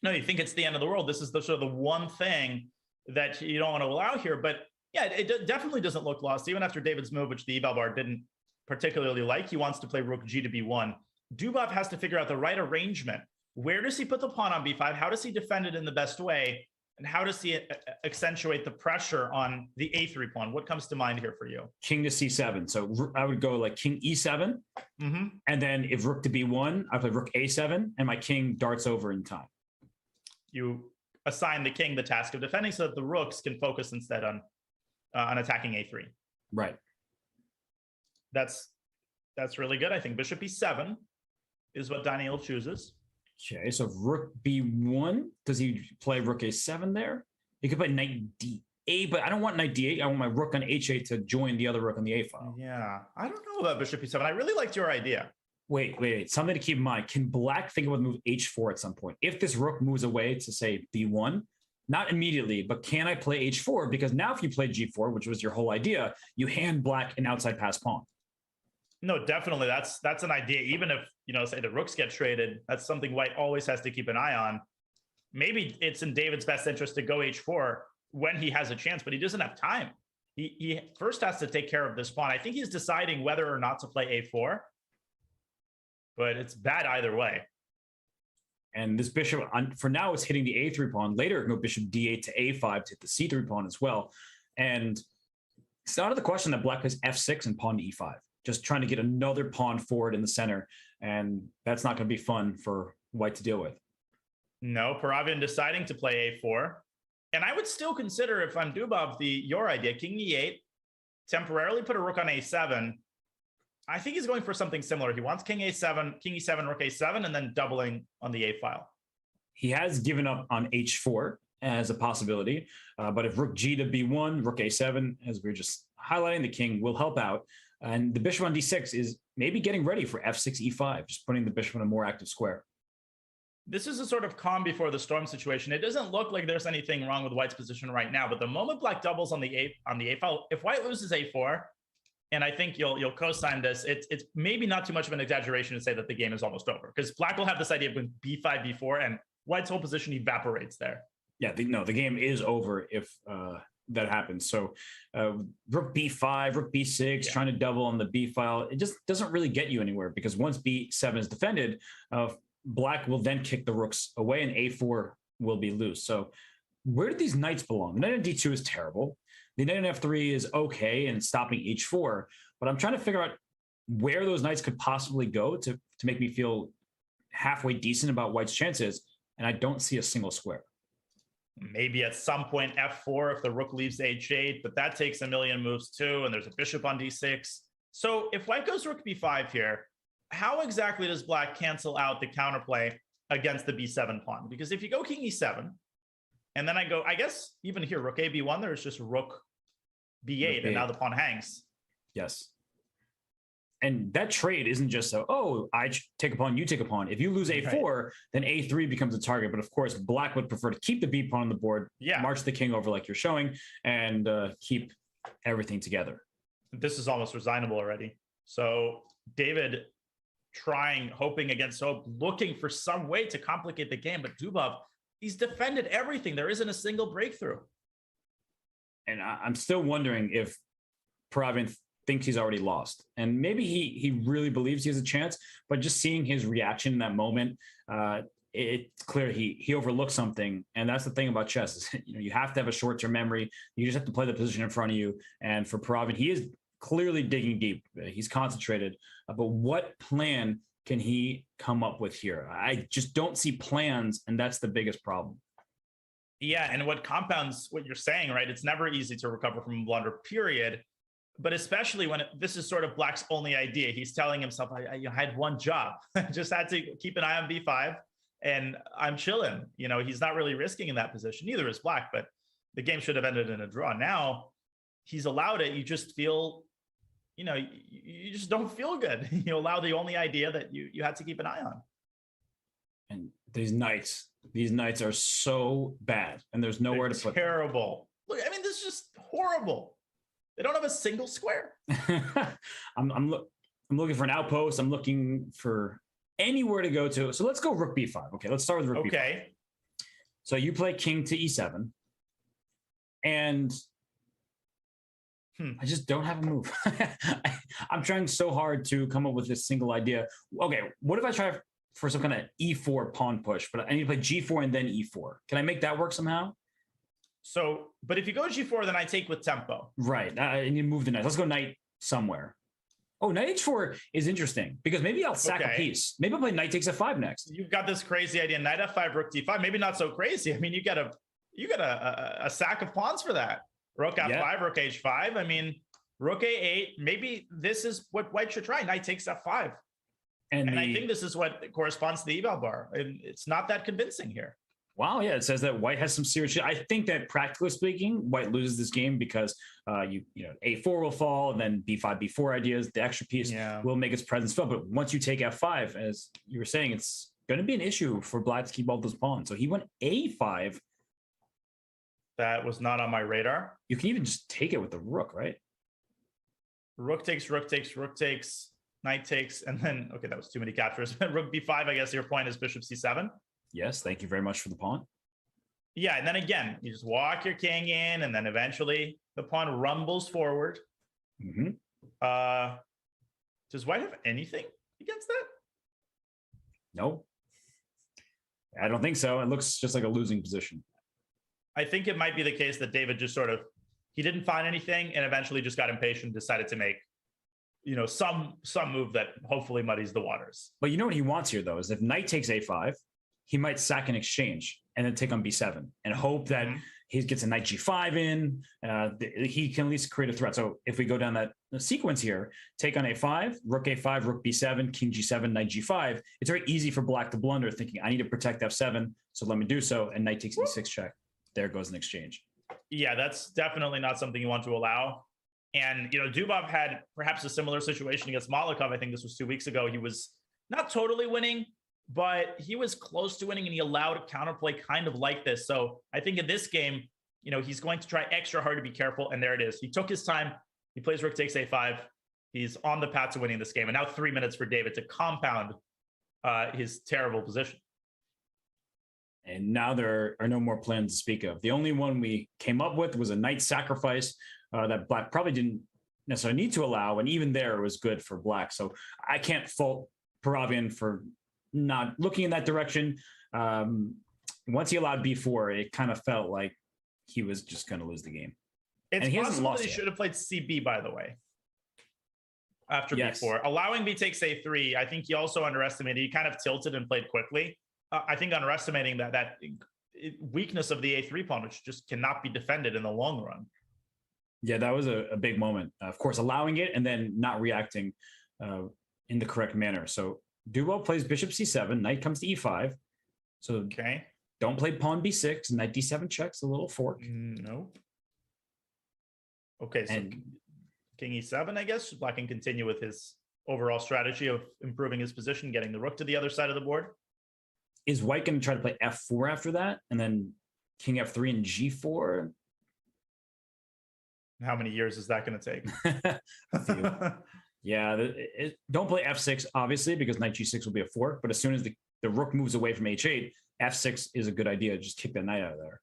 no, you think it's the end of the world. This is the sort of the one thing that you don't want to allow here. But yeah, it definitely doesn't look lost. Even after David's move, which the eval bar didn't particularly like, he wants to play rook g to b1. Dubov has to figure out the right arrangement. Where does he put the pawn on b5? How does he defend it in the best way? And how does he accentuate the pressure on the a3 pawn? What comes to mind here for you? King to c7. So I would go like king e7. And then if rook to b1, I play rook a7, and my king darts over in time. You assign the king the task of defending so that the rooks can focus instead on attacking a3. Right. That's really good. I think bishop e7 is what Daniel chooses. Okay, so rook b1. Does he play rook a7 there? He could play knight d8, but I don't want knight d8. I want my rook on h8 to join the other rook on the a file. Yeah, I don't know about bishop e7. I really liked your idea. Wait. Something to keep in mind. Can black think about the move h4 at some point? If this rook moves away to, say, b1, not immediately, but can I play h4? Because now if you play g4, which was your whole idea, you hand black an outside pass pawn. No, definitely. That's an idea. Even if, say the rooks get traded, that's something white always has to keep an eye on. Maybe it's in David's best interest to go h4 when he has a chance, but he doesn't have time. He first has to take care of this pawn. I think he's deciding whether or not to play a4. But it's bad either way. And this bishop, for now, is hitting the a3 pawn. Later, it can go bishop d8 to a5 to hit the c3 pawn as well. And it's out of the question that black plays f6 and pawn to e5, just trying to get another pawn forward in the center. And that's not going to be fun for white to deal with. No, Paravian deciding to play a4. And I would still consider, if I'm Dubov, your idea, king e8, temporarily put a rook on a7. I think he's going for something similar. He wants king a7, king e7, rook a7, and then doubling on the a file. He has given up on h4 as a possibility, but if rook g to b1, rook a7, as we were just highlighting, the king will help out. And the bishop on d6 is maybe getting ready for f6, e5, just putting the bishop in a more active square. This is a sort of calm before the storm situation. It doesn't look like there's anything wrong with white's position right now, but the moment black doubles on the a file, if white loses a4, and I think you'll co-sign this, it's maybe not too much of an exaggeration to say that the game is almost over, because black will have this idea of going b5, b4, and white's whole position evaporates there. Yeah, the game is over if that happens. So rook b5, rook b6, trying to double on the b file, it just doesn't really get you anywhere, because once b7 is defended, black will then kick the rooks away and a4 will be loose. So where do these knights belong? Knight on d2 is terrible. The knight on f3 is okay and stopping h4, but I'm trying to figure out where those knights could possibly go to make me feel halfway decent about white's chances, and I don't see a single square. Maybe at some point f4 if the rook leaves h8, but that takes a million moves too, and there's a bishop on d6. So if white goes rook b5 here, how exactly does black cancel out the counterplay against the b7 pawn? Because if you go king e7, and then I go, I guess even here, rook a b1, there's just rook b8, rook and now the pawn hangs. Yes. And that trade isn't just so, oh, I take a pawn, you take a pawn. If you lose a4, then a3 becomes a target. But of course, black would prefer to keep the b pawn on the board, march the king over like you're showing, and keep everything together. This is almost resignable already. So David trying, hoping against hope, looking for some way to complicate the game. But Dubov, he's defended everything. There isn't a single breakthrough. And I'm still wondering if Paravian thinks he's already lost. And maybe he really believes he has a chance, but just seeing his reaction in that moment, it's clear he overlooked something. And that's the thing about chess is, you have to have a short-term memory. You just have to play the position in front of you. And for Paravian, he is clearly digging deep. He's concentrated. But what plan can he come up with here? I just don't see plans, and that's the biggest problem. Yeah, and what compounds what you're saying, right? It's never easy to recover from a blunder, period. But especially when this is sort of black's only idea. He's telling himself, I had one job. I just had to keep an eye on b5, and I'm chilling. He's not really risking in that position. Neither is black, but the game should have ended in a draw. Now he's allowed it. You just feel, you just don't feel good. You allow the only idea that you had to keep an eye on. And these knights are so bad, and there's nowhere to put them. Terrible. Look, I mean, this is just horrible. They don't have a single square. I'm looking for an outpost. I'm looking for anywhere to go to. So let's go rook b5. Okay, let's start with rook b5. Okay. So you play king to e7, and I just don't have a move. I'm trying so hard to come up with this single idea. Okay, what if I try for some kind of e4 pawn push, but I need to play g4 and then e4? Can I make that work somehow? So, but if you go g4, then I take with tempo. Right. I need to move the knight. Let's go knight somewhere. Oh, knight h4 is interesting because maybe I'll sack a piece. Maybe I'll play knight takes f5 next. You've got this crazy idea. Knight f5, rook d5. Maybe not so crazy. I mean, you got a sack of pawns for that. Rook f5, rook h5. I mean, rook a8. Maybe this is what white should try. Knight takes f5. And I think this is what corresponds to the eval bar. It's not that convincing here. Wow, yeah, it says that white has some serious. I think that practically speaking, white loses this game because a4 will fall, and then b5, b4 ideas, the extra piece will make its presence felt. But once you take f5, as you were saying, it's going to be an issue for black to keep all those pawns. So he went a5. That was not on my radar. You can even just take it with the rook, right? Rook takes, rook takes, rook takes, knight takes, and then, okay, that was too many captures. Rook b5, I guess your point is bishop c7. Yes, thank you very much for the pawn. Yeah, and then again, you just walk your king in, and then eventually the pawn rumbles forward. Mm-hmm. Does white have anything against that? No, I don't think so. It looks just like a losing position. I think it might be the case that David just he didn't find anything and eventually just got impatient, decided to make, some move that hopefully muddies the waters. But you know what he wants here, though, is if knight takes a5, he might sack an exchange and then take on b7 and hope that he gets a knight g5 in. He can at least create a threat. So if we go down that sequence here, take on a5, rook b7, king g7, knight g5, it's very easy for black to blunder, thinking I need to protect f7, so let me do so, and knight takes e6 check. There goes an exchange. Yeah, that's definitely not something you want to allow. And, Dubov had perhaps a similar situation against Malikov. I think this was 2 weeks ago. He was not totally winning, but he was close to winning, and he allowed a counterplay kind of like this. So I think in this game, he's going to try extra hard to be careful. And there it is. He took his time. He plays rook takes a5. He's on the path to winning this game. And now 3 minutes for David to compound his terrible position. And now there are no more plans to speak of. The only one we came up with was a knight sacrifice that black probably didn't necessarily need to allow. And even there, it was good for black. So I can't fault Paravian for not looking in that direction. Once he allowed b4, it kind of felt like he was just going to lose the game. It's possible that he should have played cb, by the way. after Yes. b4. Allowing b takes a3, I think he also underestimated. He kind of tilted and played quickly. I think underestimating that weakness of the a3 pawn, which just cannot be defended in the long run. Yeah, that was a big moment. Of course, allowing it and then not reacting in the correct manner. So Dubov plays bishop c7, knight comes to e5. So Okay. don't play pawn b6, knight d7 checks, a little fork. Nope. Okay, so And king e7, I guess. Black can continue with his overall strategy of improving his position, getting the rook to the other side of the board. is white going to try to play f4 after that? And then king f3 and g4? How many years is that going to take? A few. Yeah, don't play f6, obviously, because knight g6 will be a fork. But as soon as the rook moves away from h8, f6 is a good idea. Just kick that knight out of there.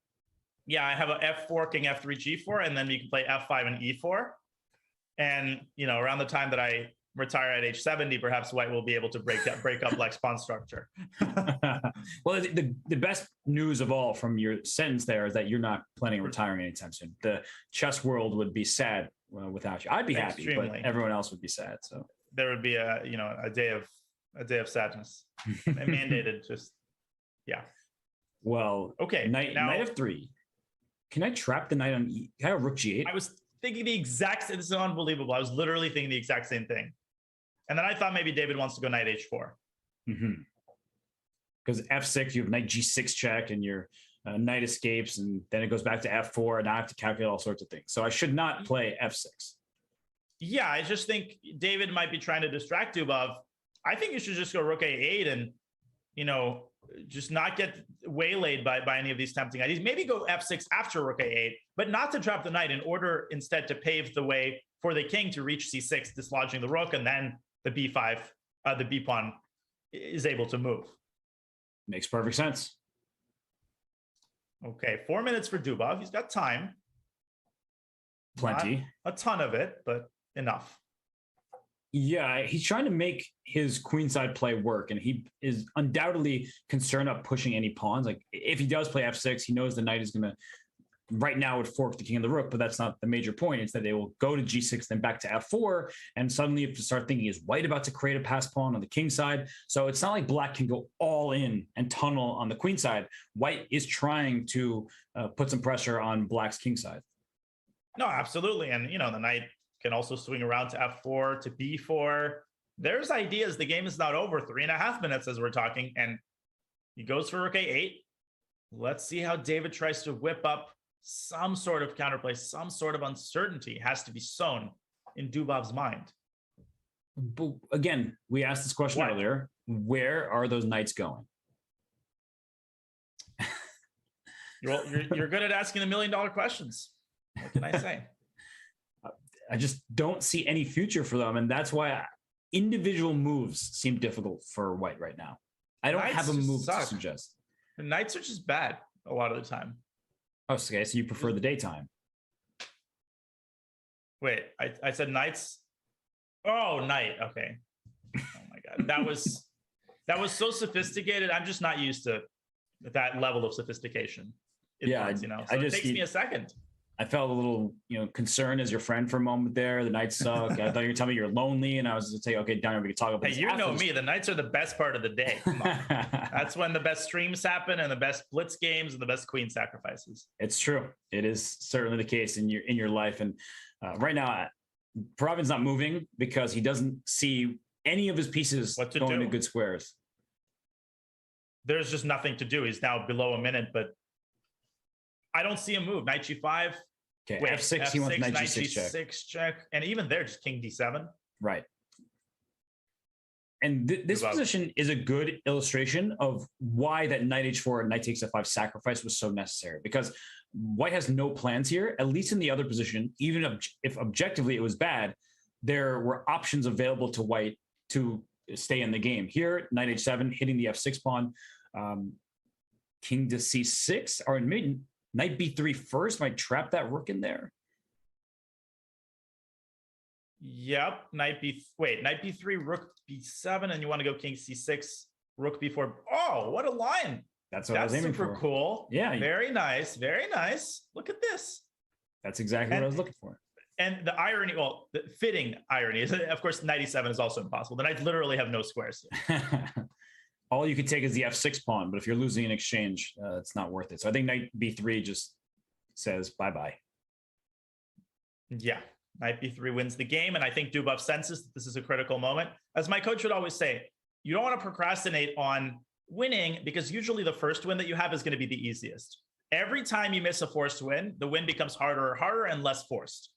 Yeah, I have a f4, king f3, g4, and then you can play f5 and e4. And, you know, around the time that I retire at age 70, perhaps white will be able to break up Black's pawn structure. Well, the best news of all from your sentence there is that you're not planning on retiring anytime soon. The chess world would be sad without you. I'd be happy, Extremely. but everyone else would be sad. So There would be a day of sadness. Mandated, just yeah. well, Okay, knight now- f3. Can I trap the knight on e? Can I have rook g8? I was thinking the exact. This is unbelievable. I was literally thinking the exact same thing, and then I thought maybe David wants to go knight h4. Because f6, you have knight g6 check, and your knight escapes, and then it goes back to f4, and I have to calculate all sorts of things. So I should not play f6. Yeah, I just think David might be trying to distract Dubov. I think you should just go rook a8 and, you know, just not get waylaid by any of these tempting ideas. Maybe go f6 after rook a8, but not to trap the knight, in order instead to pave the way for the king to reach c6, dislodging the rook, and then the b5, the b pawn is able to move. Makes perfect sense. Okay, 4 minutes for Dubov. He's got time. Plenty. Not a ton of it, but enough. Yeah, he's trying to make his queenside play work, and he is undoubtedly concerned about pushing any pawns. Like, if he does play f6, he knows the knight is going to, right now, would fork the king and the rook, but that's not the major point. It's that they will go to g6, then back to f4, and suddenly you have to start thinking, is white about to create a pass pawn on the king side? So it's not like black can go all in and tunnel on the queen side. White is trying to put some pressure on black's king side. No, absolutely. And, you know, the knight can also swing around to f4, to b4. There's ideas. The game is not over. 3.5 minutes as we're talking. And he goes for rook a8. Let's see how David tries to whip up some sort of counterplay, some sort of uncertainty has to be sown in Dubov's mind. But again, we asked this question earlier. Where are those knights going? You're good at asking $1 million questions. What can I say? I just don't see any future for them. And that's why individual moves seem difficult for white right now. I don't have a move to suggest. The knights are just bad a lot of the time. Oh, okay. So you prefer the daytime. Wait, I said knights. Oh, knight. Okay. Oh my God. That was so sophisticated. I'm just not used to that level of sophistication. Yeah, you know, so it takes me a second. I felt a little, concerned as your friend for a moment there. The nights suck. I thought you were telling me you're lonely, and I was going to say, okay, Daniel, we can talk about this. Hey, you know me. The nights are the best part of the day. Come on. That's when the best streams happen, and the best blitz games, and the best queen sacrifices. It's true. It is certainly the case in your life. And right now, Provin's not moving because he doesn't see any of his pieces going to good squares. There's just nothing to do. He's now below a minute, but I don't see a move. Knight g5. Okay, wait, f6, he wants knight g6 check. And even there, just king d7. Right. And this position is a good illustration of why that knight h4 and knight takes f5 sacrifice was so necessary, because white has no plans here, at least in the other position. Even if objectively it was bad, there were options available to white to stay in the game. Here, knight h7, hitting the f6 pawn, king to c6, or maybe knight b3 first, might trap that rook in there. Yep, knight b3, rook b7, and you want to go king c6, rook b4. Oh, what a line. That's what I was aiming for. Super cool. Yeah. Very nice, very nice. Look at this. That's exactly what I was looking for. And the irony, well, the fitting irony is, of course, knight e7 is also impossible. The knights literally have no squares. All you can take is the f6 pawn, but if you're losing in exchange, it's not worth it. So I think knight b3 just says bye-bye. Yeah, knight b3 wins the game, and I think Dubov senses that this is a critical moment. As my coach would always say, you don't want to procrastinate on winning because usually the first win that you have is going to be the easiest. Every time you miss a forced win, the win becomes harder and less forced.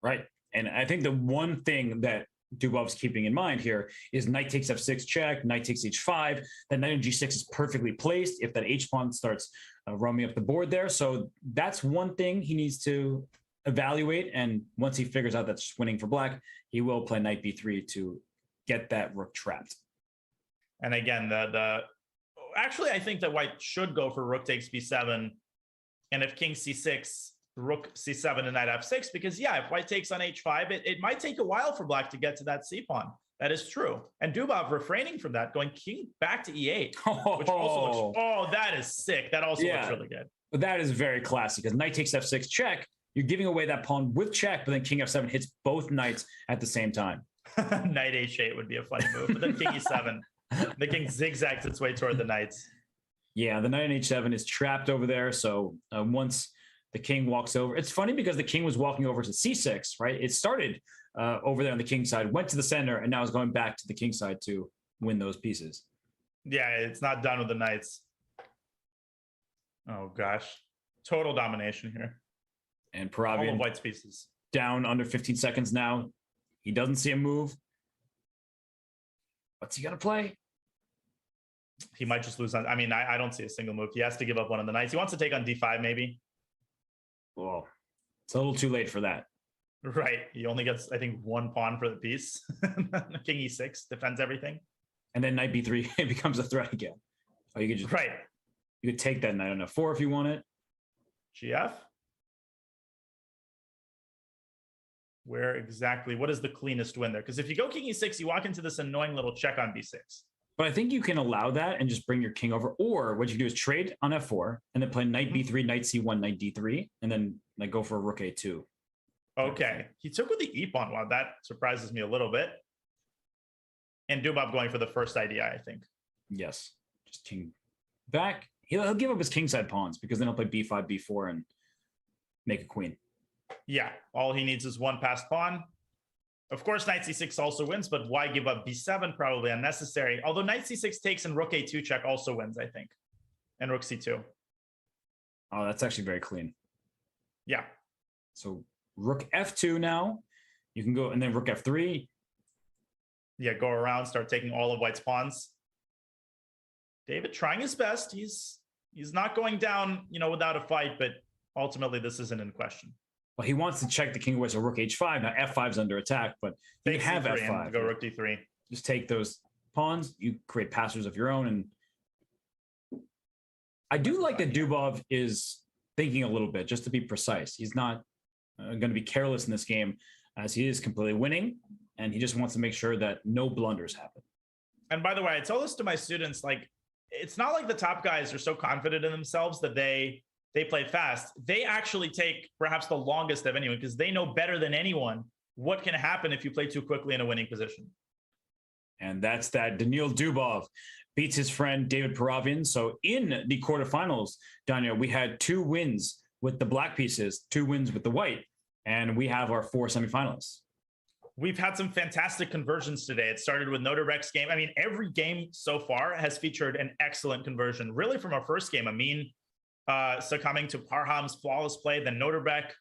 Right. And I think the one thing that Dubov's keeping in mind here is knight takes f6 check, knight takes h5. That knight on g6 is perfectly placed if that h-pawn starts roaming up the board there. So that's one thing he needs to evaluate. And once he figures out that's just winning for black, he will play knight b3 to get that rook trapped. And again, actually, I think that white should go for rook takes b7. And if king c6, rook c7 and knight f6, because yeah, if white takes on h5, it might take a while for black to get to that c-pawn. That is true. And Dubov refraining from that, going king back to e8, which also looks, that is sick. That also looks really good. But that is very classy because knight takes f6 check. You're giving away that pawn with check, but then king f7 hits both knights at the same time. Knight h8 would be a funny move, but then king e7. The king zigzags its way toward the knights. Yeah, the knight on h7 is trapped over there. So once the king walks over, it's funny because the king was walking over to c6, right? It started over there on the king side, went to the center, and now is going back to the king side to win those pieces. Yeah, it's not done with the knights. Oh gosh, total domination here. And Paravian, all of white's pieces down under 15 seconds now. He doesn't see a move. What's he gonna play? He might just lose on. I mean, I don't see a single move. He has to give up one of the knights. He wants to take on d5, maybe. Well, it's a little too late for that. Right. He only gets, I think, one pawn for the piece. King e6 defends everything. And then knight b3 it becomes a threat again. Oh, you could just you could take that knight on f4 if you want it. GF. Where exactly? What is the cleanest win there? Because if you go king e6, you walk into this annoying little check on b6. But I think you can allow that and just bring your king over. Or what you do is trade on f4 and then play knight b3, knight c1, knight d3, and then like go for a rook a2. Okay. He took with the e-pawn. Wow, that surprises me a little bit. And Dubov going for the first idea, I think. Yes. Just king back. He'll give up his kingside pawns because then he'll play b5, b4, and make a queen. Yeah. All he needs is one passed pawn. Of course, knight c6 also wins, but why give up b7? Probably unnecessary. Although knight c6 takes and rook a2 check also wins, I think. And rook c2. Oh, that's actually very clean. Yeah. So rook f2 now. You can go, and then rook f3. Yeah, go around, start taking all of white's pawns. David trying his best. He's not going down, without a fight, but ultimately this isn't in question. Well, he wants to check the king away, so rook h5. Now f5's under attack, but you have f5. Go rook d3. Just take those pawns. You create passers of your own, and I do like that Dubov is thinking a little bit, just to be precise. He's not going to be careless in this game, as he is completely winning, and he just wants to make sure that no blunders happen. And by the way, I tell this to my students, like, it's not like the top guys are so confident in themselves that they play fast. They actually take perhaps the longest of anyone because they know better than anyone what can happen if you play too quickly in a winning position. And that's that. Daniil Dubov beats his friend David Paravian. So in the quarterfinals, Daniel, we had 2 wins with the black pieces, 2 wins with the white, and we have our 4 semifinalists. We've had some fantastic conversions today. It started with Naroditsky's game. I mean, every game so far has featured an excellent conversion. Really, from our first game, Amin succumbing to Parham's flawless play, then Noterbeck.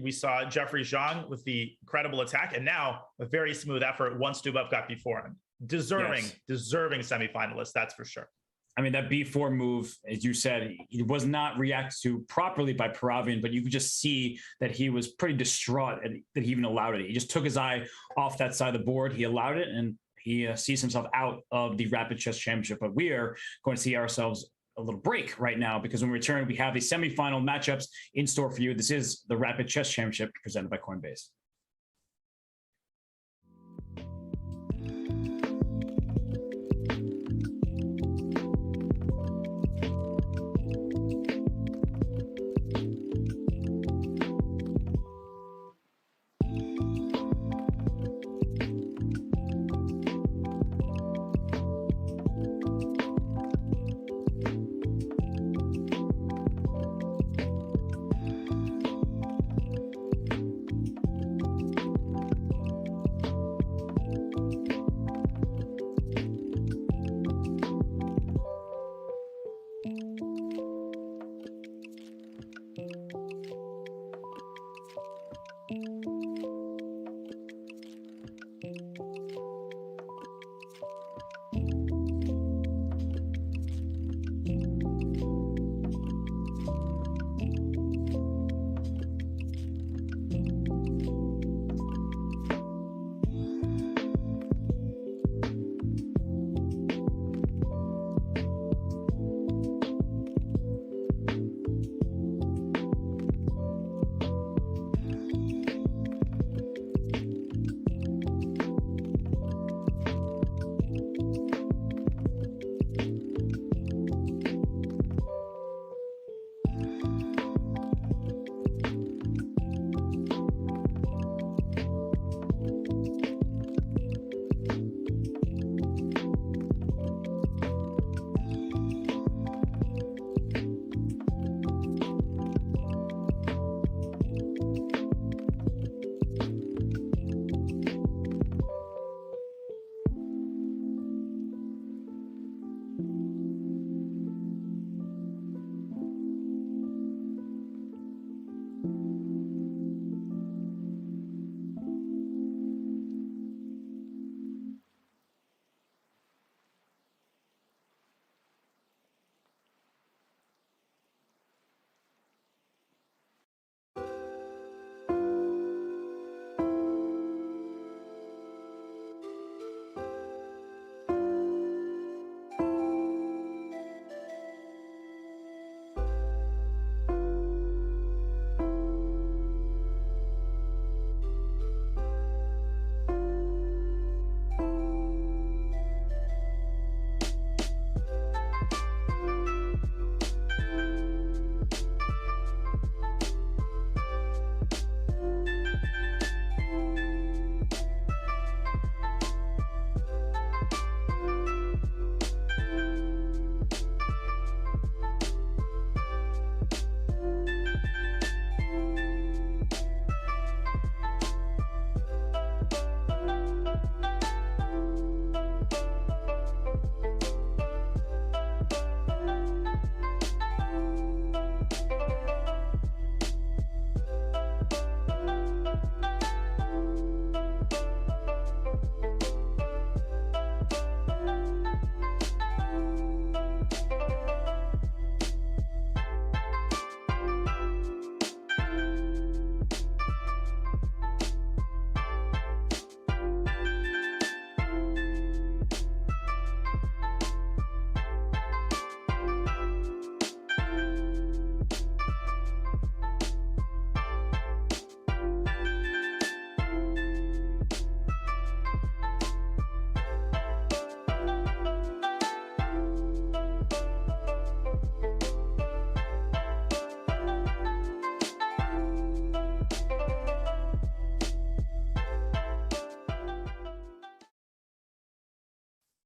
We saw Jeffrey Zhang with the incredible attack, and now a very smooth effort once Dubov got before him. Deserving semifinalist, that's for sure. I mean, that b4 move, as you said, it was not reacted to properly by Paravian, but you could just see that he was pretty distraught that he even allowed it. He just took his eye off that side of the board. He allowed it, and he sees himself out of the Rapid Chess Championship. But we are going to see ourselves a little break right now, because when we return, we have the semifinal matchups in store for you. This is the Rapid Chess Championship presented by Coinbase.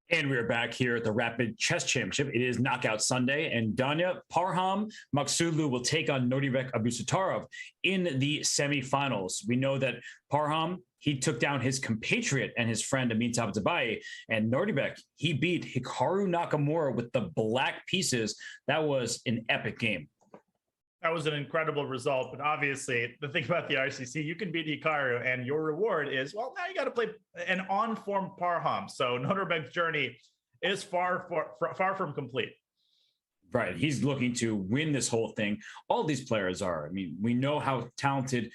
And we are back here at the Rapid Chess Championship. It is Knockout Sunday, and Danya Parham Maksudlu will take on Naroditsky Abdusattorov in the semifinals. We know that Parham, he took down his compatriot and his friend Amitabh Zabai, and Naroditsky, he beat Hikaru Nakamura with the black pieces. That was an epic game. That was an incredible result, but obviously the thing about the RCC, you can beat Hikaru and your reward is, well, now you got to play an on-form Parham. So Naroditsk's journey is far from complete. Right. He's looking to win this whole thing. All these players are. I mean, we know how talented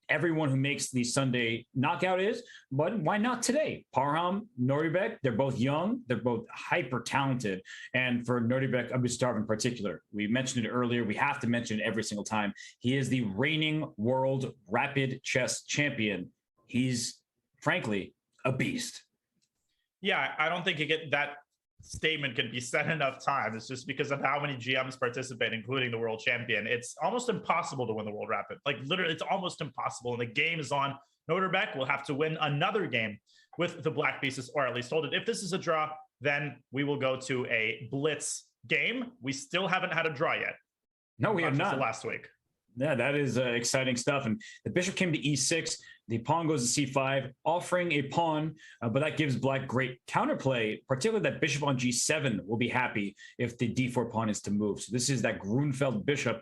everyone who makes the Sunday knockout is, but why not today? Parham, Naroditsky, they're both young, they're both hyper talented. And for Naroditsky Abdusattorov in particular, we mentioned it earlier, we have to mention it every single time. He is the reigning world rapid chess champion. He's frankly a beast. Yeah, I don't think that statement can be said enough times. It's just because of how many GMs participate, including the world champion. It's almost impossible to win the world rapid. Like literally, it's almost impossible. And the game is on. Naroditsky will have to win another game with the black pieces, or at least hold it. If this is a draw, then we will go to a blitz game. We still haven't had a draw yet. No, we have not. Last week. Yeah, that is exciting stuff. And the bishop came to e6. The pawn goes to c5, offering a pawn, but that gives black great counterplay, particularly that bishop on g7 will be happy if the d4 pawn is to move. So this is that Grunfeld bishop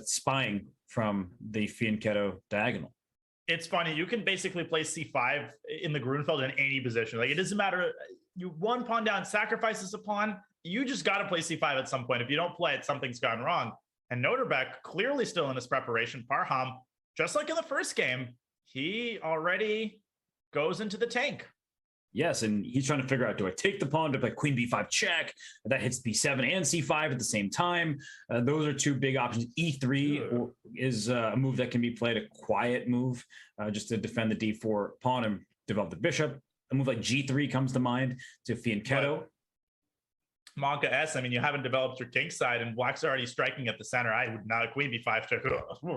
spying from the fianchetto diagonal. It's funny. You can basically play c5 in the Grunfeld in any position. Like, it doesn't matter. You one pawn down, sacrifices a pawn. You just got to play c5 at some point. If you don't play it, something's gone wrong. And Noterbeck clearly still in his preparation. Parham, just like in the first game, he already goes into the tank. Yes, and he's trying to figure out, do I take the pawn to play queen b5 check? That hits b7 and c5 at the same time. Those are two big options. e3 is a move that can be played, a quiet move, just to defend the d4 pawn and develop the bishop. A move like g3 comes to mind to Fianchetto. Monka S, I mean, you haven't developed your king side, and Black's already striking at the center. I would not queen b5 check.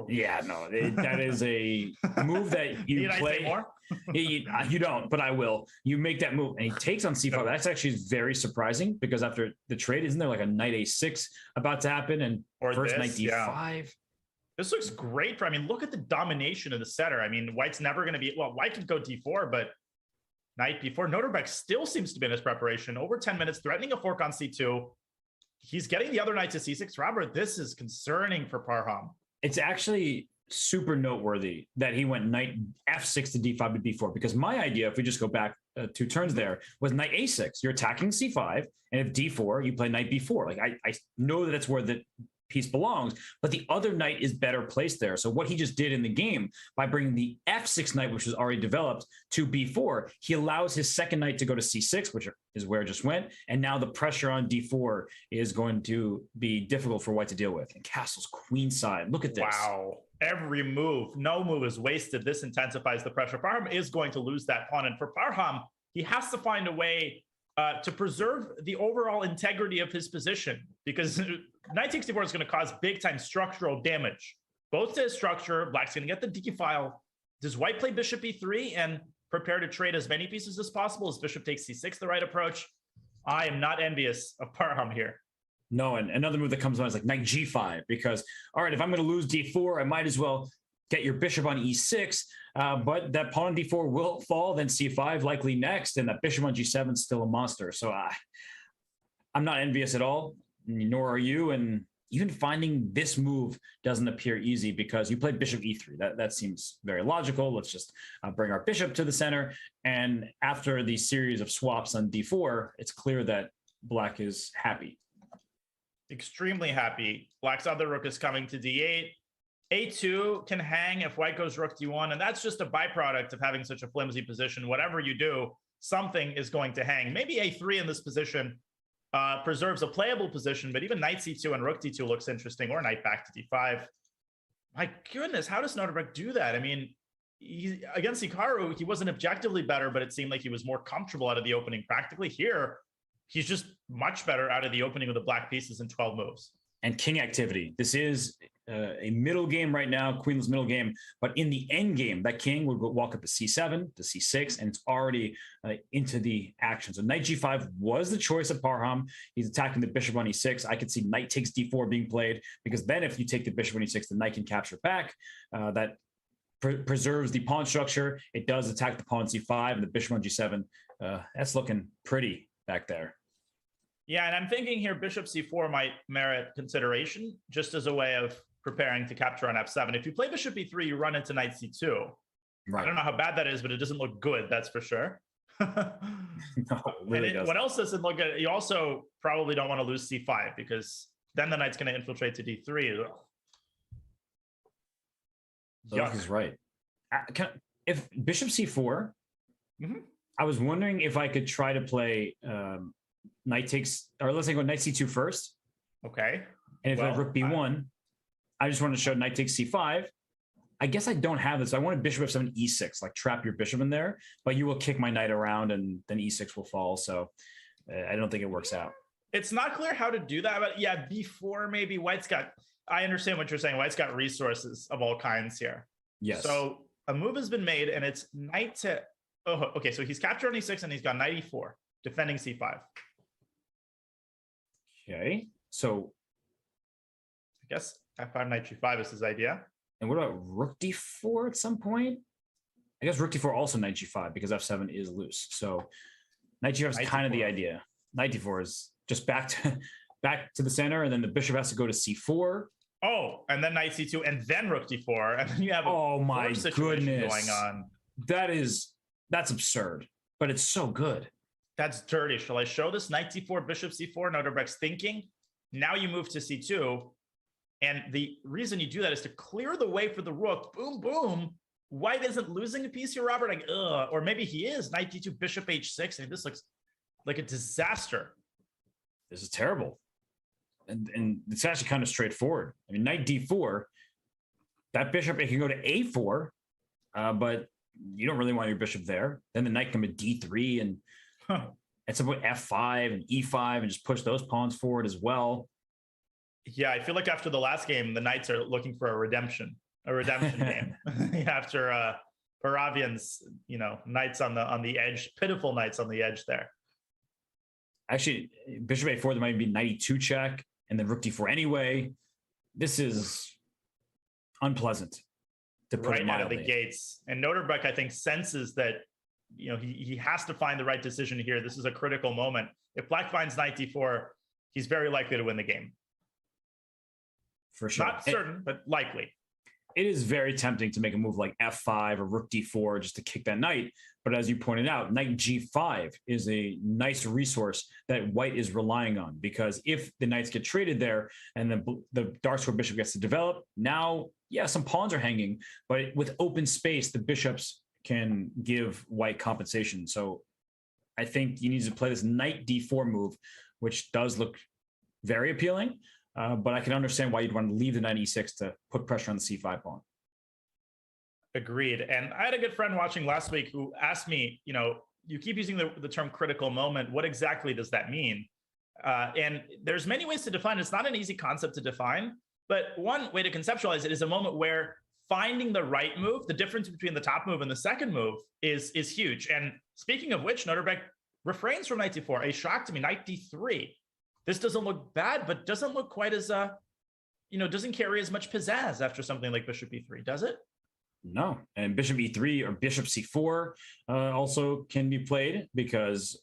Yeah, no, that is a move that you play. More? You don't, but I will. You make that move, and he takes on c5. That's actually very surprising, because after the trade, isn't there like a knight a6 about to happen, and or first this, knight d5? Yeah. This looks great for, I mean, look at the domination of the setter. I mean, White's never going to be, well, White could go d4, but knight b4. Noterbeck still seems to be in his preparation. Over 10 minutes, threatening a fork on c2. He's getting the other knight to c6. Robert, this is concerning for Parham. It's actually super noteworthy that he went knight f6 to d5 to b4, because my idea, if we just go back 2 turns there, was knight a6. You're attacking c5, and if d4, you play knight b4. Like, I know that that's where the piece belongs, but the other knight is better placed there. So what he just did in the game, by bringing the f6 knight, which was already developed, to b4, he allows his second knight to go to c6, which is where it just went, and now the pressure on d4 is going to be difficult for White to deal with. And Castle's queenside, look at this. Wow, every move, no move is wasted. This intensifies the pressure. Parham is going to lose that pawn, and for Parham, he has to find a way to preserve the overall integrity of his position, because knight takes d4 is going to cause big time structural damage, both to his structure. Black's going to get the d file. Does White play bishop e3 and prepare to trade as many pieces as possible? Is bishop takes c6 the right approach? I am not envious of Parham here. No, and another move that comes on is like knight g5, because, all right, if I'm going to lose d4, I might as well get your bishop on e6, but that pawn on d4 will fall, then c5 likely next, and that bishop on g7 is still a monster. So I'm not envious at all, nor are you, and even finding this move doesn't appear easy, because you played bishop e3. That seems very logical. Let's just bring our bishop to the center, and after the series of swaps on d4, it's clear that Black is happy. Extremely happy. Black's other rook is coming to d8. A2 can hang if White goes rook d1, and that's just a byproduct of having such a flimsy position. Whatever you do, something is going to hang. Maybe a3 in this position preserves a playable position, but even knight c2 and rook d2 looks interesting, or knight back to d5. My goodness, how does Noterbeck do that? I mean, against Hikaru, he wasn't objectively better, but it seemed like he was more comfortable out of the opening. Practically here, he's just much better out of the opening with the black pieces in 12 moves. And king activity. This is a middle game right now, queenless middle game. But in the end game, that king would walk up to c7, to c6, and it's already into the action. So knight g5 was the choice of Parham. He's attacking the bishop on e6. I could see knight takes d4 being played, because then if you take the bishop on e6, the knight can capture back. That preserves the pawn structure. It does attack the pawn c5 and the bishop on g7. That's looking pretty back there. Yeah, and I'm thinking here bishop c4 might merit consideration, just as a way of preparing to capture on f7. If you play bishop e3, you run into knight c2. Right. I don't know how bad that is, but it doesn't look good, that's for sure. No, it really doesn't. What else doesn't look good? You also probably don't want to lose c5, because then the knight's going to infiltrate to d3. Yuck is right. If bishop c4, I was wondering if I could try to play knight takes, or let's say go knight c2 first. Okay. And if I have rook b1, I just want to show knight takes c5. I guess I don't have this. I wanted bishop f7 e6, like trap your bishop in there, but you will kick my knight around and then e6 will fall. So I don't think it works out. It's not clear how to do that, but yeah, b4 maybe. White's got, I understand what you're saying. White's got resources of all kinds here. Yes. So a move has been made, and it's knight to, oh, okay, so he's captured on e6 and he's got knight e4, defending c5. Okay, so I guess f5 knight g5 is his idea. And what about rook d4 at some point? I guess rook d4 also knight g5, because f7 is loose. So knight g5 is kind of the idea. Knight d4 is just back to the center, and then the bishop has to go to c4. Oh, and then knight c2, and then rook d4, and then you have a Oh my fork situation goodness. going on. That's absurd, but it's so good. That's dirty. Shall I show this? Knight d4, bishop c4, Noterbeck's thinking. Now you move to c2. And the reason you do that is to clear the way for the rook. Boom, boom. White isn't losing a piece here, Robert. Like, ugh. Or maybe he is. Knight d2, bishop h6. And this looks like a disaster. This is terrible. And it's actually kind of straightforward. I mean, knight d4, that bishop, it can go to a4, but you don't really want your bishop there. Then the knight can be d3 and at some point f5 and e5 and just push those pawns forward as well. Yeah, I feel like after the last game, the Knights are looking for a redemption game after Paravian's, Knights on the edge, pitiful Knights on the edge there. Actually, bishop a4, there might be knight e2 check and then rook d4 anyway. This is unpleasant to put right out of the gates. And Noterbeck, I think, senses that he has to find the right decision here. This is a critical moment. If Black finds knight d4, he's very likely to win the game. For sure. Not certain, but likely. It is very tempting to make a move like f5 or rook d4 just to kick that knight. But as you pointed out, knight g5 is a nice resource that white is relying on, because if the knights get traded there and the dark square bishop gets to develop, now, yeah, some pawns are hanging, but with open space, the bishops can give white compensation. So I think you need to play this knight d4 move, which does look very appealing. But I can understand why you'd want to leave the knight e6 to put pressure on the c5 pawn. Agreed. And I had a good friend watching last week who asked me, you keep using the term critical moment. What exactly does that mean? And there's many ways to define it. It's not an easy concept to define, but one way to conceptualize it is a moment where finding the right move, the difference between the top move and the second move is huge. And speaking of which, Noterbeck refrains from knight d4. A shock to me, knight d3. This doesn't look bad, but doesn't look quite as, doesn't carry as much pizzazz after something like bishop e3, does it? No, and bishop e3 or bishop c4 also can be played because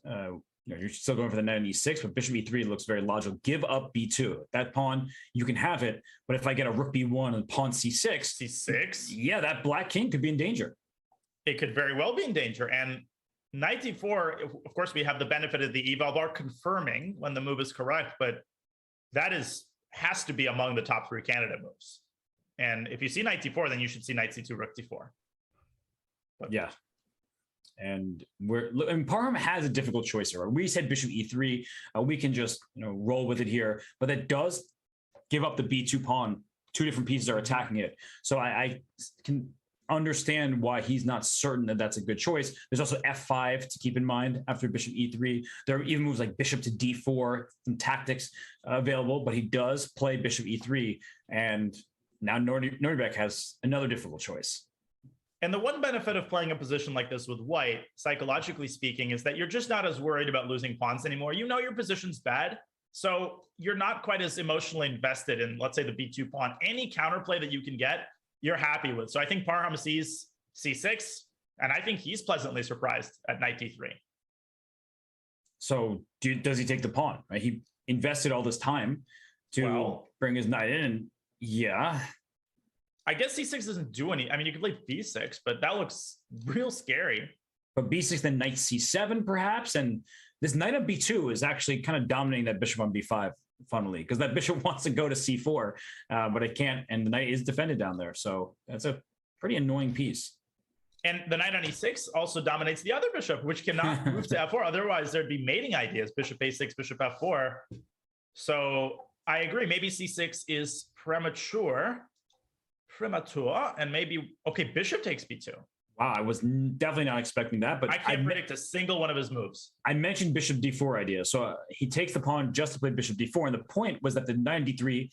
you're still going for the knight on e6, but bishop e3 looks very logical. Give up b2. That pawn, you can have it, but if I get a rook b1 and pawn c6, yeah, that black king could be in danger. It could very well be in danger, and knight d4, of course, we have the benefit of the eval bar confirming when the move is correct, but that has to be among the top 3 candidate moves. And if you see knight d4, then you should see knight c2, rook d4. But yeah. And Parham has a difficult choice here. We said bishop e3. We can just roll with it here, but that does give up the b2 pawn. 2 different pieces are attacking it. So I can understand why he's not certain that that's a good choice. There's also f5 to keep in mind after bishop e3. There are even moves like bishop to d4, some tactics available, but he does play bishop e3, and now Noterbeck has another difficult choice. And the one benefit of playing a position like this with white, psychologically speaking, is that you're just not as worried about losing pawns anymore. You know your position's bad, so you're not quite as emotionally invested in, let's say, the b2 pawn. Any counterplay that you can get, you're happy with. So I think Parham sees c6, and I think he's pleasantly surprised at knight d3. So does he take the pawn? Right? He invested all this time to bring his knight in. Yeah. I guess c6 doesn't do any. I mean, you could play b6, but that looks real scary. But b6, then knight c7, perhaps? And this knight on b2 is actually kind of dominating that bishop on b5. Funnily, because that bishop wants to go to c4, but it can't, and the knight is defended down there. So that's a pretty annoying piece. And the knight on e6 also dominates the other bishop, which cannot move to f4. Otherwise, there'd be mating ideas, bishop a6, bishop f4. So I agree. Maybe c6 is premature, and maybe, okay, bishop takes b2. Wow, I was definitely not expecting that, but I can't predict a single one of his moves. I mentioned bishop d4 idea. So he takes the pawn just to play bishop d4. And the point was that the knight d3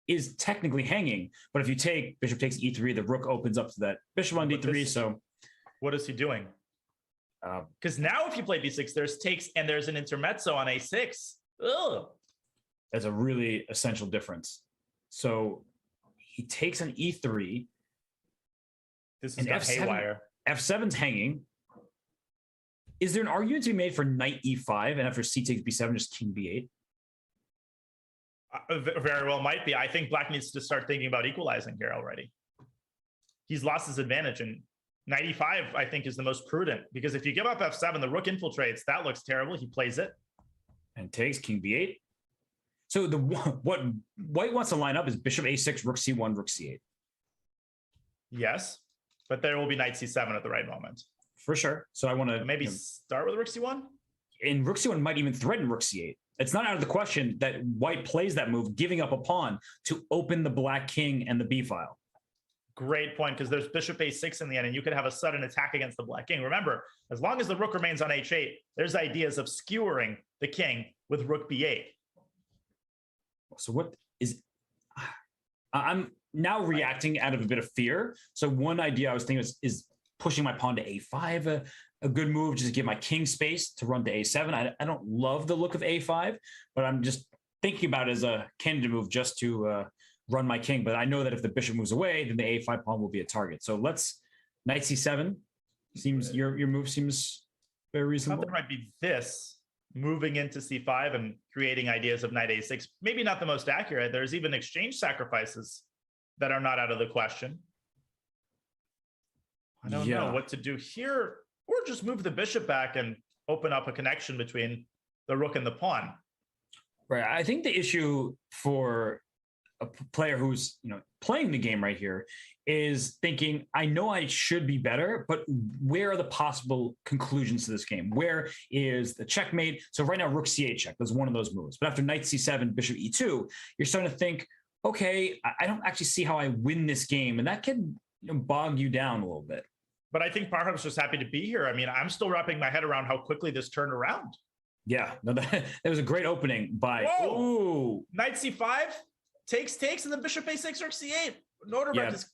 is technically hanging. But if you take bishop takes e3, the rook opens up to that bishop on d3. So what is he doing? Because now if you play b6, there's takes and there's an intermezzo on a6. Ugh. That's a really essential difference. So he takes an e3. This is not haywire. F7's hanging. Is there an argument to be made for knight e5 and after c takes b7, just king b8? Very well might be. I think black needs to start thinking about equalizing here already. He's lost his advantage, and 95, I think, is the most prudent, because if you give up f7, the rook infiltrates. That looks terrible. He plays it. And takes king b8. So what white wants to line up is bishop a6, rook c1, rook c8. Yes, but there will be knight c7 at the right moment. For sure. So I want to maybe start with rook c1? And rook c1 might even threaten rook c8. It's not out of the question that white plays that move, giving up a pawn to open the black king and the b file. Great point, because there's bishop a6 in the end, and you could have a sudden attack against the black king. Remember, as long as the rook remains on h8, there's ideas of skewering the king with rook b8. So what is... I'm now reacting out of a bit of fear. So one idea I was thinking is pushing my pawn to a5, a good move, just to give my king space to run to a7. I don't love the look of a5, but I'm just thinking about it as a candidate move just to run my king. But I know that if the bishop moves away, then the a5 pawn will be a target. So let's knight c7. Seems your move seems very reasonable. There might be this moving into c5 and creating ideas of knight a6. Maybe not the most accurate. There's even exchange sacrifices that are not out of the question. I don't know what to do here, or just move the bishop back and open up a connection between the rook and the pawn. Right. I think the issue for a player who's playing the game right here is thinking, I know I should be better, but where are the possible conclusions to this game? Where is the checkmate? So right now, rook c8 check. That's one of those moves. But after knight c7, bishop e2, you're starting to think, okay, I don't actually see how I win this game. And that can bog you down a little bit. But I think Parham's just happy to be here. I mean, I'm still wrapping my head around how quickly this turned around. Yeah, no, that was a great opening by... Ooh. Knight c5, takes, and then bishop a6, rook c8. Naroditsky is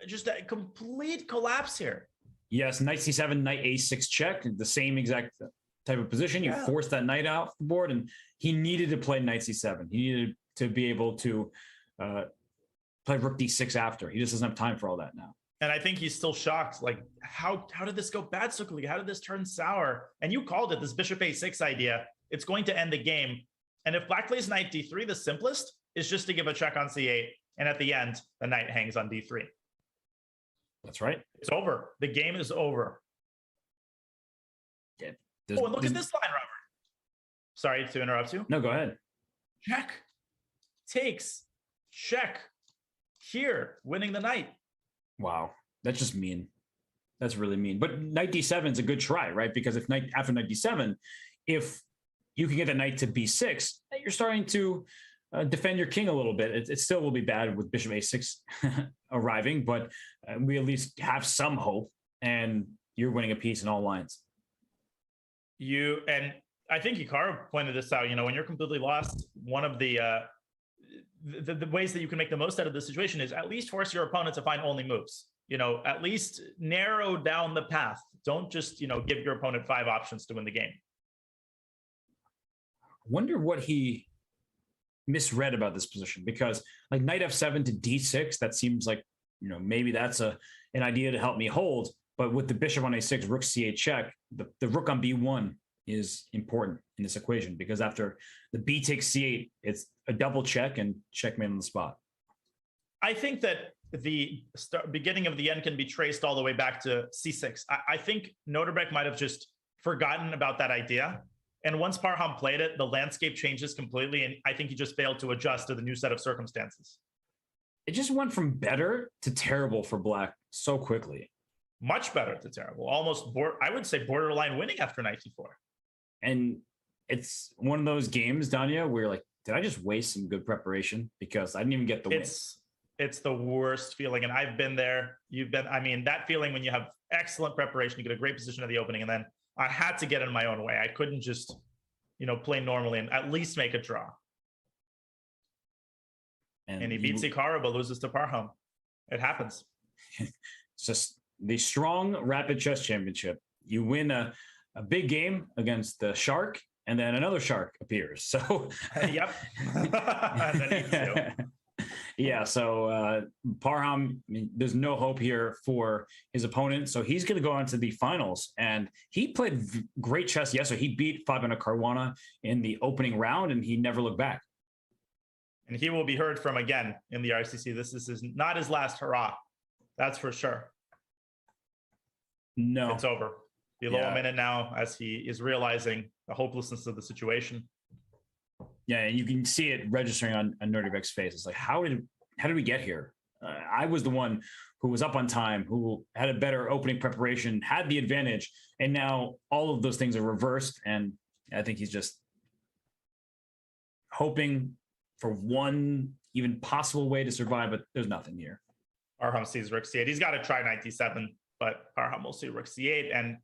just a complete collapse here. Yes, knight c7, knight a6 check, the same exact type of position. You force that knight out the board, and he needed to play knight c7. He needed to be able to play rook d6 after. He just doesn't have time for all that now. And I think he's still shocked. Like, how did this go bad so quickly? How did this turn sour? And you called it, this bishop a6 idea. It's going to end the game. And if black plays knight d3, the simplest is just to give a check on c8. And at the end, the knight hangs on d3. That's right. It's over. The game is over. Yeah. And look at this line, Robert. Sorry to interrupt you. No, go ahead. Check. Takes. Check. Here, winning the knight. Wow, that's just mean. That's really mean. But knight d7 is a good try, right? Because if after knight d7, if you can get the knight to b6, you're starting to defend your king a little bit. It still will be bad with bishop a6 arriving, but we at least have some hope, and you're winning a piece in all lines. And I think Hikaru pointed this out. When you're completely lost, one of the ways that you can make the most out of the situation is at least force your opponent to find only moves. At least narrow down the path. Don't just, give your opponent 5 options to win the game. I wonder what he misread about this position, because like knight f7 to d6, that seems like, maybe that's an idea to help me hold. But with the bishop on a6, rook c8 check, the rook on b1 is important in this equation, because after the b takes c8, it's a double check and checkmate on the spot. I think that the beginning of the end can be traced all the way back to c6. I think Naroditsky might have just forgotten about that idea. And once Parham played it, the landscape changes completely. And I think he just failed to adjust to the new set of circumstances. It just went from better to terrible for black so quickly. Much better to terrible. Almost, I would say, borderline winning after knight d4. And it's one of those games, Danya, where you're like, did I just waste some good preparation? Because I didn't even get the win. It's the worst feeling. And I've been there. You've been, that feeling when you have excellent preparation, you get a great position at the opening, and then I had to get in my own way. I couldn't just, play normally and at least make a draw. And he beats Hikaru, but loses to Parham. It happens. It's just the strong rapid chess championship. You win a big game against the shark, and then another shark appears. So yep. And then yeah, so Parham, there's no hope here for his opponent. So he's going to go on to the finals. And he played great chess yesterday. He beat Fabiano Caruana in the opening round, and he never looked back. And he will be heard from again in the RCC. This is not his last hurrah. That's for sure. No. It's over. Below a minute now as he is realizing the hopelessness of the situation. Yeah, and you can see it registering on Naroditsky's face. It's like, how did we get here? I was the one who was up on time, who had a better opening preparation, had the advantage, and now all of those things are reversed. And I think he's just hoping for one even possible way to survive, but there's nothing here. Parham sees Rook C8. He's got to try knight d7, but Parham will see Rook C8. And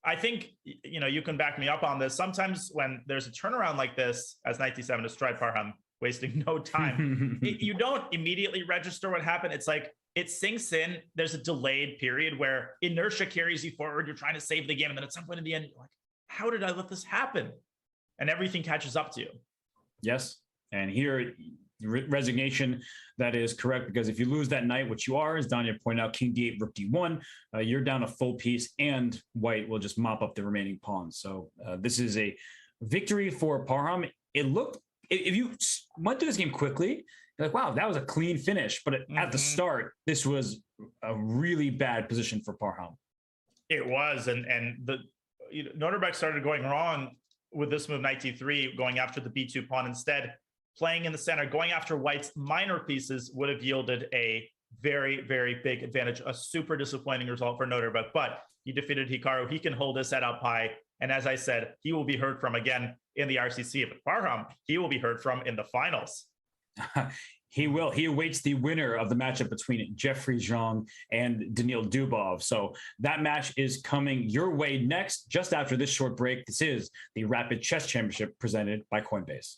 I think, you can back me up on this. Sometimes when there's a turnaround like this, as knight d7 to strike Parham, wasting no time, you don't immediately register what happened. It's like it sinks in. There's a delayed period where inertia carries you forward. You're trying to save the game. And then at some point in the end, you're like, how did I let this happen? And everything catches up to you. Yes. And here, resignation, that is correct, because if you lose that knight, which you are, as Danya pointed out, king d8, rook d1, you're down a full piece, and white will just mop up the remaining pawns. So this is a victory for Parham. It looked, if you went through this game quickly, you're like, wow, that was a clean finish. But at the start, this was a really bad position for Parham. It was, and the Norderbeck started going wrong with this move, knight d3, going after the b2 pawn instead. Playing in the center, going after white's minor pieces would have yielded a very, very big advantage, a super disappointing result for Norderbeck, but he defeated Hikaru. He can hold his head up high. And as I said, he will be heard from again in the RCC. But Parham, he will be heard from in the finals. He will. He awaits the winner of the matchup between Jeffrey Zhang and Daniil Dubov. So that match is coming your way next, just after this short break. This is the Rapid Chess Championship presented by Coinbase.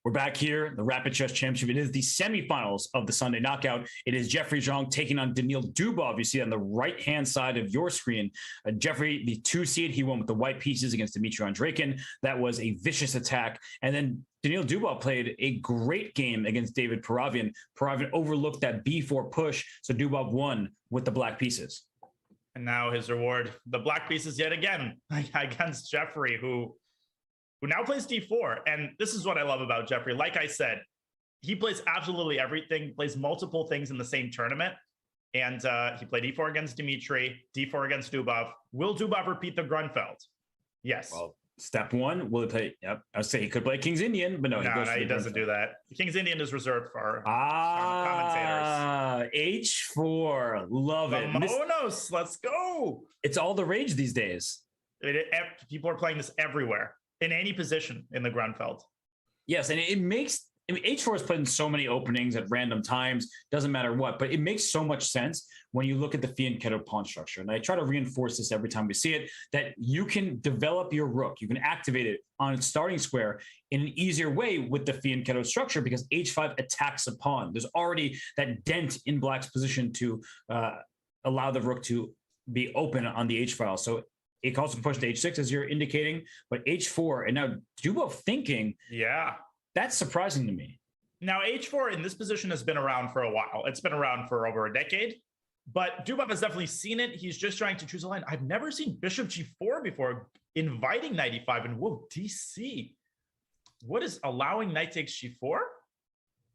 We're back here, the Rapid Chess Championship. It is the semifinals of the Sunday Knockout. It is Jeffrey Zhang taking on Daniil Dubov. You see on the right-hand side of your screen. Jeffrey, the 2 seed, he won with the white pieces against Dmitry Andreikin. That was a vicious attack. And then Daniil Dubov played a great game against David Paravian. Paravian overlooked that B4 push, so Dubov won with the black pieces. And now his reward, the black pieces yet again against Jeffrey, who now plays D4. And this is what I love about Jeffrey. Like I said, he plays absolutely everything, plays multiple things in the same tournament. And he played D4 against Dmitry, D4 against Dubov. Will Dubov repeat the Grunfeld? Yes. Well, step one, will he play? Yep. I would say he could play King's Indian, but no, he doesn't do that. King's Indian is reserved for commentators. H4. Love it. Vamonos, let's go. It's all the rage these days. People are playing this everywhere, in any position in the Grunfeld. Yes, and it makes, I mean, H4 is put in so many openings at random times, doesn't matter what, but it makes so much sense when you look at the fianchetto pawn structure. And I try to reinforce this every time we see it, that you can develop your rook, you can activate it on its starting square in an easier way with the fianchetto structure because H5 attacks a pawn. There's already that dent in black's position to allow the rook to be open on the H file. So it can also push to H6 as you're indicating, but H4, and now Dubov thinking, yeah, that's surprising to me. Now, H4 in this position has been around for a while. It's been around for over a decade, but Dubov has definitely seen it. He's just trying to choose a line. I've never seen Bishop G4 before, inviting Knight E5 and whoa, DC. What is allowing Knight takes G4?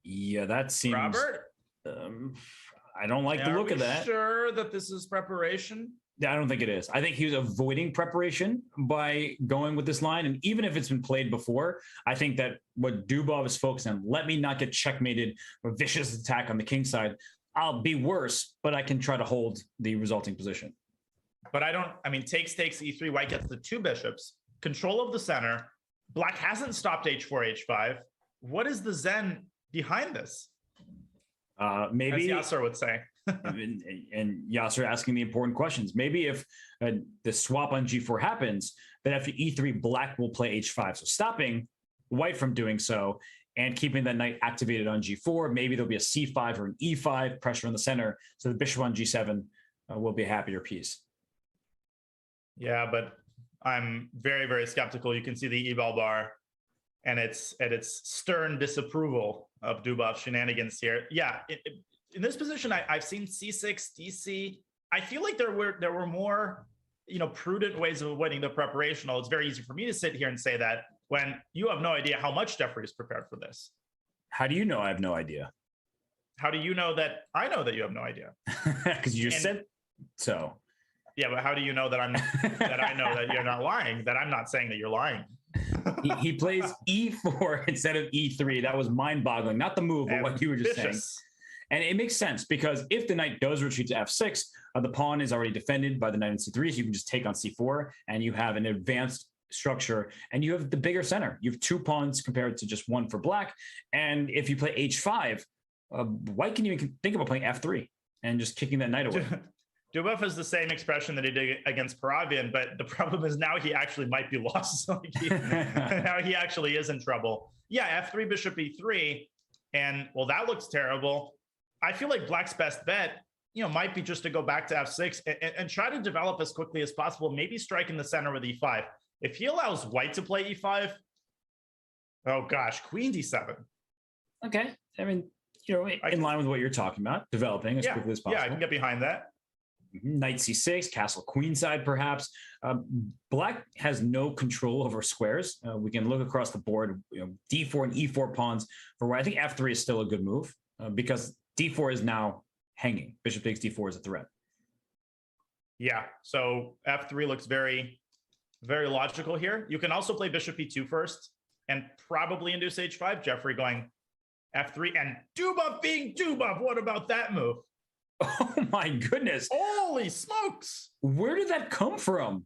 Yeah, that seems... Robert? I don't like the look of that. Sure that this is preparation? Yeah, I don't think it is. I think he was avoiding preparation by going with this line. And even if it's been played before, I think that what Dubov is focused on, let me not get checkmated or vicious attack on the king side. I'll be worse, but I can try to hold the resulting position. But I mean, takes E3, white gets the 2 bishops, control of the center. Black hasn't stopped H4, H5. What is the Zen behind this? Maybe as Yasser would say. and Yasser asking the important questions. Maybe if the swap on G4 happens, then after E3, black will play H5. So stopping white from doing so and keeping that knight activated on G4. Maybe there'll be a C5 or an E5 pressure in the center. So the bishop on G7 will be a happier piece. Yeah, but I'm very, very skeptical. You can see the eval bar and it's stern disapproval of Dubov's shenanigans here. Yeah, in this position, I've seen C6, DC. I feel like there were more, prudent ways of avoiding the preparational. It's very easy for me to sit here and say that when you have no idea how much Jeffrey is prepared for this. How do you know I have no idea? How do you know that I know that you have no idea? Because you just said so. Yeah, but how do you know that that I know that you're not lying? That I'm not saying that you're lying. he plays E4 instead of E3. That was mind-boggling. Not the move, but what you were just saying. And it makes sense because if the knight does retreat to F6, the pawn is already defended by the knight in C3, so you can just take on C4, and you have an advanced structure, and you have the bigger center. You have 2 pawns compared to just 1 for black. And if you play H5, white can even think about playing F3 and just kicking that knight away. Dubov has the same expression that he did against Paravian, but the problem is now he actually might be lost. Now he actually is in trouble. Yeah, F3, bishop E3, and well, that looks terrible. I feel like black's best bet, might be just to go back to F6 and try to develop as quickly as possible, maybe strike in the center with E5. If he allows white to play E5, oh gosh, queen D7. Okay. I mean, in line with what you're talking about, developing as quickly as possible. Yeah, I can get behind that. Knight C6, castle queenside, perhaps. Black has no control over squares. We can look across the board, D4 and E4 pawns for where I think F3 is still a good move because D4 is now hanging. Bishop takes D4 is a threat. Yeah, so F3 looks very, very logical here. You can also play bishop E2 first and probably induce H5. Jeffrey going F3 and Dubov being Dubov. What about that move? Oh my goodness. Holy smokes. Where did that come from?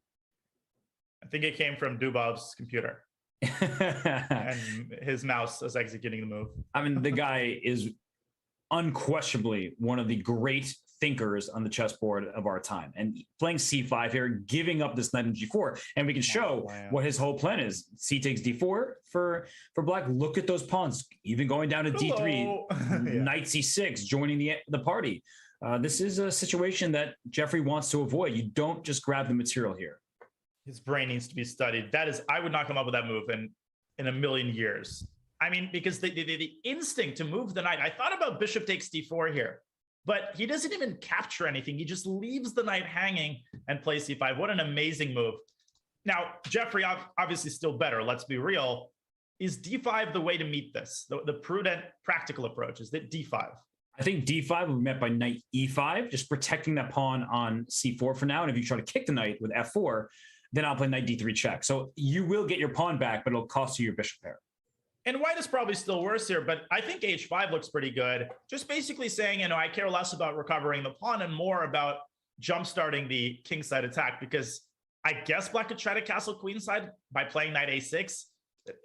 I think it came from Dubov's computer. And his mouse is executing the move. I mean, the guy is unquestionably one of the great thinkers on the chessboard of our time. And playing c5 here, giving up this knight in g4, and we can show what his whole plan is. C takes d4 for black. Look at those pawns, even going down to d3, knight c6, joining the party. This is a situation that Jeffrey wants to avoid. You don't just grab the material here. His brain needs to be studied. That is, I would not come up with that move in a million years. I mean, because the instinct to move the knight, I thought about bishop takes d4 here, but he doesn't even capture anything. He just leaves the knight hanging and plays c5. What an amazing move. Now, Jeffrey, obviously still better, let's be real. Is d5 the way to meet this? The prudent, practical approach, is that d5? I think d5 will be met by knight e5, just protecting that pawn on c4 for now. And if you try to kick the knight with f4, then I'll play knight d3 check. So you will get your pawn back, but it'll cost you your bishop pair. And white is probably still worse here, but I think h5 looks pretty good. Just basically saying, I care less about recovering the pawn and more about jump-starting the kingside attack, because I guess black could try to castle queenside by playing knight a6.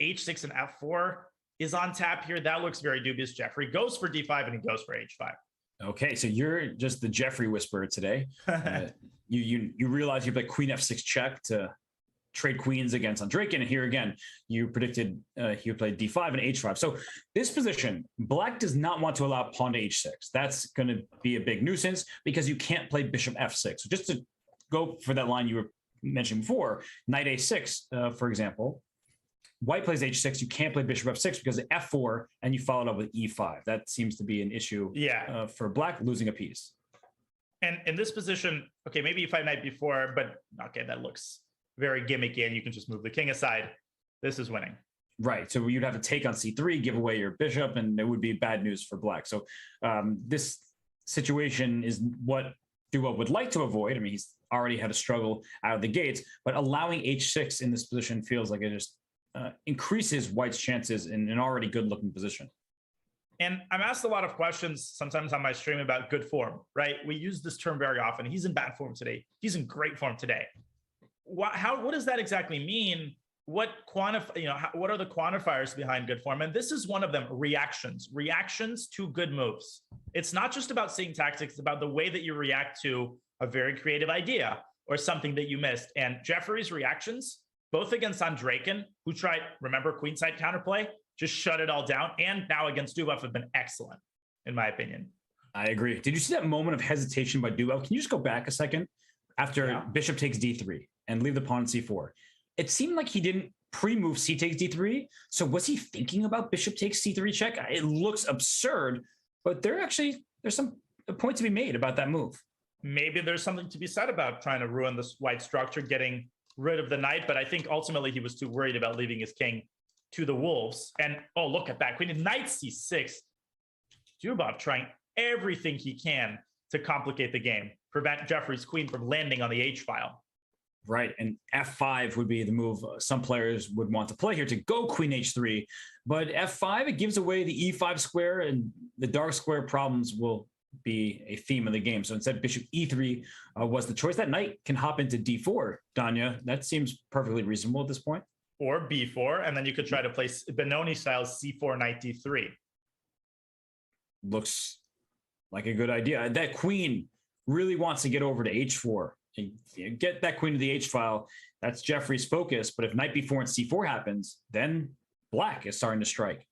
h6 and f4 is on tap here. That looks very dubious. Jeffrey goes for d5 and he goes for h5. Okay, so you're just the Jeffrey whisperer today. You realize you play queen f6 check to trade queens against Andreikin, and here again, you predicted he would play d5 and h5. So this position, black does not want to allow pawn to h6. That's going to be a big nuisance because you can't play bishop f6. So just to go for that line you were mentioning before, knight a6, for example, white plays h6, you can't play bishop f6 because of f4, and you followed up with e5. That seems to be an issue for black, losing a piece. And in this position, okay, maybe e5 knight before, but okay, that looks very gimmicky, and you can just move the king aside. This is winning. Right. So you'd have to take on c3, give away your bishop, and it would be bad news for black. So this situation is what Duo would like to avoid. I mean, he's already had a struggle out of the gates, but allowing h6 in this position feels like it just increases white's chances in an already good-looking position. And I'm asked a lot of questions sometimes on my stream about good form, right? We use this term very often. He's in bad form today. He's in great form today. What does that exactly mean? What are the quantifiers behind good form? And this is one of them: reactions to good moves. It's not just about seeing tactics, it's about the way that you react to a very creative idea or something that you missed. And Jeffrey's reactions, both against Andreikin, who tried, remember, queenside counterplay, just shut it all down, and now against Dubov, have been excellent, in my opinion. I agree. Did you see that moment of hesitation by Dubov? Can you just go back a second? After bishop takes d3 and leave the pawn on c4. It seemed like he didn't pre-move c takes d3. So was he thinking about bishop takes c3 check? It looks absurd, but there's some point to be made about that move. Maybe there's something to be said about trying to ruin this white structure, getting rid of the knight, but I think ultimately he was too worried about leaving his king to the wolves. And oh, look at that. Queen knight c6. Dubov trying everything he can to complicate the game, prevent Jeffrey's queen from landing on the h-file. Right, and f5 would be the move some players would want to play here, to go queen h3. But f5, it gives away the e5 square, and the dark square problems will be a theme of the game. So instead, bishop e3 was the choice. That knight can hop into d4, Danya. That seems perfectly reasonable at this point. Or b4, and then you could try to play Benoni style c4, knight d3. Looks like a good idea. That queen really wants to get over to h4 and get that queen to the h-file. That's Jeffrey's focus. But if knight b4 and c4 happens, then black is starting to strike.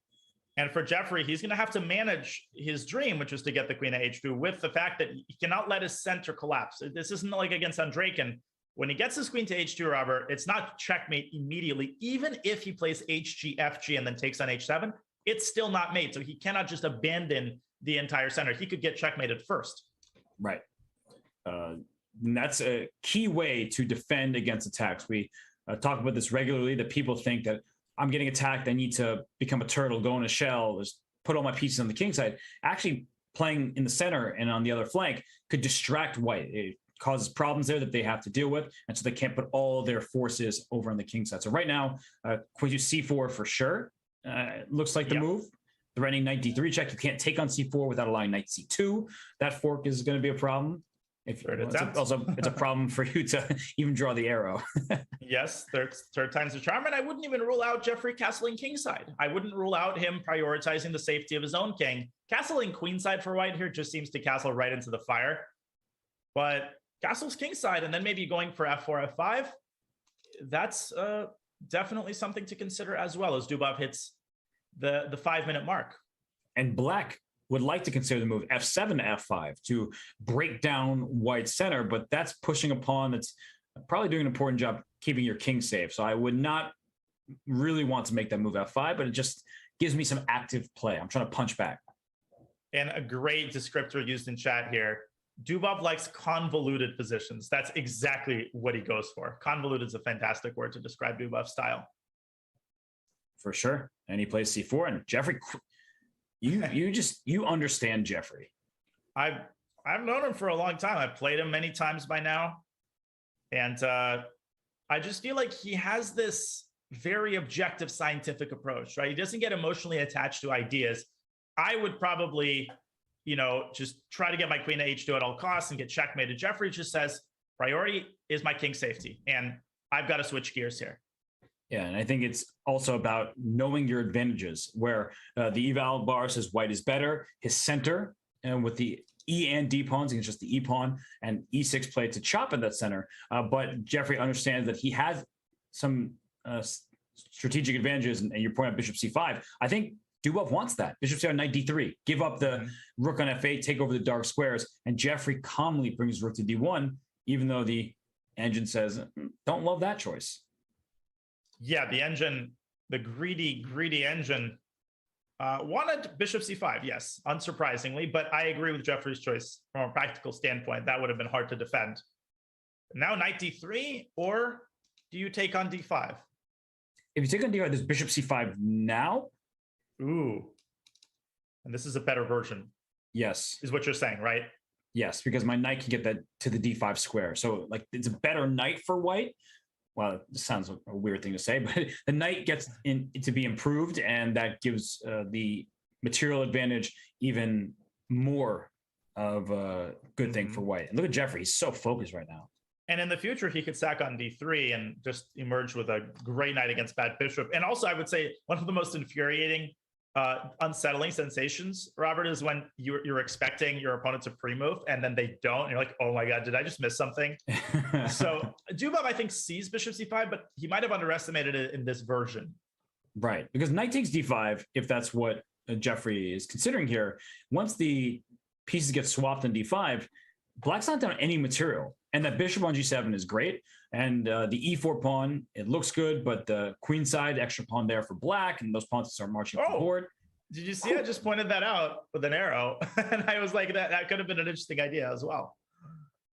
And for Jeffrey, he's going to have to manage his dream, which is to get the queen to h2, with the fact that he cannot let his center collapse. This isn't like against Andreikin. When he gets his queen to h2, Robert, it's not checkmate immediately. Even if he plays hg, fg, and then takes on h7, it's still not mate. So he cannot just abandon the entire center. He could get checkmated first. Right. And that's a key way to defend against attacks. We talk about this regularly, that people think that I'm getting attacked, I need to become a turtle, go in a shell, just put all my pieces on the king side. Actually, playing in the center and on the other flank could distract white. It causes problems there that they have to deal with, and so they can't put all their forces over on the king side. So right now, queen to c4 for sure. Looks like the move. Threatening knight d3 check. You can't take on c4 without allowing knight c2. That fork is going to be a problem. It's a problem for you to even draw the arrow. Yes, third time's the charm. And I wouldn't even rule out Jeffrey castling kingside. I wouldn't rule out him prioritizing the safety of his own king. Castling queenside for white here just seems to castle right into the fire. But castle's kingside, and then maybe going for f4, f5. That's definitely something to consider as well as Dubov hits the 5-minute mark. And black would like to consider the move f7 to f5 to break down white's center, but that's pushing a pawn that's probably doing an important job keeping your king safe. So I would not really want to make that move f5, but it just gives me some active play. I'm trying to punch back. And a great descriptor used in chat here. Dubov likes convoluted positions. That's exactly what he goes for. Convoluted is a fantastic word to describe Dubov's style. For sure. And he plays c4, and Jeffrey, you understand Jeffrey. I've known him for a long time. I've played him many times by now. And I just feel like he has this very objective scientific approach, right? He doesn't get emotionally attached to ideas. I would probably, just try to get my queen to h2 at all costs and get checkmated. Jeffrey just says, priority is my king safety, and I've got to switch gears here. Yeah, and I think it's also about knowing your advantages, where the eval bar says white is better. His center, and with the E and D pawns against just the E pawn, and E6 play to chop at that center. But Jeffrey understands that he has some strategic advantages, and you point out bishop c5. I think Dubov wants that. Bishop c5, knight d3, give up the rook on f8, take over the dark squares, and Jeffrey calmly brings rook to d1, even though the engine says, don't love that choice. Yeah, the engine, the greedy engine, wanted bishop c5, yes, unsurprisingly, but I agree with Jeffrey's choice from a practical standpoint. That would have been hard to defend. Now knight d3, or do you take on d5? If you take on d5, there's bishop c5 now. Ooh, and this is a better version. Yes. Is what you're saying, right? Yes, because my knight can get that to the d5 square. So like it's a better knight for white. Well, it sounds a weird thing to say, but the knight gets in to be improved, and that gives the material advantage even more of a good thing for white. And look at Jeffrey; he's so focused right now. And in the future, he could sack on d3 and just emerge with a great knight against bad bishop. And also, I would say one of the most infuriating, unsettling sensations, Robert, is when you're expecting your opponent to pre-move and then they don't. And you're like, oh my God, did I just miss something? So Dubov, I think, sees bishop c5, but he might have underestimated it in this version. Right, because knight takes d5, if that's what Jeffrey is considering here. Once the pieces get swapped on d5, black's not down any material. And that bishop on g7 is great. And the e4 pawn, it looks good, but the queen side, extra pawn there for black, and those pawns start marching up the board. Did you see? I just pointed that out with an arrow. And I was like, that could have been an interesting idea as well.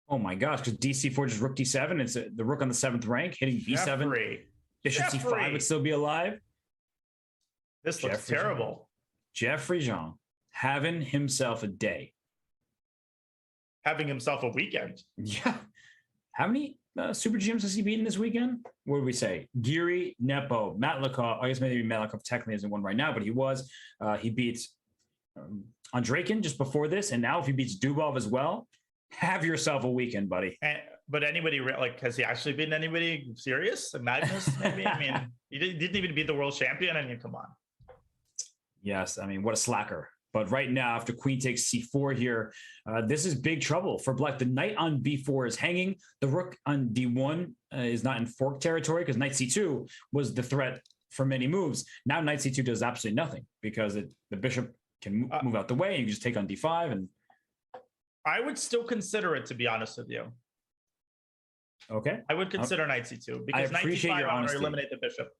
Oh my gosh, because dc4 just rook d7. It's the rook on the 7th rank, hitting b7. Jeffrey. Bishop c5 would still be alive. This looks terrible. Jeffrey Jean having himself a day. Having himself a weekend. Yeah. How many Super GMs has he beaten this weekend? What did we say? Geary, Nepo, Matlikov. I guess maybe Matlikov technically isn't one right now, but he was. He beats Andreikin just before this, and now if he beats Dubov as well, have yourself a weekend, buddy. But anybody, like, has he actually beaten anybody serious? Like Magnus, maybe? I mean, he didn't even beat the world champion. I mean, come on. Yes, I mean, what a slacker. But right now, after queen takes c4 here, this is big trouble for black. The knight on b4 is hanging. The rook on d1 is not in fork territory because knight c2 was the threat for many moves. Now knight c2 does absolutely nothing because the bishop can move out the way, and you can just take on d5. And I would still consider it, to be honest with you. Okay. I would consider knight c2 because knight d5 I want to eliminate the bishop.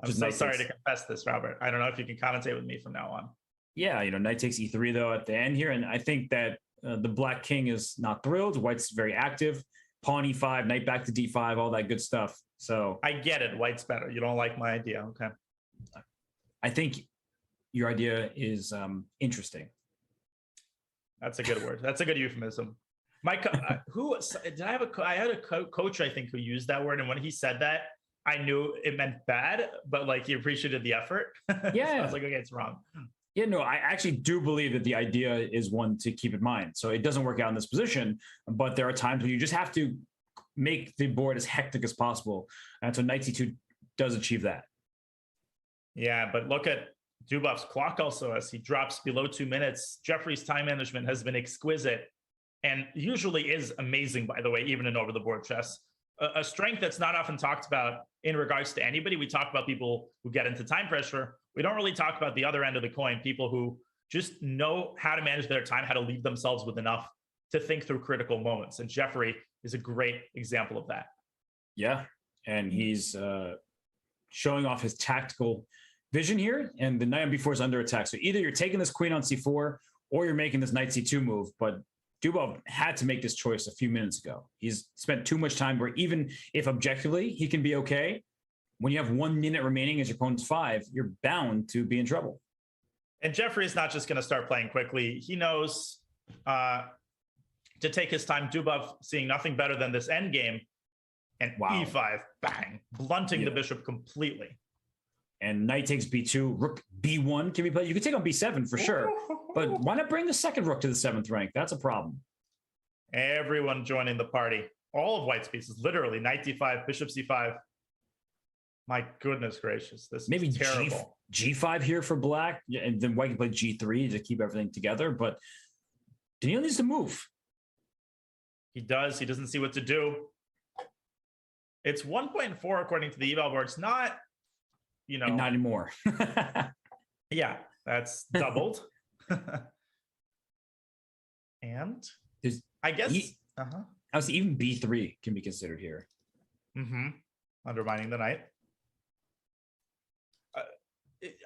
I'm so sorry to confess this, Robert. I don't know if you can commentate with me from now on. Yeah, knight takes e3 though at the end here, and I think that the black king is not thrilled. White's very active. Pawn e5, knight back to d5, all that good stuff. So I get it. White's better. You don't like my idea, okay? I think your idea is interesting. That's a good word. That's a good euphemism. I had a coach, I think, who used that word, and when he said that, I knew it meant bad, but like he appreciated the effort. Yeah. So I was like, okay, it's wrong. Yeah, no, I actually do believe that the idea is one to keep in mind. So it doesn't work out in this position, but there are times when you just have to make the board as hectic as possible. And so knight c2 does achieve that. Yeah, but look at Dubov's clock also, as he drops below 2 minutes. Jeffrey's time management has been exquisite and usually is amazing, by the way, even in over the board chess. A strength that's not often talked about in regards to anybody. We talk about people who get into time pressure. We don't really talk about the other end of the coin, people who just know how to manage their time, how to leave themselves with enough to think through critical moments. And Jeffrey is a great example of that. Yeah, and he's showing off his tactical vision here, and the knight on b4 is under attack. So either you're taking this queen on c4 or you're making this knight c2 move, but Dubov had to make this choice a few minutes ago. He's spent too much time where even if objectively he can be okay, when you have 1 minute remaining as your opponent's 5, you're bound to be in trouble. And Jeffrey is not just going to start playing quickly. He knows to take his time. Dubov seeing nothing better than this endgame, and e5, bang, blunting the bishop completely. And knight takes b2, rook b1 can be played. You can take on b7 for sure, but why not bring the second rook to the 7th rank? That's a problem. Everyone joining the party. All of white's pieces, literally. Knight d5, bishop c5. My goodness gracious, this maybe is terrible. G5 here for black, and then white can play g3 to keep everything together, but Daniil needs to move. He does. He doesn't see what to do. It's 1.4 according to the eval board. It's not, you know. And not anymore. Yeah, that's doubled. And I guess I was even b3 can be considered here. Undermining the knight.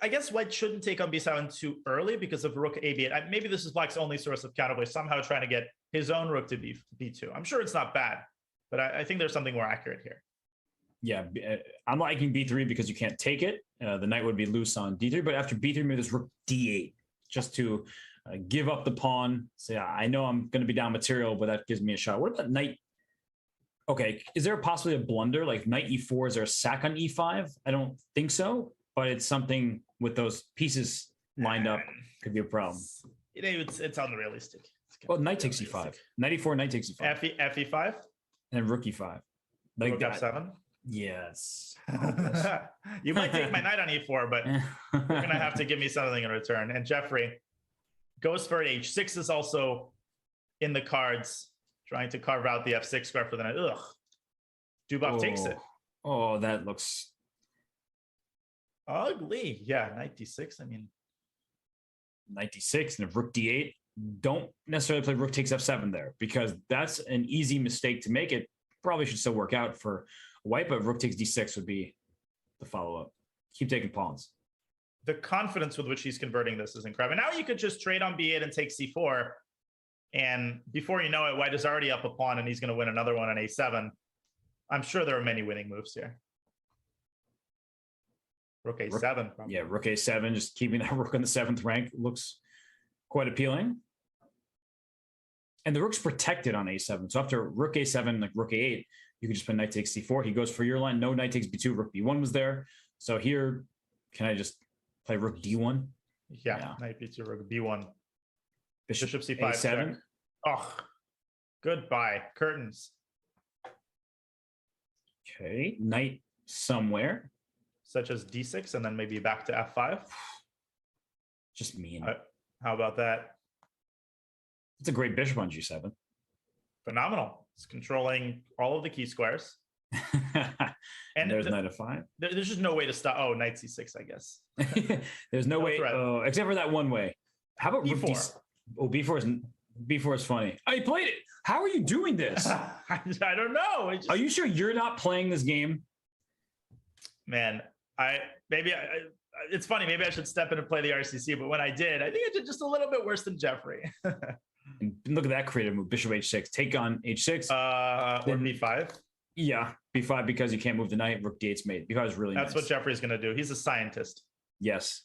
I guess white shouldn't take on b7 too early because of rook a8. Maybe this is black's only source of counterplay, somehow trying to get his own rook to b2. I'm sure it's not bad, but I think there's something more accurate here. Yeah, I'm liking b3 because you can't take it. The knight would be loose on d3, but after b3, maybe there's rook d8 just to give up the pawn. Say, I know I'm going to be down material, but that gives me a shot. What about knight? Okay, is there possibly a blunder like knight e4? Is there a sack on e5? I don't think so, but it's something with those pieces lined up could be a problem. It's unrealistic. Well, knight takes e5. Knight e4, knight takes e5. Fe5? And then rook e5. Like rook f7? Yes. You might take my knight on e4, but you're going to have to give me something in return. And Jeffrey goes for an h6 is also in the cards, trying to carve out the f6 square for the knight. Ugh. Dubov takes it. Oh, that looks ugly. Yeah, knight d6. I mean, knight d6 and if rook d8. Don't necessarily play rook takes f7 there because that's an easy mistake to make. It probably should still work out for white, but rook takes d6 would be the follow-up. Keep taking pawns. The confidence with which he's converting this is incredible. Now you could just trade on b8 and take c4, and before you know it, white is already up a pawn, and he's going to win another one on a7. I'm sure there are many winning moves here. Rook a7. Yeah, rook a7, just keeping that rook on the 7th rank looks quite appealing. And the rook's protected on a7. So after rook a7, like rook a8, you can just play knight takes c4. He goes for your line. No, knight takes b2. Rook b1 was there. So here, can I just play rook d1? Yeah. Knight b2, rook b1. Bishop c5. a7. Oh, goodbye. Curtains. Okay. Knight somewhere. Such as d6 and then maybe back to f5. Just mean. How about that? It's a great bishop on g7. Phenomenal. It's controlling all of the key squares. And there's knight f5. There's just no way to stop. Oh, knight c6, I guess. There's no way, except for that one way. How about b4? B4 is funny. I played it. How are you doing this? I don't know. Are you sure you're not playing this game? Man, it's funny. Maybe I should step in and play the RCC, but when I did, I think I did just a little bit worse than Jeffrey. And look at that creative move. Bishop h6. Take on h6. Or b5. Yeah, b5 because you can't move the knight. Rook d8's mate. B5 is really That's nice. what Jeffrey's going to do. He's a scientist. Yes.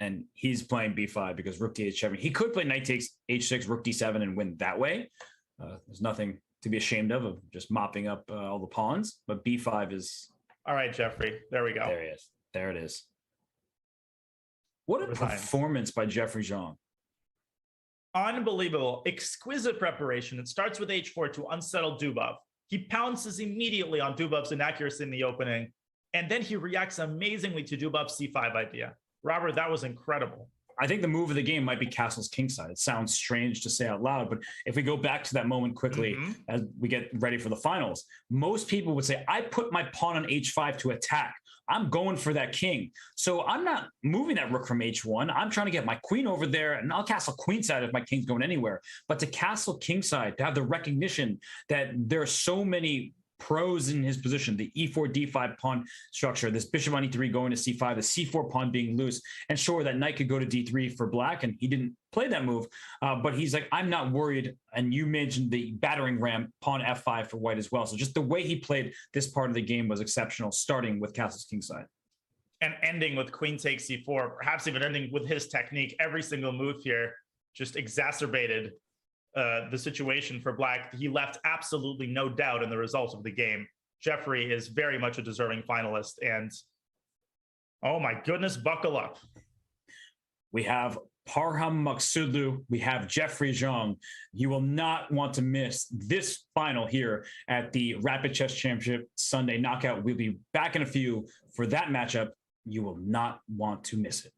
And he's playing b5 because rook d8 7. He could play knight takes h6, rook d7 and win that way. There's nothing to be ashamed of just mopping up all the pawns. But b5 is... All right, Jeffrey. There we go. There he is. There it is. What a performance by Jeffrey Zhang. Unbelievable. Exquisite preparation. It starts with h4 to unsettle Dubov. He pounces immediately on Dubov's inaccuracy in the opening. And then he reacts amazingly to Dubov's c5 idea. Robert, that was incredible. I think the move of the game might be castle's kingside. It sounds strange to say out loud, but if we go back to that moment quickly as we get ready for the finals, most people would say, I put my pawn on h5 to attack. I'm going for that king. So I'm not moving that rook from h1. I'm trying to get my queen over there, and I'll castle queenside if my king's going anywhere. But to castle kingside, to have the recognition that there are so many pros in his position, the e4 d5 pawn structure, this bishop on e3 going to c5, the c4 pawn being loose, and sure, that knight could go to d3 for black, and he didn't play that move, but he's like, I'm not worried. And you mentioned the battering ram pawn f5 for white as well. So just the way he played this part of the game was exceptional, starting with castle's kingside and ending with queen takes c4, perhaps even ending with his technique. Every single move here just exacerbated the situation for black. He left absolutely no doubt in the result of the game. Jeffrey is very much a deserving finalist, and oh my goodness, buckle up. We have Parham Maksudlu, we have Jeffrey Zhang. You will not want to miss this final here at the Rapid Chess Championship Sunday Knockout. We'll be back in a few for that matchup. You will not want to miss it.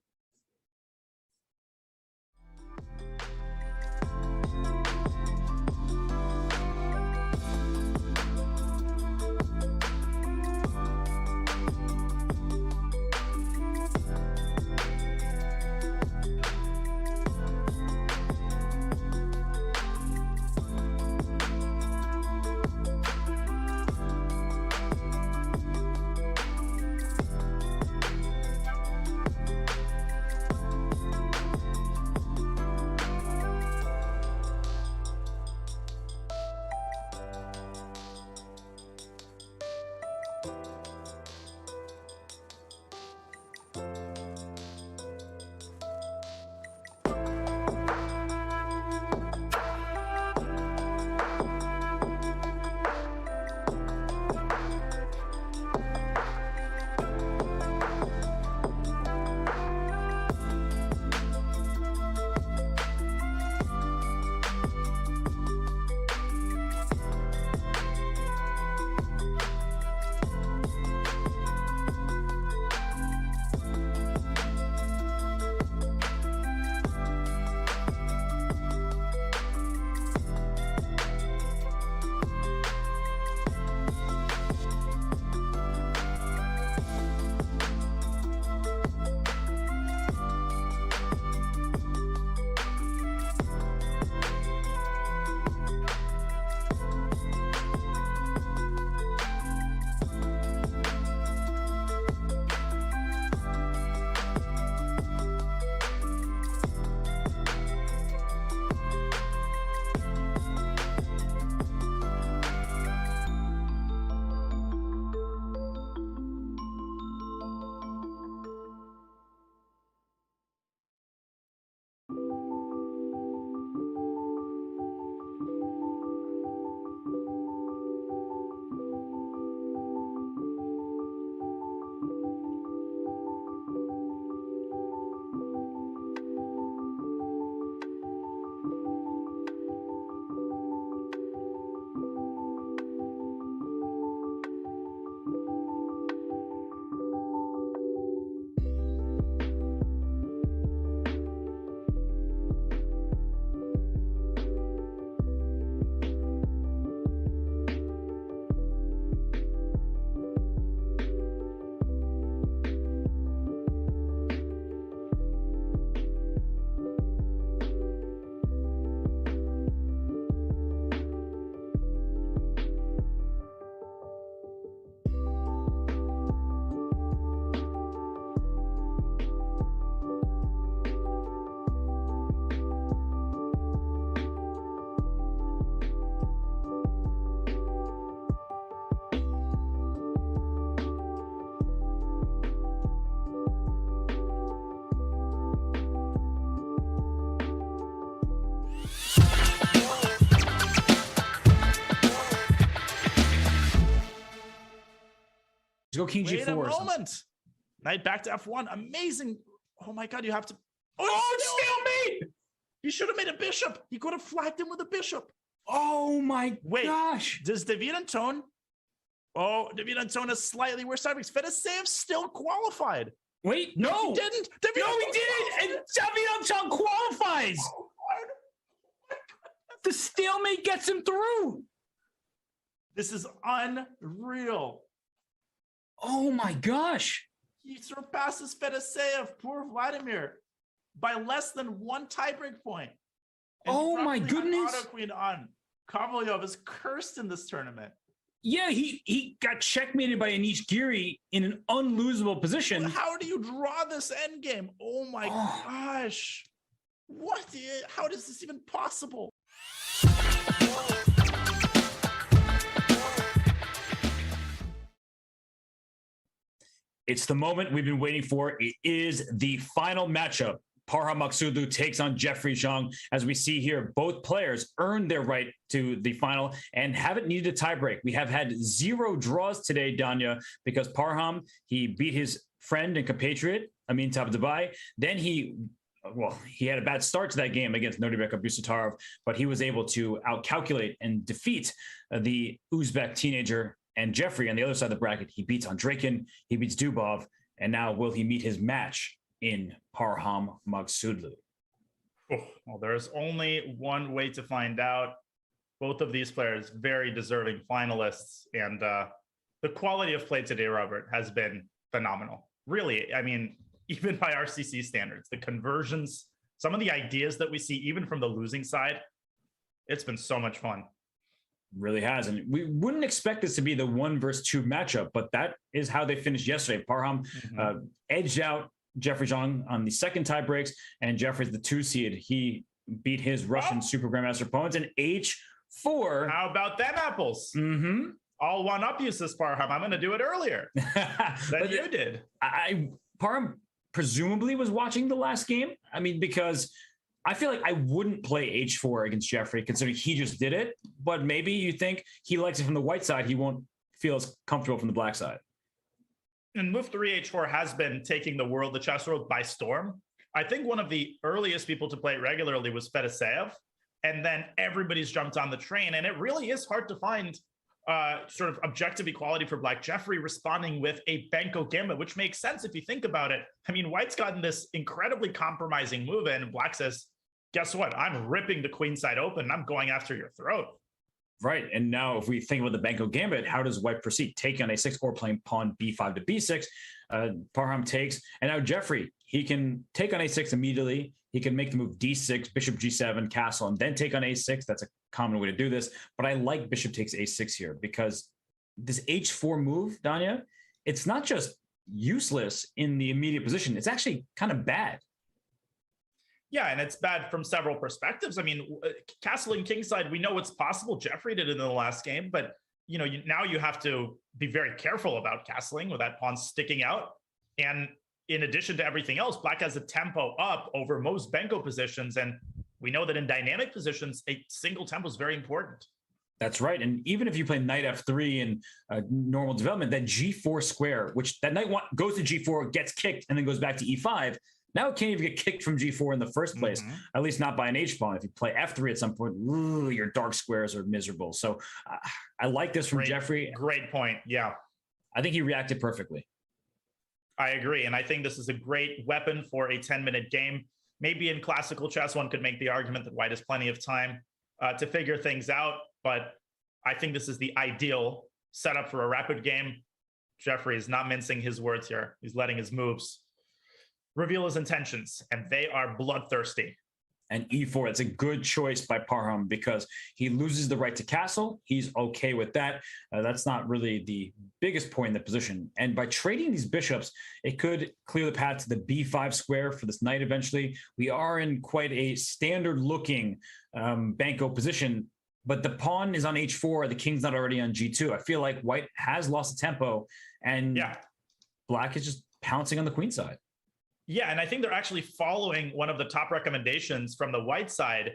Go king Wait g4. a moment. Knight back to f1. Amazing. Oh my god, you have to. Oh, stalemate! He should have made a bishop. He could have flagged him with a bishop. Oh my Wait, gosh. does David and Tone Oh, David Antona slightly worse tiebreaks. Fedoseev still qualified. Wait, no. He didn't. No, he didn't. And David Antona qualifies. The stalemate gets him through. This is unreal. Oh my gosh. He surpasses Fedoseev, poor Vladimir, by less than one tiebreak point. And Oh my probably an goodness. Auto queen on. Kovalyov is cursed in this tournament. Yeah, he got checkmated by Anish Giri in an unlosable position. How do you draw this endgame? Oh my gosh. What? How is this even possible? It's the moment we've been waiting for. It is the final matchup. Parham Maghsoodloo takes on Jeffrey Zhang. As we see here, both players earned their right to the final and haven't needed a tiebreak. We have had 0 draws today, Danya, because Parham, he beat his friend and compatriot, Amin Tabatabai. Then he had a bad start to that game against Naroditsky Abdusattorov, but he was able to outcalculate and defeat the Uzbek teenager. And Jeffrey, on the other side of the bracket, he beats Andreikin, he beats Dubov, and now will he meet his match in Parham Maghsoodloo? Well, there's only one way to find out. Both of these players, very deserving finalists. And the quality of play today, Robert, has been phenomenal. Really, I mean, even by RCC standards, the conversions, some of the ideas that we see, even from the losing side, it's been so much fun. Really has. And we wouldn't expect this to be the 1 versus 2 matchup, but that is how they finished yesterday. Parham edged out Jeffrey Zhang on the second tie breaks, and Jeffrey's the 2 seed. He beat his Russian Super Grandmaster opponents in H4. How about them apples? I'll one up you, says Parham. I'm going to do it earlier than you did. Parham presumably was watching the last game. I mean, because I feel like I wouldn't play H4 against Jeffrey, considering he just did it. But maybe you think he likes it from the white side. He won't feel as comfortable from the black side. And move 3 H4 has been taking the chess world by storm. I think one of the earliest people to play it regularly was Fedoseev, and then everybody's jumped on the train. And it really is hard to find sort of objective equality for Black. Jeffrey responding with a Benko Gambit, which makes sense if you think about it. I mean, White's gotten this incredibly compromising move in, and Black says, guess what? I'm ripping the queen side open, and I'm going after your throat. Right. And now if we think about the Benko Gambit, how does White proceed? Taking on A6 or playing pawn B5 to B6. Parham takes. And now Jeffrey, he can take on A6 immediately. He can make the move D6, bishop G7, castle, and then take on A6. That's a common way to do this. But I like bishop takes A6 here because this H4 move, Danya, it's not just useless in the immediate position. It's actually kind of bad. Yeah, and it's bad from several perspectives. I mean, castling kingside, we know it's possible. Jeffrey did it in the last game, but now you have to be very careful about castling with that pawn sticking out. And in addition to everything else, Black has a tempo up over most Benko positions, and we know that in dynamic positions, a single tempo is very important. That's right. And even if you play knight F3 in normal development, that G4 square, which that knight goes to G4, gets kicked, and then goes back to E5. Now it can't even get kicked from G4 in the first place, at least not by an H pawn. If you play F3 at some point, your dark squares are miserable. So I like this from Jeffrey. Great point. Yeah. I think he reacted perfectly. I agree. And I think this is a great weapon for a 10-minute game. Maybe in classical chess, one could make the argument that White has plenty of time to figure things out. But I think this is the ideal setup for a rapid game. Jeffrey is not mincing his words here. He's letting his moves reveal his intentions, and they are bloodthirsty. And E4, it's a good choice by Parham because he loses the right to castle. He's okay with that. That's not really the biggest point in the position. And by trading these bishops, it could clear the path to the B5 square for this knight eventually. We are in quite a standard-looking Benko position, but the pawn is on H4. The king's not already on G2. I feel like White has lost the tempo, and Black is just pouncing on the queen side. Yeah, and I think they're actually following one of the top recommendations from the White side.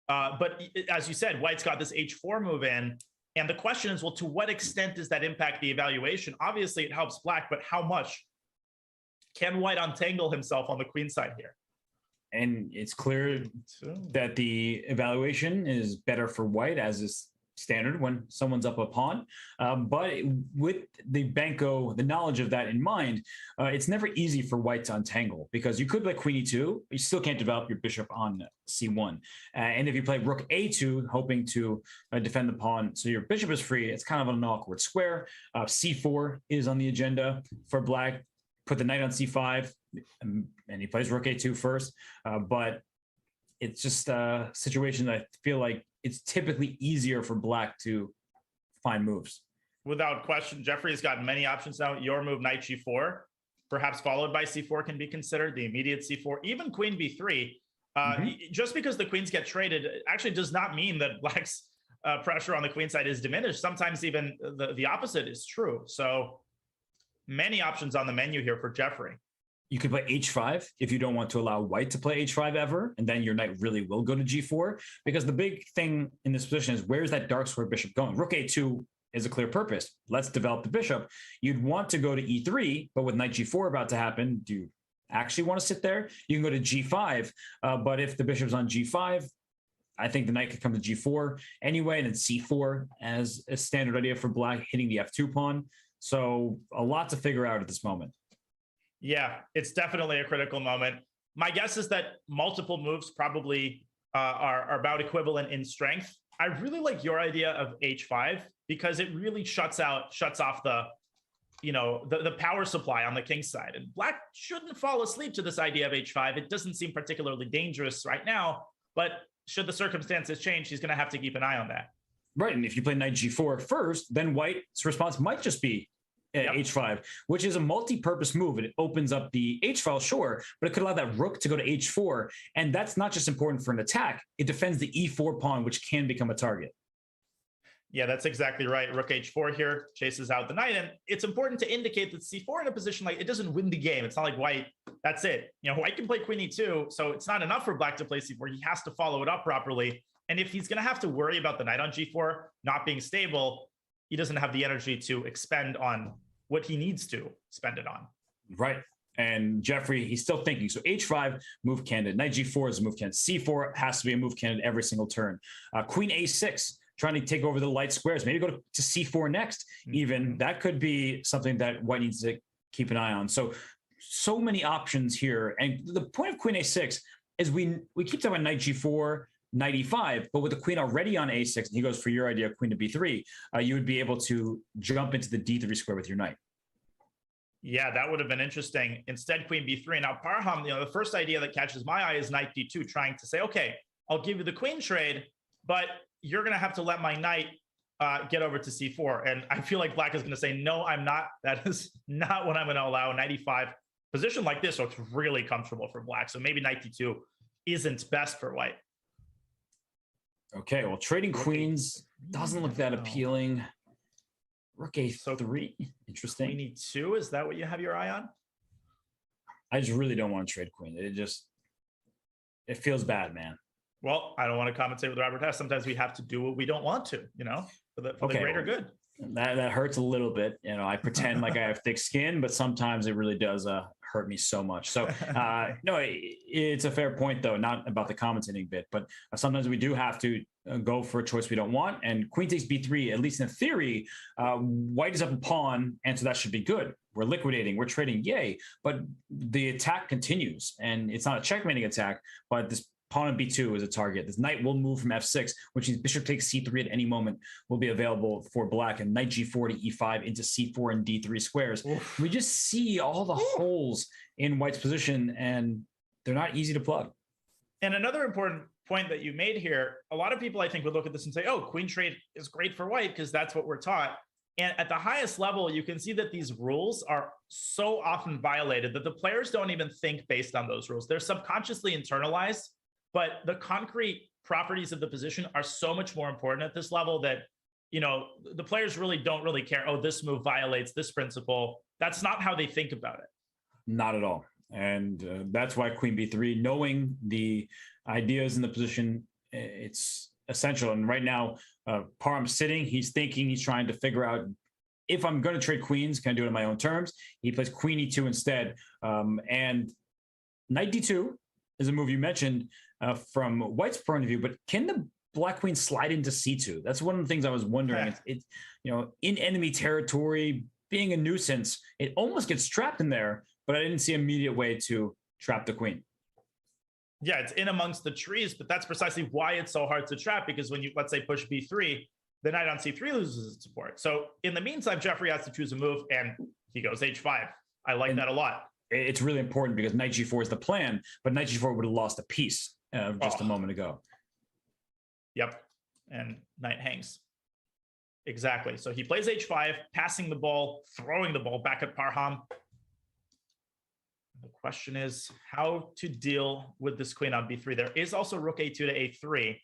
But as you said, White's got this H4 move in. And the question is, well, to what extent does that impact the evaluation? Obviously, it helps Black, but how much? Can White untangle himself on the queen side here? And it's clear that the evaluation is better for White, as is standard when someone's up a pawn. But with the Benko, the knowledge of that in mind, it's never easy for white to untangle because you could play queen e2, you still can't develop your bishop on c1. And if you play rook a2, hoping to defend the pawn so your bishop is free, it's kind of an awkward square. c4 is on the agenda for black. Put the knight on c5, and he plays rook a2 first. But it's just a situation that I feel like it's typically easier for black to find moves. Without question, Jeffrey has got many options now. Your move, knight g4, perhaps followed by c4 can be considered, the immediate c4, even queen b3. Just because the queens get traded actually does not mean that black's pressure on the queen side is diminished. Sometimes even the opposite is true. So many options on the menu here for Jeffrey. You could play h5 if you don't want to allow white to play h5 ever, and then your knight really will go to g4, because the big thing in this position is where's that dark square bishop going? Rook a2 is a clear purpose. Let's develop the bishop. You'd want to go to e3, but with knight g4 about to happen, do you actually want to sit there? You can go to g5, but if the bishop's on g5, I think the knight could come to g4 anyway, and then c4 as a standard idea for black, hitting the f2 pawn. So a lot to figure out at this moment. Yeah, it's definitely a critical moment. My guess is that multiple moves probably are about equivalent in strength. I really like your idea of h5 because it really shuts off the power supply on the king side. And black shouldn't fall asleep to this idea of h5. It doesn't seem particularly dangerous right now, but should the circumstances change, he's going to have to keep an eye on that. Right, and if you play knight g4 first, then white's response might just be h5, which is a multi-purpose move. It opens up the h-file, sure, but it could allow that rook to go to h4, and that's not just important for an attack. It defends the e4 pawn, which can become a target. Yeah, that's exactly right. Rook h4 here chases out the knight, and it's important to indicate that c4 in a position like it doesn't win the game. It's not like white, that's it. White can play queen e2, so it's not enough for black to play c4. He has to follow it up properly, and if he's going to have to worry about the knight on g4 not being stable, he doesn't have the energy to expend on what he needs to spend it on. Right. And Jeffrey, he's still thinking. So h5, move candidate. Knight g4 is a move candidate. c4 has to be a move candidate every single turn. Queen a6, trying to take over the light squares. Maybe go to c4 next. Even that could be something that white needs to keep an eye on. So many options here. And the point of queen a6 is we keep talking about knight g4, knight e5, but with the queen already on a6, and he goes for your idea, queen to b3, you would be able to jump into the d3 square with your knight. Yeah, that would have been interesting. Instead, queen b3. Now, Parham, the first idea that catches my eye is knight d2, trying to say, okay, I'll give you the queen trade, but you're going to have to let my knight get over to c4. And I feel like black is going to say, no, I'm not. That is not what I'm going to allow. Knight e5 position like this looks really comfortable for black. So maybe knight d2 isn't best for white. Okay, well, trading queens doesn't look that appealing. Rook a3, interesting. Queen e2, is that what you have your eye on? I just really don't want to trade queen. It feels bad, man. Well, I don't want to commentate with Robert Hess. Sometimes we have to do what we don't want to, for the greater good. That hurts a little bit. I pretend like I have thick skin, but sometimes it really does hurt me so much. So no, it's a fair point though, not about the commentating bit, but sometimes we do have to go for a choice we don't want. And queen takes b3, at least in theory, white is up a pawn, and so that should be good. We're liquidating, we're trading, yay. But the attack continues, and it's not a checkmating attack, but this pawn on b2 is a target. This knight will move from f6, which means bishop takes c3 at any moment will be available for black, and knight g4 to e5 into c4 and d3 squares. Oof. We just see all the holes in white's position, and they're not easy to plug. And another important point that you made here, a lot of people I think would look at this and say, oh, queen trade is great for white because that's what we're taught. And at the highest level, you can see that these rules are so often violated that the players don't even think based on those rules. They're subconsciously internalized, but the concrete properties of the position are so much more important at this level that, the players really don't really care. Oh, this move violates this principle. That's not how they think about it. Not at all. And that's why queen b3, knowing the ideas in the position, it's essential. And right now, Parham's sitting, he's thinking, he's trying to figure out, if I'm going to trade queens, can I do it on my own terms? He plays queen e2 instead. And knight d2 is a move you mentioned from white's point of view, but can the black queen slide into c2? That's one of the things I was wondering. It's in enemy territory, being a nuisance, it almost gets trapped in there, but I didn't see an immediate way to trap the queen. Yeah, it's in amongst the trees, but that's precisely why it's so hard to trap, because when you, let's say, push b3, the knight on c3 loses its support. So in the meantime, Jeffrey has to choose a move, and he goes h5. I like that a lot. It's really important because knight g4 is the plan, but knight g4 would have lost a piece just a moment ago. Yep, and knight hangs. Exactly. So he plays h5, passing the ball, throwing the ball back at Parham. The question is how to deal with this queen on b3. There is also rook a2 to a3.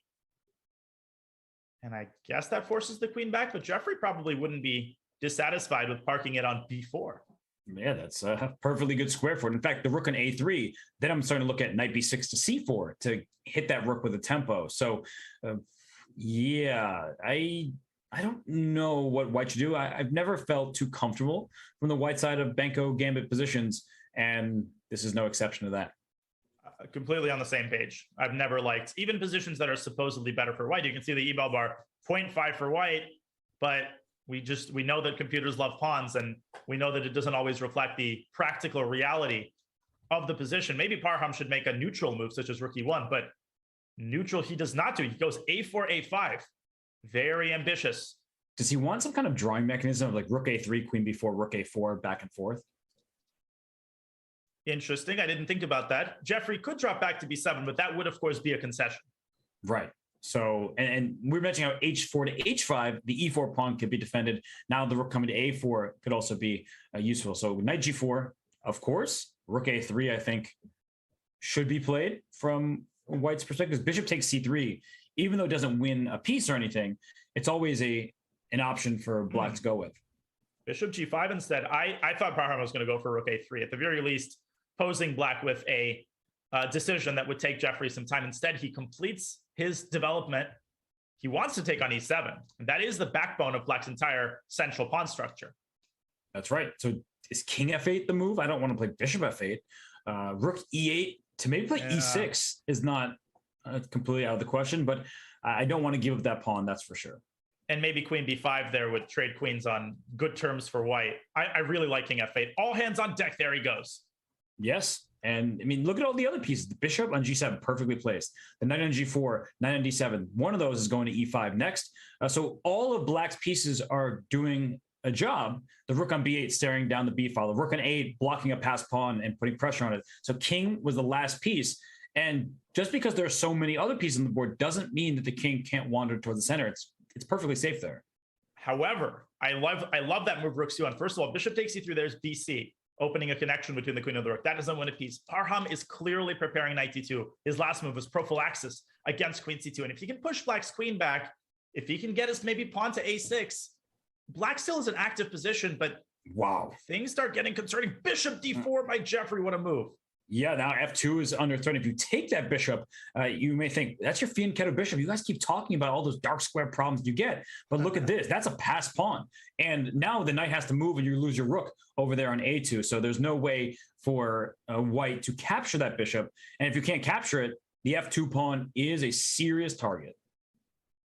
And I guess that forces the queen back, but Jeffrey probably wouldn't be dissatisfied with parking it on b4. Yeah, that's a perfectly good square for it. In fact, the rook on a3, then I'm starting to look at knight b6 to c4 to hit that rook with a tempo. So, yeah, I don't know what white should do. I've never felt too comfortable from the white side of Benko gambit positions, and this is no exception to that. Completely on the same page. I've never liked even positions that are supposedly better for white. You can see the eval bar 0.5 for white, but we know that computers love pawns, and we know that it doesn't always reflect the practical reality of the position. Maybe Parham should make a neutral move such as rook e1, but neutral he does not do. He goes a4, a5. Very ambitious. Does he want some kind of drawing mechanism of like rook a3, queen b4, rook a4, back and forth? Interesting. I didn't think about that. Jeffrey could drop back to b7, but that would, of course, be a concession. Right. So, and we're mentioning how h4 to h5, the e4 pawn could be defended. Now the rook coming to a4 could also be useful. So knight g4, of course. Rook a3, I think, should be played from white's perspective. Bishop takes c3, even though it doesn't win a piece or anything, it's always an option for black to go with. Bishop g5 instead. I thought Parham was going to go for rook a3, at the very least, posing black with a decision that would take Jeffrey some time. Instead, he completes his development. He wants to take on e7. And that is the backbone of black's entire central pawn structure. That's right. So is king f8 the move? I don't want to play bishop f8. Rook e8 to maybe play e6 is not completely out of the question, but I don't want to give up that pawn, that's for sure. And maybe queen b5 there would trade queens on good terms for white. I really like king f8. All hands on deck. There he goes. Yes. And I mean, look at all the other pieces. The bishop on g7, perfectly placed. The knight on g4, knight on d7. One of those is going to e5 next. So all of black's pieces are doing a job. The rook on b8 staring down the b file. The rook on a8 blocking a passed pawn and putting pressure on it. So king was the last piece. And just because there are so many other pieces on the board doesn't mean that the king can't wander toward the center. It's perfectly safe there. However, I love that move rook c1. First of all, bishop takes c3. There's bc, opening a connection between the queen and the rook. That doesn't win a piece. Parham is clearly preparing knight d2. His last move was prophylaxis against queen c2. And if he can push black's queen back, if he can get us maybe pawn to a6, black still is an active position, but wow, things start getting concerning. Bishop d4 by Jeffrey. What a move. Yeah, now f2 is under threat. If you take that bishop, you may think, that's your fianchetto bishop. You guys keep talking about all those dark square problems you get. But look at this. That's a passed pawn. And now the knight has to move and you lose your rook over there on a2. So there's no way for white to capture that bishop. And if you can't capture it, the f2 pawn is a serious target.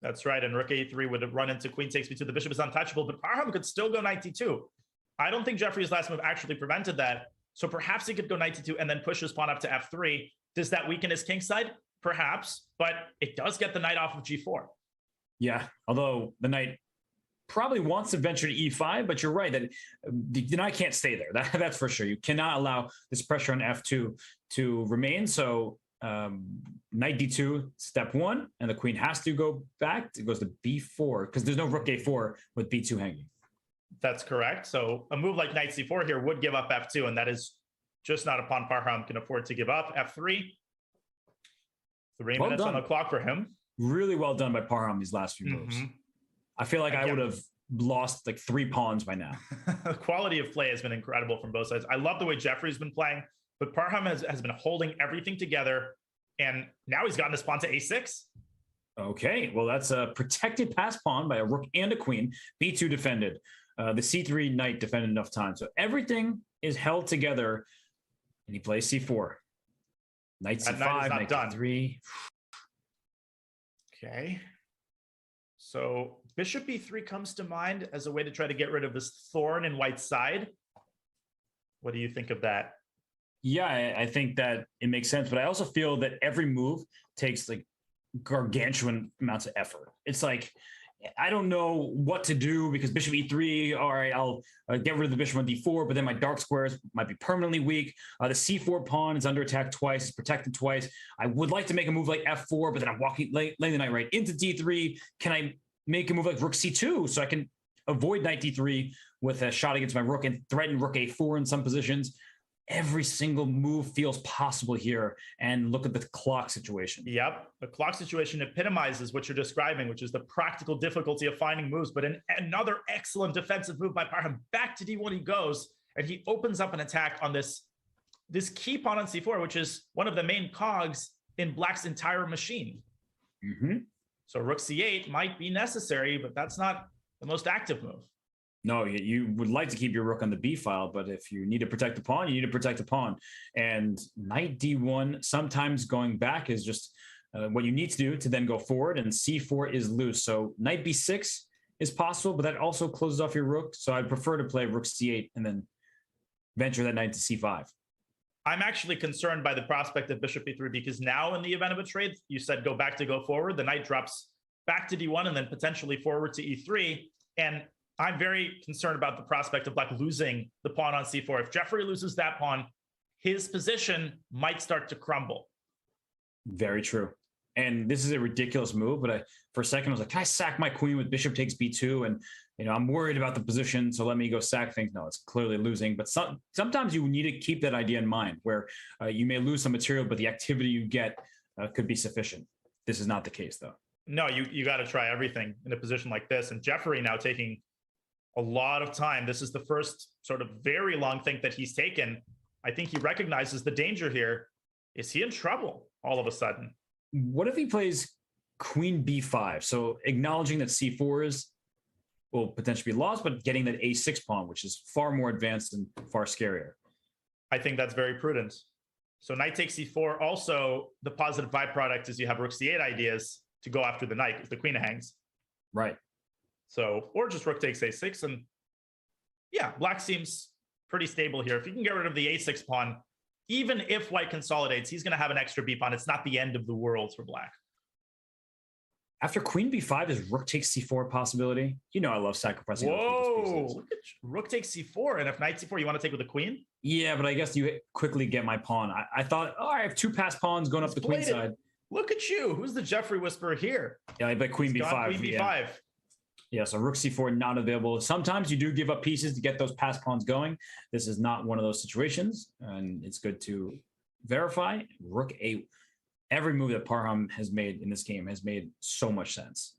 That's right. And rook a3 would have run into queen takes b2. The bishop is untouchable, but Parham could still go knight d2. I don't think Jeffrey's last move actually prevented that. So perhaps he could go knight d2 and then push his pawn up to f3. Does that weaken his king side? Perhaps, but it does get the knight off of g4. Yeah, although the knight probably wants to venture to e5, but you're right that the knight can't stay there. That's for sure. You cannot allow this pressure on f2 to remain. So knight d2, step one, and the queen has to go back. It goes to b4 because there's no rook a4 with b2 hanging. That's correct. So a move like knight c4 here would give up f2, and that is just not a pawn Parham can afford to give up. f3. 3 minutes on the clock for him. Really well done by Parham these last few moves. I feel like I would have lost like 3 pawns by now. The quality of play has been incredible from both sides. I love the way Jeffrey's been playing, but Parham has been holding everything together, and now he's gotten his pawn to a6. Okay, well, that's a protected pass pawn by a rook and a queen. b2 defended. The c3 knight defended enough time. So everything is held together, and he plays c4. Knight c5, knight d3. Okay. So bishop e3 comes to mind as a way to try to get rid of this thorn in white's side. What do you think of that? Yeah, I think that it makes sense, but I also feel that every move takes like gargantuan amounts of effort. It's like, I don't know what to do because bishop e3, all right, I'll get rid of the bishop on d4, but then my dark squares might be permanently weak. The c4 pawn is under attack twice, it's protected twice. I would like to make a move like f4, but then I'm laying the knight right into d3. Can I make a move like rook c2 so I can avoid knight d3 with a shot against my rook and threaten rook a4 in some positions? Every single move feels possible here. And look at the clock situation. Yep. The clock situation epitomizes what you're describing, which is the practical difficulty of finding moves. But another excellent defensive move by Parham. Back to d1 he goes, and he opens up an attack on this key pawn on c4, which is one of the main cogs in Black's entire machine. Mm-hmm. So rook c8 might be necessary, but that's not the most active move. No, you would like to keep your rook on the b file, but if you need to protect the pawn, you need to protect the pawn. And knight d1, sometimes going back is just what you need to do to then go forward, and c4 is loose. So knight b6 is possible, but that also closes off your rook. So I'd prefer to play rook c8 and then venture that knight to c5. I'm actually concerned by the prospect of bishop e3 because now in the event of a trade, you said go back to go forward. The knight drops back to d1 and then potentially forward to e3. And I'm very concerned about the prospect of Black losing the pawn on c4. If Jeffrey loses that pawn, his position might start to crumble. Very true. And this is a ridiculous move, but for a second I was like, can I sack my queen with bishop takes b2? And I'm worried about the position, so let me go sack things. No, it's clearly losing. But sometimes you need to keep that idea in mind, where you may lose some material, but the activity you get could be sufficient. This is not the case, though. No, you got to try everything in a position like this. And Jeffrey now taking a lot of time. This is the first sort of very long think that he's taken. I think he recognizes the danger here. Is he in trouble all of a sudden? What if he plays queen b5? So acknowledging that c4 will potentially be lost, but getting that a6 pawn, which is far more advanced and far scarier. I think that's very prudent. So knight takes c4. Also, the positive byproduct is you have rook c8 ideas to go after the knight if the queen hangs. Right. So, or just rook takes a6. And yeah, Black seems pretty stable here. If you can get rid of the a6 pawn, even if white consolidates, he's going to have an extra b pawn. It's not the end of the world for Black. After queen b5, is rook takes c4 a possibility? I love sacrificing. Whoa, look at rook takes c4. And if knight c4, you want to take with the queen? Yeah, but I guess you quickly get my pawn. I thought, I have two passed pawns going up the queen side. Look at you. Who's the Jeffrey Whisperer here? Yeah, I bet queen b5. Queen b5. Yeah, so rook c4 not available. Sometimes you do give up pieces to get those passed pawns going. This is not one of those situations, and it's good to verify. Rook a. Every move that Parham has made in this game has made so much sense.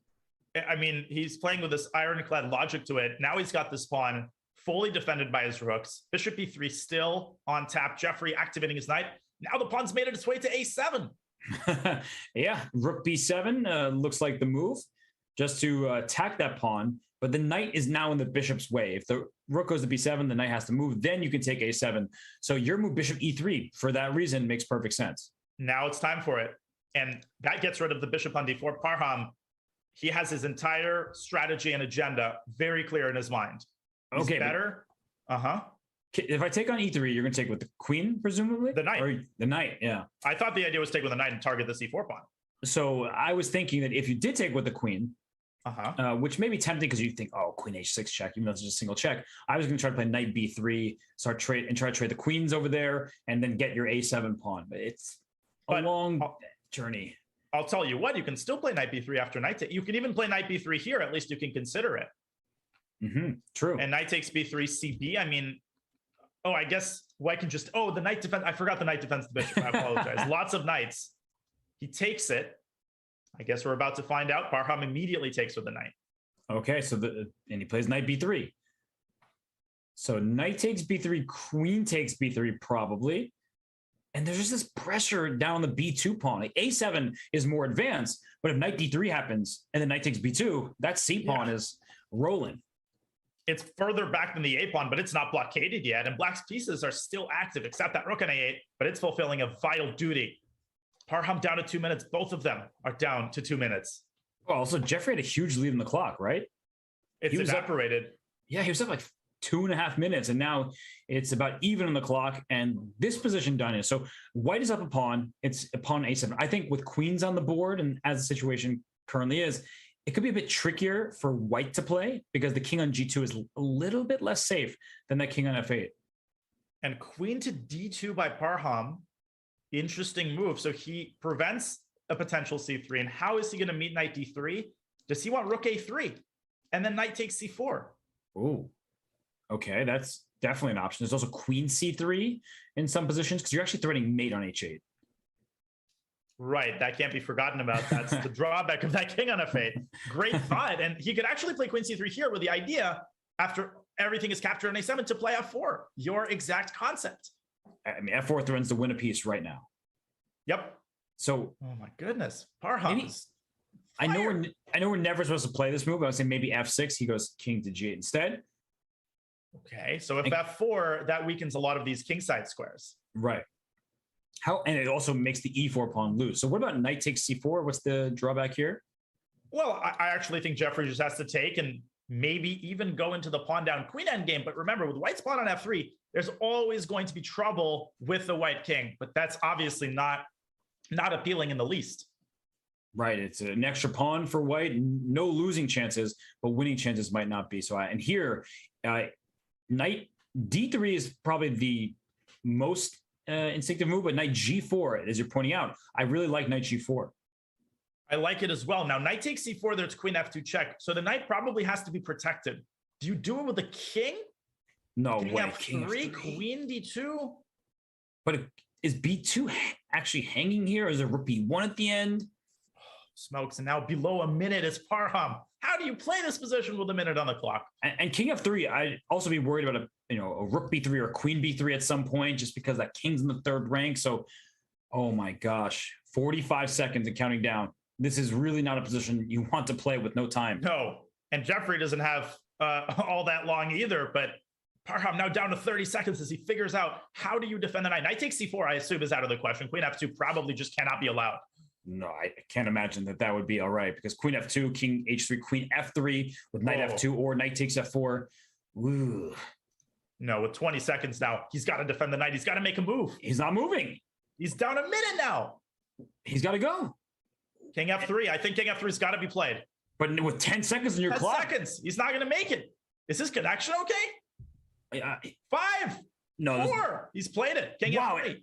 I mean, he's playing with this ironclad logic to it. Now he's got this pawn fully defended by his rooks. Bishop e3 still on tap. Jeffrey activating his knight. Now the pawn's made its way to a7. Yeah, rook b7 looks like the move, just to attack that pawn. But the knight is now in the bishop's way. If the rook goes to b7, the knight has to move. Then you can take a7. So your move bishop e3 for that reason makes perfect sense. Now it's time for it. And that gets rid of the bishop on d4. Parham, he has his entire strategy and agenda very clear in his mind. He's okay, better. If I take on e3, you're going to take with the queen, presumably? The knight. Or the knight, yeah. I thought the idea was take with the knight and target the c4 pawn. So I was thinking that if you did take with the queen, which may be tempting because you think, oh, queen h6 check, even though it's just a single check. I was going to try to play knight b3, try to trade the queens over there, and then get your a7 pawn. But it's a long journey. I'll tell you what, you can still play knight b3 after knight take. You can even play knight b3 here. At least you can consider it. True. And knight takes b3, cb. I mean, I guess white can just, the knight defense. I forgot the knight defends the bishop. I apologize. Lots of knights. He takes it. I guess we're about to find out. Parham immediately takes with the knight. Okay, so and he plays knight b3. So knight takes b3, queen takes b3 probably. And there's just this pressure down the b2 pawn. Like a7 is more advanced, but if knight d3 happens and then knight takes b2, that c pawn is rolling. It's further back than the a pawn, but it's not blockaded yet. And Black's pieces are still active, except that rook on a8, but it's fulfilling a vital duty. Parham down to 2 minutes. Both of them are down to 2 minutes. Oh, also, Jeffrey had a huge lead in the clock, right? It's He was up- evaporated. Yeah, he was up like 2.5 minutes, and now it's about even on the clock. And this position done is so white is up a pawn. It's a pawn a7. I think with queens on the board, and as the situation currently is, it could be a bit trickier for white to play because the king on g2 is a little bit less safe than that king on f8. And queen to d2 by Parham. Interesting move. So he prevents a potential c3. And how is he going to meet knight d3? Does he want rook a3? And then knight takes c4. Oh, okay. That's definitely an option. There's also queen c3 in some positions because you're actually threatening mate on h8. Right. That can't be forgotten about. That's the drawback of that king on f8. Great thought. And he could actually play queen c3 here with the idea, after everything is captured on a7, to play f4. Your exact concept. I mean, f4 threatens to win a piece right now. Yep. So, oh my goodness. Parham. I know we're never supposed to play this move. I would say maybe f6. He goes king to g8 instead. Okay. So if f4, that weakens a lot of these kingside squares. Right. And it also makes the e4 pawn lose. So what about knight takes c4? What's the drawback here? Well, I actually think Jeffrey just has to take and maybe even go into the pawn down queen endgame. But remember, with white's pawn on f3, there's always going to be trouble with the white king. But that's obviously not appealing in the least. Right. It's an extra pawn for white. No losing chances, but winning chances might not be. So, and here, knight d3 is probably the most instinctive move, but knight g4, as you're pointing out, I really like knight g4. I like it as well. Now, knight takes c4, there's queen f2 check. So the knight probably has to be protected. Do you do it with the king? No king way. F3, King f3. queen d2? But is b2 actually hanging here? Is there rook b1 at the end? Smokes, and now below a minute is Parham. How do you play this position with a minute on the clock? And king f3, I'd also be worried about a rook b3 or queen b3 at some point, just because that king's in the third rank. So, oh my gosh, 45 seconds and counting down. This is really not a position you want to play with no time. No, and Jeffrey doesn't have all that long either, but Parham now down to 30 seconds as he figures out how do you defend the knight. Knight takes c4, I assume, is out of the question. Queen f2 probably just cannot be allowed. No, I can't imagine that would be all right, because queen f2, king h3, queen f3 with knight f2 or knight takes f4. Ooh. No, with 20 seconds now, he's got to defend the knight. He's got to make a move. He's not moving. He's down a minute now. He's got to go. King f3. I think king f3's got to be played. But with 10 seconds in your 10 clock. seconds. He's not going to make it. Is this connection okay? 5. No. 4. He's played it. King f3.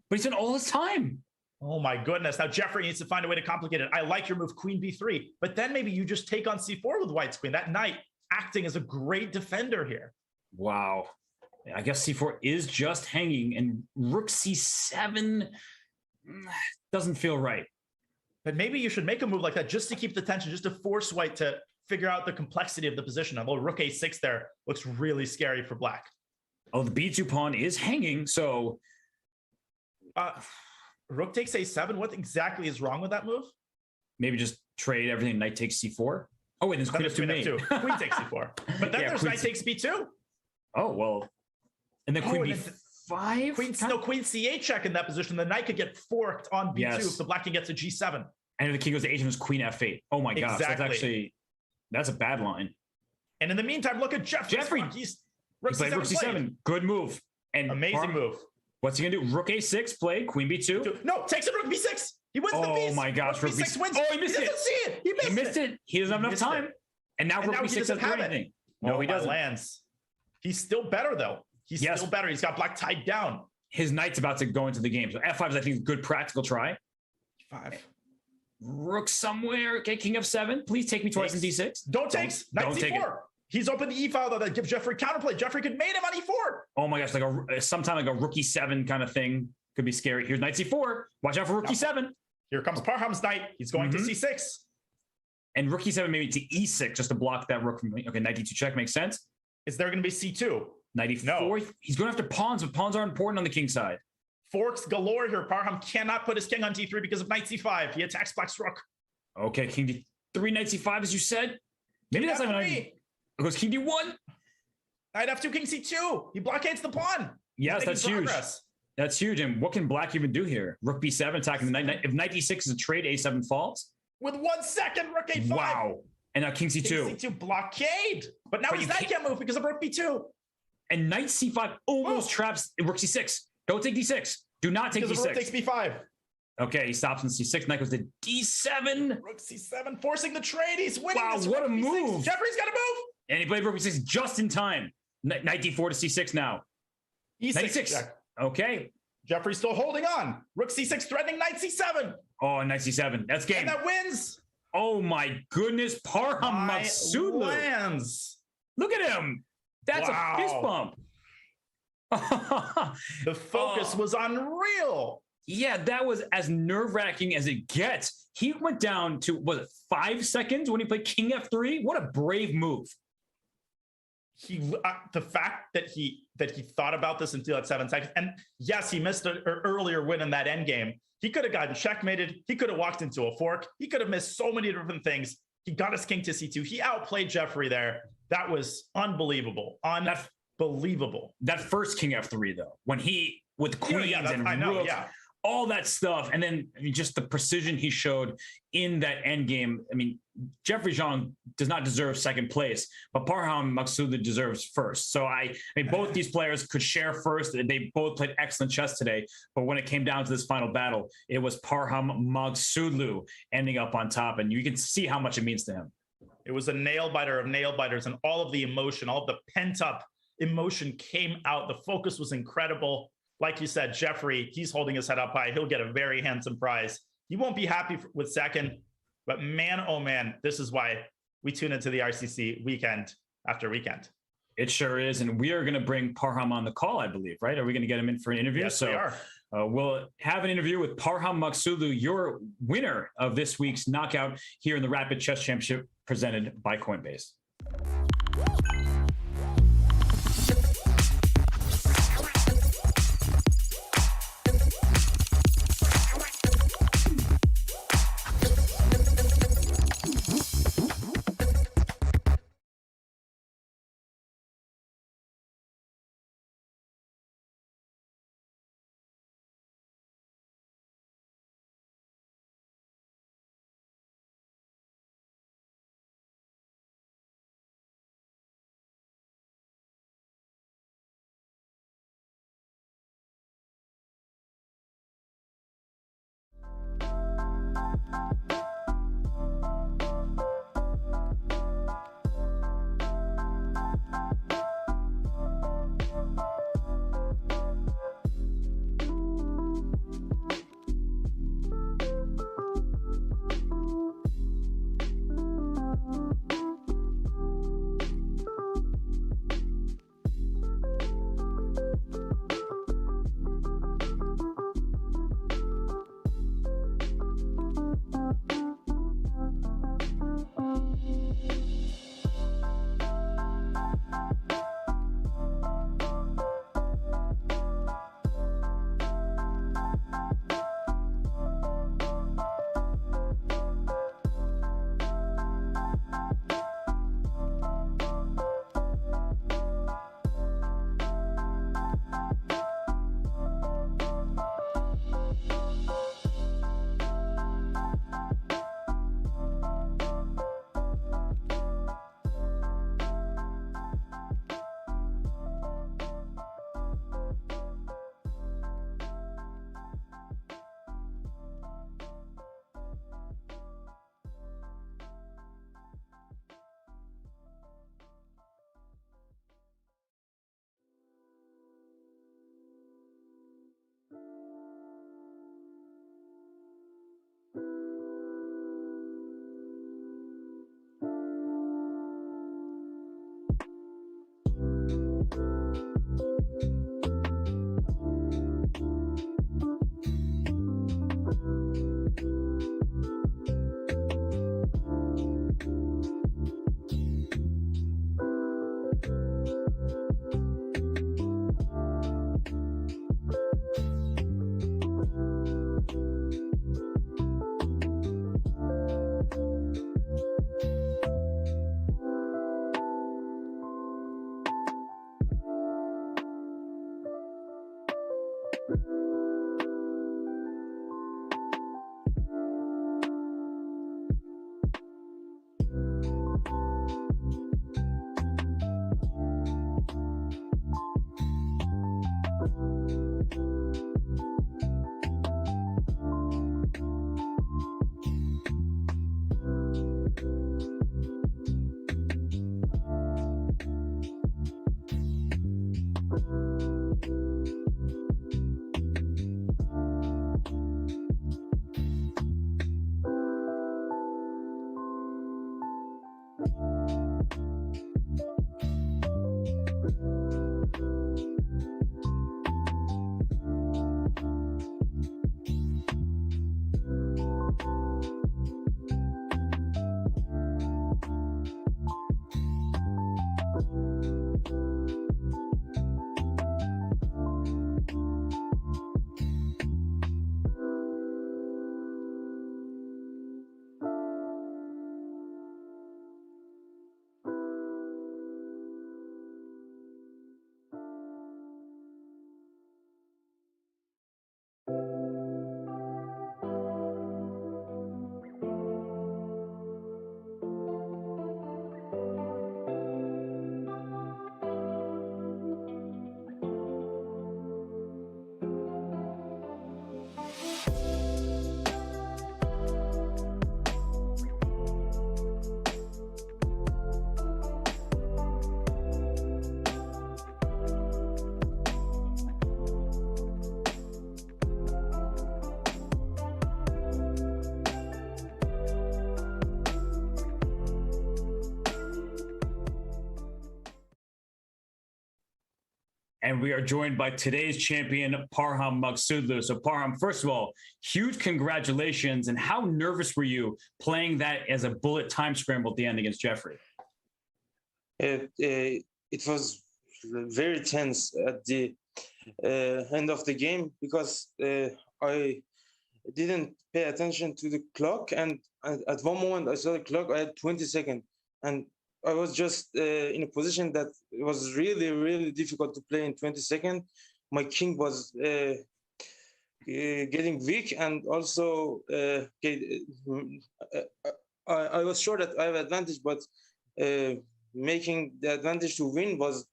But he spent all his time. Oh my goodness. Now Jeffrey needs to find a way to complicate it. I like your move, queen b3. But then maybe you just take on c4 with white's queen. That knight acting as a great defender here. Wow. I guess c4 is just hanging, and rook c7 doesn't feel right. But maybe you should make a move like that just to keep the tension, just to force white to figure out the complexity of the position. Although rook a6 there looks really scary for black. Oh, the b2 pawn is hanging, so... Rook takes a7. What exactly is wrong with that move? Maybe just trade everything, knight takes c4. Oh, wait, there's queen f2 mate. Queen takes c4. But then there's knight takes b2. Oh, well. And then queen b5? Queen c8 check in that position. The knight could get forked on b2 if the black king gets a g7. And if the king goes to h7, it's queen f8. Oh my gosh, that's a bad line. And in the meantime, look at Jeffrey. He's played rook c7. Good move. And amazing move. What's he gonna do? Rook a6 played, queen b2. No, takes it rook b6. He wins the piece. Oh my gosh, rook b6 wins. Oh, he missed it. He doesn't see it. He missed it. He doesn't have enough time. And now rook b6 doesn't have anything. No, he doesn't. Lands. He's still better though. He's still better. He's got black tied down. His knight's about to go into the game. So f5 is, I think, a good practical try. 5. Rook somewhere. Okay, king f7. Please take me twice in d6. Don't take. Knight c4. He's opened the e-file though that gives Jeffrey counterplay. Jeffrey could mate him on e4. Oh my gosh, like sometime like a rook e7 kind of thing could be scary. Here's knight c4. Watch out for rook e7. Here comes Parham's knight. He's going to c6. And rook e7 maybe to e6 just to block that rook from me. Okay, knight d2 check makes sense. Is there going to be c2? Knight e4. No. He's going after pawns, but pawns are important on the king side. Forks galore here. Parham cannot put his king on d3 because of knight c5. He attacks black's rook. Okay, king d3, knight c5, as you said. Maybe that's not even... Goes king d1. Knight f2, king c2. He blockades the pawn. Yes, that's huge. That's huge. And what can black even do here? Rook b7 attacking the knight. If knight d6 is a trade, a7 falls. with 1 second. Rook A5. Wow. And now King C2. King C2 blockade. But now his knight can't move because of Rook B2. And Knight C5 almost traps Rook C6. Don't take D6. Do not take because D6. Rook takes B5. Okay, he stops on C6. Knight goes to D7. Rook C7, forcing the trade. He's winning. Wow, this what Rook a B6. move. Jeffrey's got to move. And he played Rook B6 just in time. Knight D4 to C6 now. E6. Knight E6. Check. Okay. Jeffrey's still holding on. Rook C6 threatening Knight C7. Oh, Knight C7. That's game. And that wins. Oh my goodness. Parham Magsudlu. Lands. Look at him. That's a fist bump. The focus was unreal. Yeah, that was as nerve-wracking as it gets. He went down to, was it 5 seconds when he played King F3? What a brave move. The fact that he thought about this until at 7 seconds, and yes, he missed an earlier win in that end game. He could have gotten checkmated. He could have walked into a fork. He could have missed so many different things. He got his king to C2. He outplayed Jeffrey there. That was unbelievable. Unbelievable. That first King F3 though, when he with queens and rooks, all that stuff, and then just the precision he showed in that end game. I mean, Jeffrey Zhang does not deserve second place, but Parham Magsudlu deserves first. So I mean, both these players could share first. They both played excellent chess today, but when it came down to this final battle, it was Parham Magsudlu ending up on top, and you can see how much it means to him. It was a nail biter of nail biters, and all of the emotion, all of the pent up emotion came out. The focus was incredible. Like you said, Jeffrey, he's holding his head up high. He'll get a very handsome prize. He won't be happy with second, but man, oh man, this is why we tune into the RCC weekend after weekend. It sure is. And we are going to bring Parham on the call, I believe, right? Are we going to get him in for an interview? Yes, we are. We'll have an interview with Parham Magsudlu, your winner of this week's knockout here in the Rapid Chess Championship presented by Coinbase. And we are joined by today's champion, Parham Maksudlu. So Parham, first of all, huge congratulations. And how nervous were you playing that as a bullet time scramble at the end against Jeffrey? It was very tense at the end of the game because I didn't pay attention to the clock. And at one moment I saw the clock, I had 20 seconds. And I was just in a position that it was really, really difficult to play in 20 seconds. My king was getting weak, and also I was sure that I have advantage, but making the advantage to win was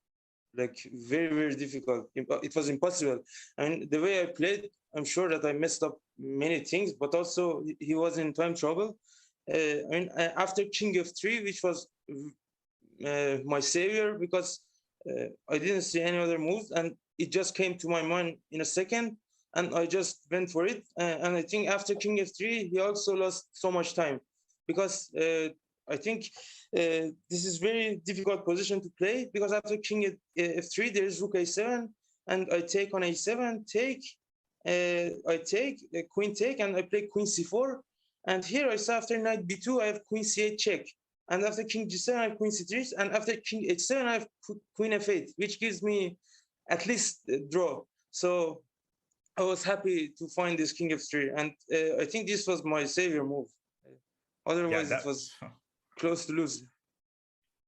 like very, very difficult. It was impossible. And the way I played, I'm sure that I messed up many things, but also he was in time trouble. After King F3, which was my savior, because I didn't see any other moves, and it just came to my mind in a second, and I just went for it. And I think after King F3, he also lost so much time, because I think this is very difficult position to play, because after King F3, there is Rook A7, and I take on A7, take, I take, Queen take, and I play Queen C4. And here I saw after Knight B2, I have Queen C8 check. And after King G7, I have Queen C3, and after King H7, I have Queen F8, which gives me at least a draw. So I was happy to find this King F3, and I think this was my savior move. Otherwise, it was close to lose.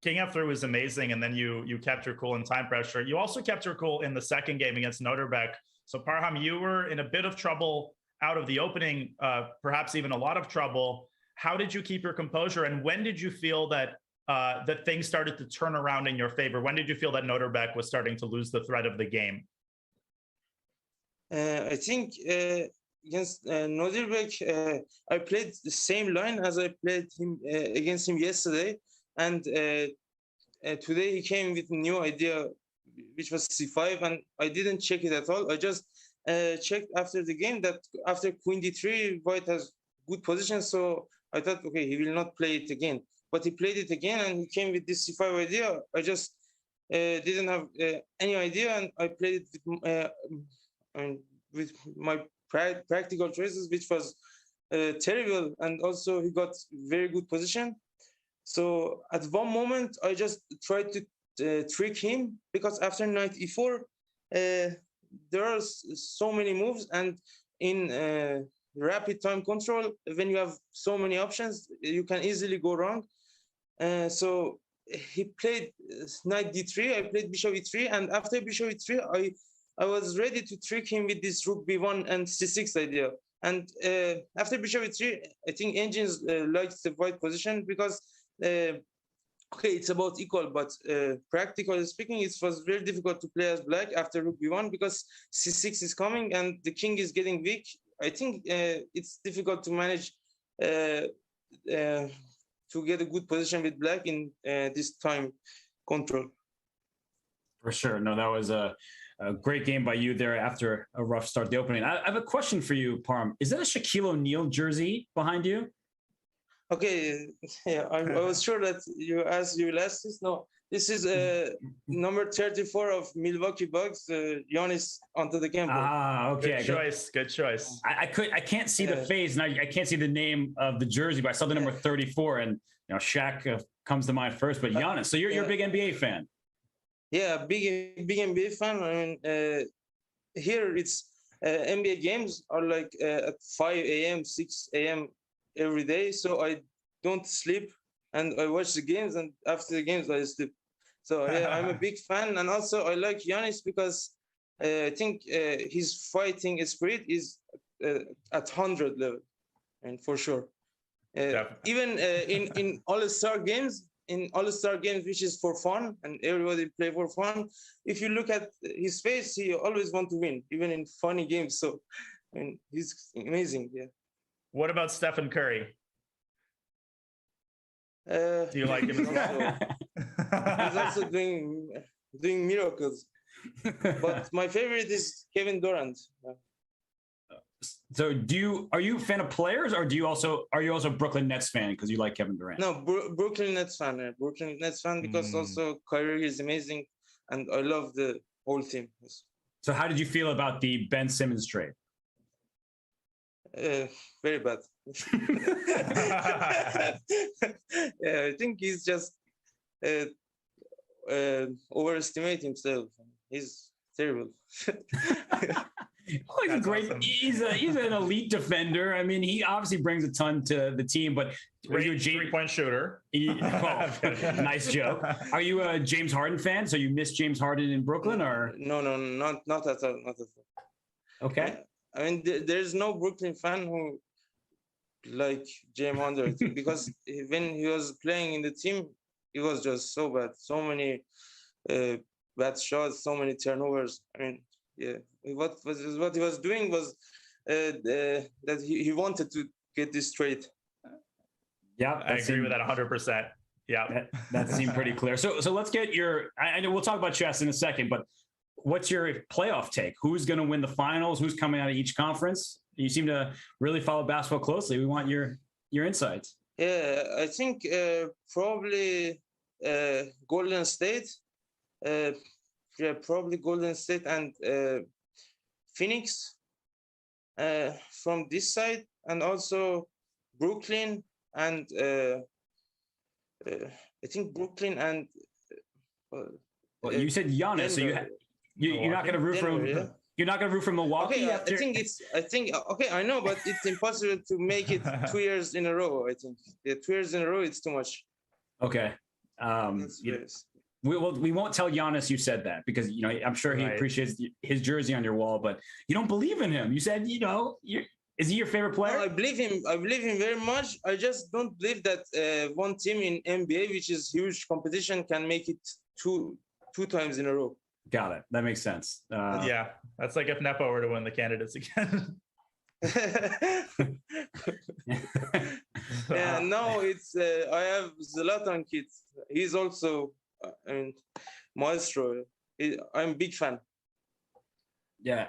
King F3 was amazing, and then you kept your cool in time pressure. You also kept your cool in the second game against Naroditsky. So Parham, you were in a bit of trouble out of the opening, perhaps even a lot of trouble. How did you keep your composure, and when did you feel that that things started to turn around in your favor? When did you feel that Naroditsky was starting to lose the thread of the game? I think against Naroditsky, I played the same line as I played him against him yesterday, and today he came with a new idea, which was C5, and I didn't check it at all. I just checked after the game that after Queen D3, White has good position, so I thought, okay, he will not play it again. But he played it again, and he came with this C5 idea. I just didn't have any idea, and I played it with my practical choices, which was terrible. And also, he got very good position. So at one moment, I just tried to trick him, because after Knight E4, there are so many moves, and in rapid time control, when you have so many options, you can easily go wrong. So he played Knight D3, I played Bishop E3, and after Bishop E3, I was ready to trick him with this Rook B1 and C6 idea. And after Bishop E3, I think engines liked the white position, because okay, it's about equal, but practically speaking, it was very difficult to play as black after Rook B1, because C6 is coming and the king is getting weak. I think it's difficult to manage to get a good position with black in this time control. For sure. No, that was a great game by you there after a rough start the opening. I have a question for you, Parham. Is that a Shaquille O'Neal jersey behind you? Okay, yeah, I was sure that you will ask this. No, this is number 34 of Milwaukee Bucks, Giannis Antetokounmpo. Ah, okay. Good choice. Good choice. I can't see the face, and I can't see the name of the jersey, but I saw the number 34, and Shaq comes to mind first. But Giannis, so you're a big NBA fan. Yeah, big NBA fan. I mean, here it's NBA games are like at 5 a.m., 6 a.m. every day, so I don't sleep and I watch the games, and after the games I sleep. So yeah, I'm a big fan, and also I like Giannis because I think his fighting spirit is at 100 level, and for sure. Even in All-Star games, which is for fun and everybody play for fun, if you look at his face, he always want to win, even in funny games. So I mean, he's amazing. Yeah. What about Stephen Curry? Do you like him as well? He's also doing miracles. But my favorite is Kevin Durant. So are you a fan of players, or are you also a Brooklyn Nets fan because you like Kevin Durant? No, Brooklyn Nets fan. Brooklyn Nets fan because also Kyrie is amazing, and I love the whole team. So how did you feel about the Ben Simmons trade? Very bad. Yeah, I think he's just overestimating himself. He's terrible. Well, he's great. Awesome. He's an elite defender. I mean, he obviously brings a ton to the team. But are you a three-point shooter? Nice joke. Are you a James Harden fan? So you miss James Harden in Brooklyn, or no, not at all, not at all. Okay. I mean, there's no Brooklyn fan who like James Harden because when he was playing in the team, it was just so bad. So many bad shots, so many turnovers. I mean, yeah, what he was doing was that he wanted to get this trade. Yeah, I agree with that 100%. Yeah, that seemed pretty clear. So let's get your. I know we'll talk about chess in a second, but what's your playoff take? Who's going to win the finals? Who's coming out of each conference? You seem to really follow basketball closely. We want your insights. Yeah, I think probably Golden State. Yeah, probably Golden State and Phoenix from this side, and also Brooklyn and I think Brooklyn and. Well, you said Giannis, so you're not going to root for. Yeah. You're not going to root for Milwaukee. Okay, I think. Okay, I know, but it's impossible to make it 2 years in a row. I think 2 years in a row, it's too much. Okay. We won't tell Giannis you said that because I'm sure he appreciates his jersey on your wall, but you don't believe in him. You said is he your favorite player? No, I believe him. I believe him very much. I just don't believe that one team in NBA, which is huge competition, can make it two times in a row. Got it. That makes sense. Yeah, that's like if Nepo were to win the candidates again. Yeah, no, it's I have Zlatan kids. He's also maestro. I'm a big fan. Yeah.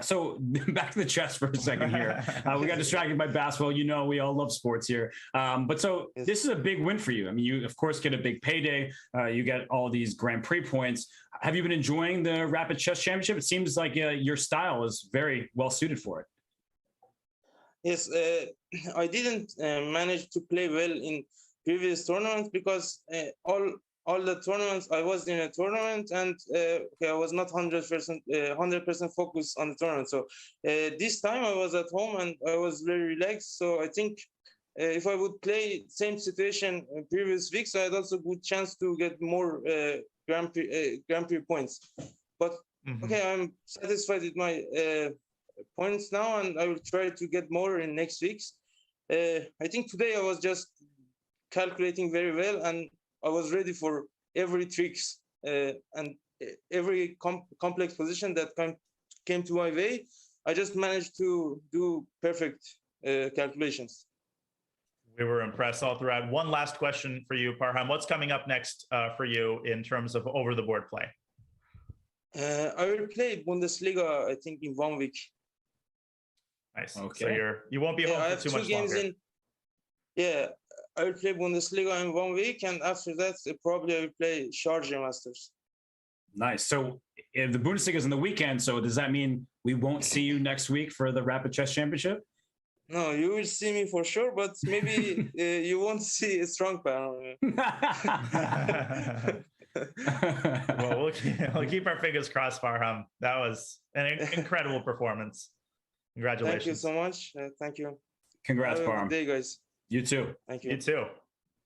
So back to the chess for a second here. We got distracted by basketball. We all love sports here. But this is a big win for you. I mean, you of course get a big payday. You get all these Grand Prix points. Have you been enjoying the Rapid Chess Championship? It seems like your style is very well suited for it. Yes, I didn't manage to play well in previous tournaments because all the tournaments I was in a tournament and I was not 100% focused on the tournament. So this time I was at home and I was very relaxed. So I think if I would play same situation in previous weeks, I had also good chance to get more Grand Prix points. But okay, I'm satisfied with my points now, and I will try to get more in next weeks. I think today I was just calculating very well, and I was ready for every tricks and every complex position that came to my way. I just managed to do perfect calculations. We were impressed all throughout. One last question for you, Parham. What's coming up next for you in terms of over-the-board play? I will play Bundesliga, I think, in 1 week. Nice. Okay. So you won't be home for too much longer. Yeah, I will play Bundesliga in 1 week, and after that, probably I will play Sharjah Masters. Nice. So if the Bundesliga is in the weekend, so does that mean we won't see you next week for the Rapid Chess Championship? No, you will see me for sure, but maybe you won't see a strong panel. Well, we'll keep our fingers crossed, Farham. That was an incredible performance. Congratulations. Thank you so much. Thank you. Congrats, Have a Parham. good day, guys. You too. Thank you. You too.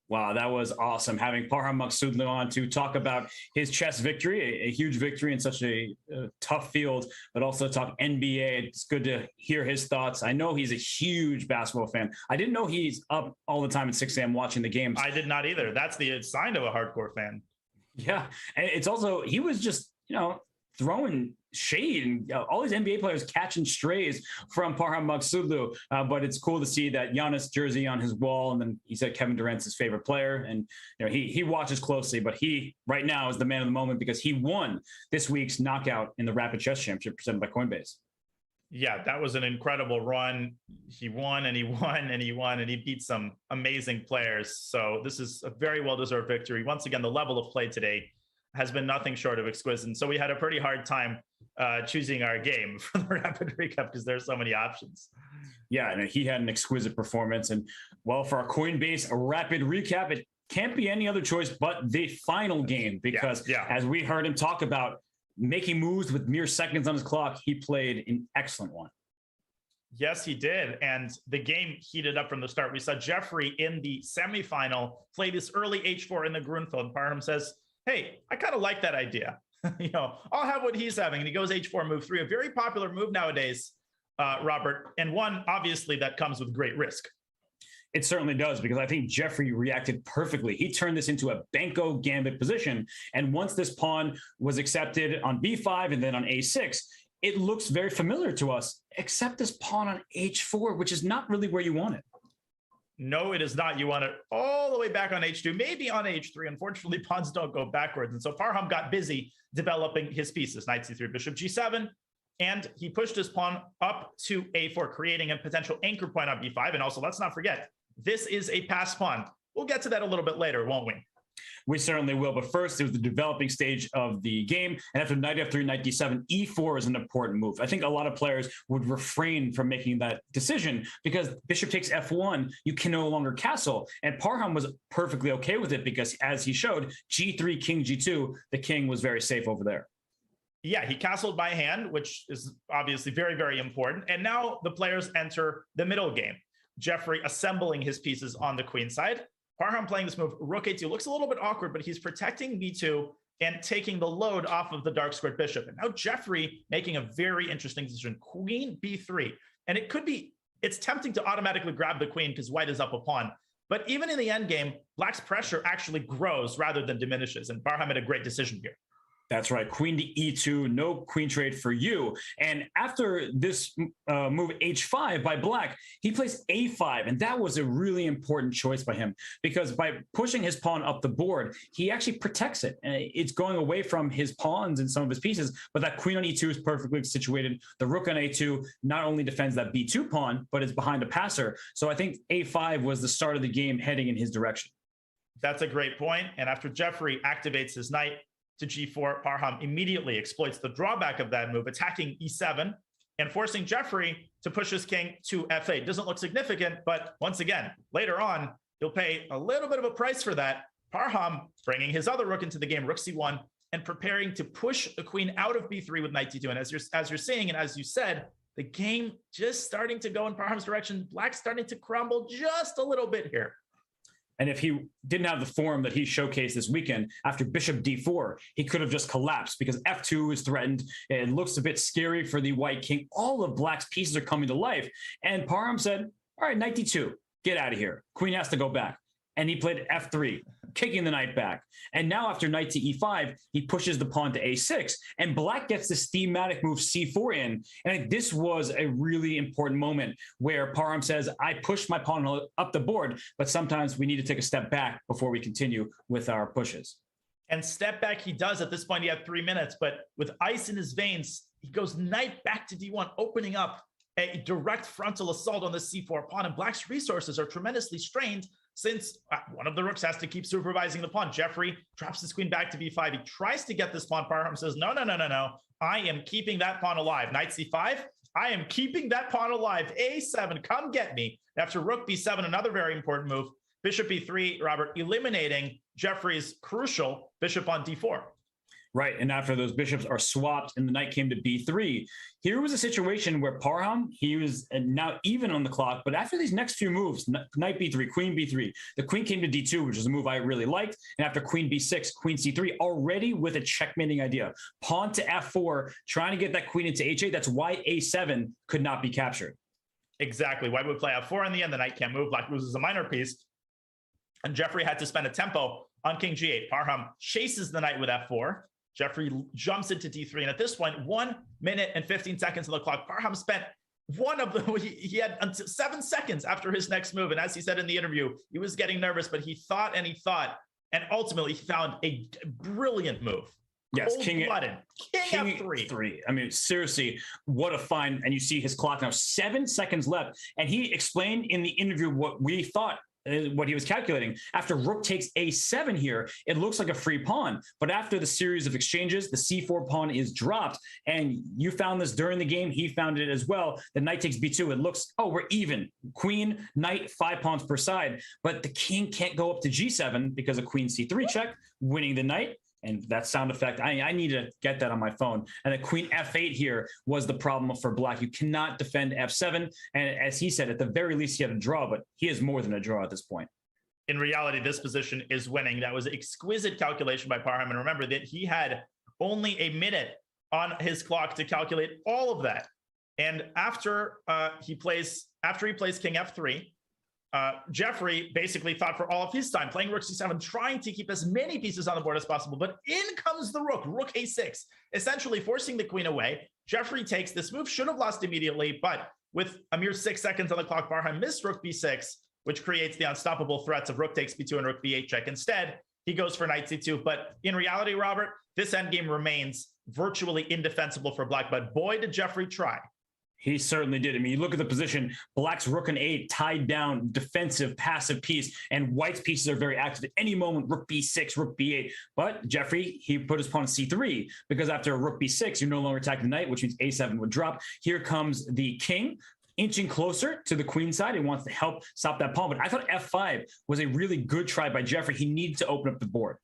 Wow, that was awesome. Having Parham Maksudlu on to talk about his chess victory, a huge victory in such a tough field, but also talk NBA. It's good to hear his thoughts. I know he's a huge basketball fan. I didn't know he's up all the time at 6 a.m. watching the games. I did not either. That's the sign of a hardcore fan. Yeah. And it's also, he was just, throwing shade and all these NBA players catching strays from Parham Maksudlu. But it's cool to see that Giannis jersey on his wall. And then he said Kevin Durant's his favorite player. And he watches closely, but he right now is the man of the moment because he won this week's knockout in the Rapid Chess Championship presented by Coinbase. Yeah, that was an incredible run. He won and he won and he won and he beat some amazing players. So this is a very well-deserved victory. Once again, the level of play today has been nothing short of exquisite. And so we had a pretty hard time choosing our game for the Rapid Recap because there's so many options. Yeah, and he had an exquisite performance. And well, for our Coinbase Rapid Recap, it can't be any other choice but the final game because as we heard him talk about making moves with mere seconds on his clock, he played an excellent one. Yes, he did. And the game heated up from the start. We saw Jeffrey in the semifinal play this early H4 in the Grunfeld. Parham says, hey, I kind of like that idea. I'll have what he's having. And he goes H4 move 3, a very popular move nowadays, Robert. And one, obviously, that comes with great risk. It certainly does, because I think Jeffrey reacted perfectly. He turned this into a Banco Gambit position. And once this pawn was accepted on B5 and then on A6, it looks very familiar to us, except this pawn on H4, which is not really where you want it. No, it is not. You want it all the way back on H2, maybe on H3. Unfortunately, pawns don't go backwards. And so Parham got busy developing his pieces, knight C3, bishop G7, and he pushed his pawn up to A4, creating a potential anchor point on B5. And also, let's not forget, this is a pass pawn. We'll get to that a little bit later, won't we? We certainly will. But first, it was the developing stage of the game. And after knight F3, knight D7, E4 is an important move. I think a lot of players would refrain from making that decision because bishop takes F1, you can no longer castle. And Parham was perfectly okay with it because, as he showed, G3, king G2, the king was very safe over there. Yeah, he castled by hand, which is obviously very, very important. And now the players enter the middle game. Jeffrey assembling his pieces on the queen side. Parham playing this move, rook A2, looks a little bit awkward, but he's protecting B2 and taking the load off of the dark squared bishop. And now Jeffrey making a very interesting decision, queen B3. And it's tempting to automatically grab the queen because white is up a pawn. But even in the endgame, black's pressure actually grows rather than diminishes. And Parham made a great decision here. That's right. Queen to E2, no queen trade for you. And after this move H5 by black, he plays A5. And that was a really important choice by him because by pushing his pawn up the board, he actually protects it. And it's going away from his pawns and some of his pieces, but that queen on E2 is perfectly situated. The rook on A2 not only defends that B2 pawn, but is behind a passer. So I think A5 was the start of the game heading in his direction. That's a great point. And after Jeffrey activates his knight to G4, Parham immediately exploits the drawback of that move, attacking E7 and forcing Jeffrey to push his king to F8. Doesn't look significant, but once again, later on, he'll pay a little bit of a price for that. Parham bringing his other rook into the game, rook C1, and preparing to push the queen out of B3 with knight D2. And as you're seeing, and as you said, the game just starting to go in Parham's direction. Black's starting to crumble just a little bit here. And if he didn't have the form that he showcased this weekend, after bishop d4, he could have just collapsed because f2 is threatened. It looks a bit scary for the white king. All of black's pieces are coming to life. And Parham said, all right, knight d2, get out of here. Queen has to go back. And he played f3, kicking the knight back. And now after knight to e5, he pushes the pawn to a6, and black gets this thematic move c4 in. And this was a really important moment where Parham says, I pushed my pawn up the board, but sometimes we need to take a step back before we continue with our pushes. And step back he does. At this point, he had 3 minutes, but with ice in his veins, he goes knight back to d1, opening up a direct frontal assault on the c4 pawn, and black's resources are tremendously strained since one of the rooks has to keep supervising the pawn. Jeffrey drops his queen back to b5. He tries to get this pawn. Parham says, no. I am keeping that pawn alive. Knight c5. I am keeping that pawn alive. a7, come get me. After rook b7, another very important move. Bishop e3, Robert, eliminating Jeffrey's crucial bishop on d4. Right, and after those bishops are swapped and the knight came to b3, here was a situation where Parham, he was now even on the clock, but after these next few moves, knight b3, queen b3, the queen came to d2, which is a move I really liked, and after queen b6, queen c3, already with a checkmating idea. Pawn to f4, trying to get that queen into h8, that's why a7 could not be captured. Exactly, white would play f4 in the end, the knight can't move, black loses a minor piece, and Jeffrey had to spend a tempo on king g8. Parham chases the knight with f4, Jeffrey jumps into d3, and at this point, 1 minute and 15 seconds on the clock. Parham spent he had until 7 seconds after his next move, and as he said in the interview, he was getting nervous, but he thought, and ultimately he found a brilliant move. Yes, king f3. I mean, seriously, what a find! And you see his clock now, 7 seconds left, and he explained in the interview what we thought. What he was calculating. After rook takes a7 here, it looks like a free pawn. But after the series of exchanges, the c4 pawn is dropped. And you found this during the game. He found it as well. The knight takes b2. It looks, oh, we're even. Queen, knight, 5 pawns per side. But the king can't go up to g7 because of queen c3 check, winning the knight. And that sound effect, I need to get that on my phone. And the queen f8 here was the problem for black. You cannot defend f7. And as he said, at the very least, he had a draw, but he is more than a draw at this point. In reality, this position is winning. That was exquisite calculation by Parham. And remember that he had only a minute on his clock to calculate all of that. And after he plays king f3, Jeffrey basically thought for all of his time, playing rook c7, trying to keep as many pieces on the board as possible, but in comes the rook a6, essentially forcing the queen away. Jeffrey takes this move, should have lost immediately, but with a mere 6 seconds on the clock, Parham missed rook b6, which creates the unstoppable threats of rook takes b2 and rook b8 check. Instead, he goes for knight c2, but in reality, Robert, this endgame remains virtually indefensible for black, but boy, did Jeffrey try. He certainly did. I mean, you look at the position, black's rook and 8 tied down, defensive, passive piece, and white's pieces are very active at any moment, rook b6, rook b8. But Jeffrey, he put his pawn on c3, because after rook b6, you're no longer attacking the knight, which means a7 would drop. Here comes the king, inching closer to the queen side. He wants to help stop that pawn. But I thought f5 was a really good try by Jeffrey. He needed to open up the board.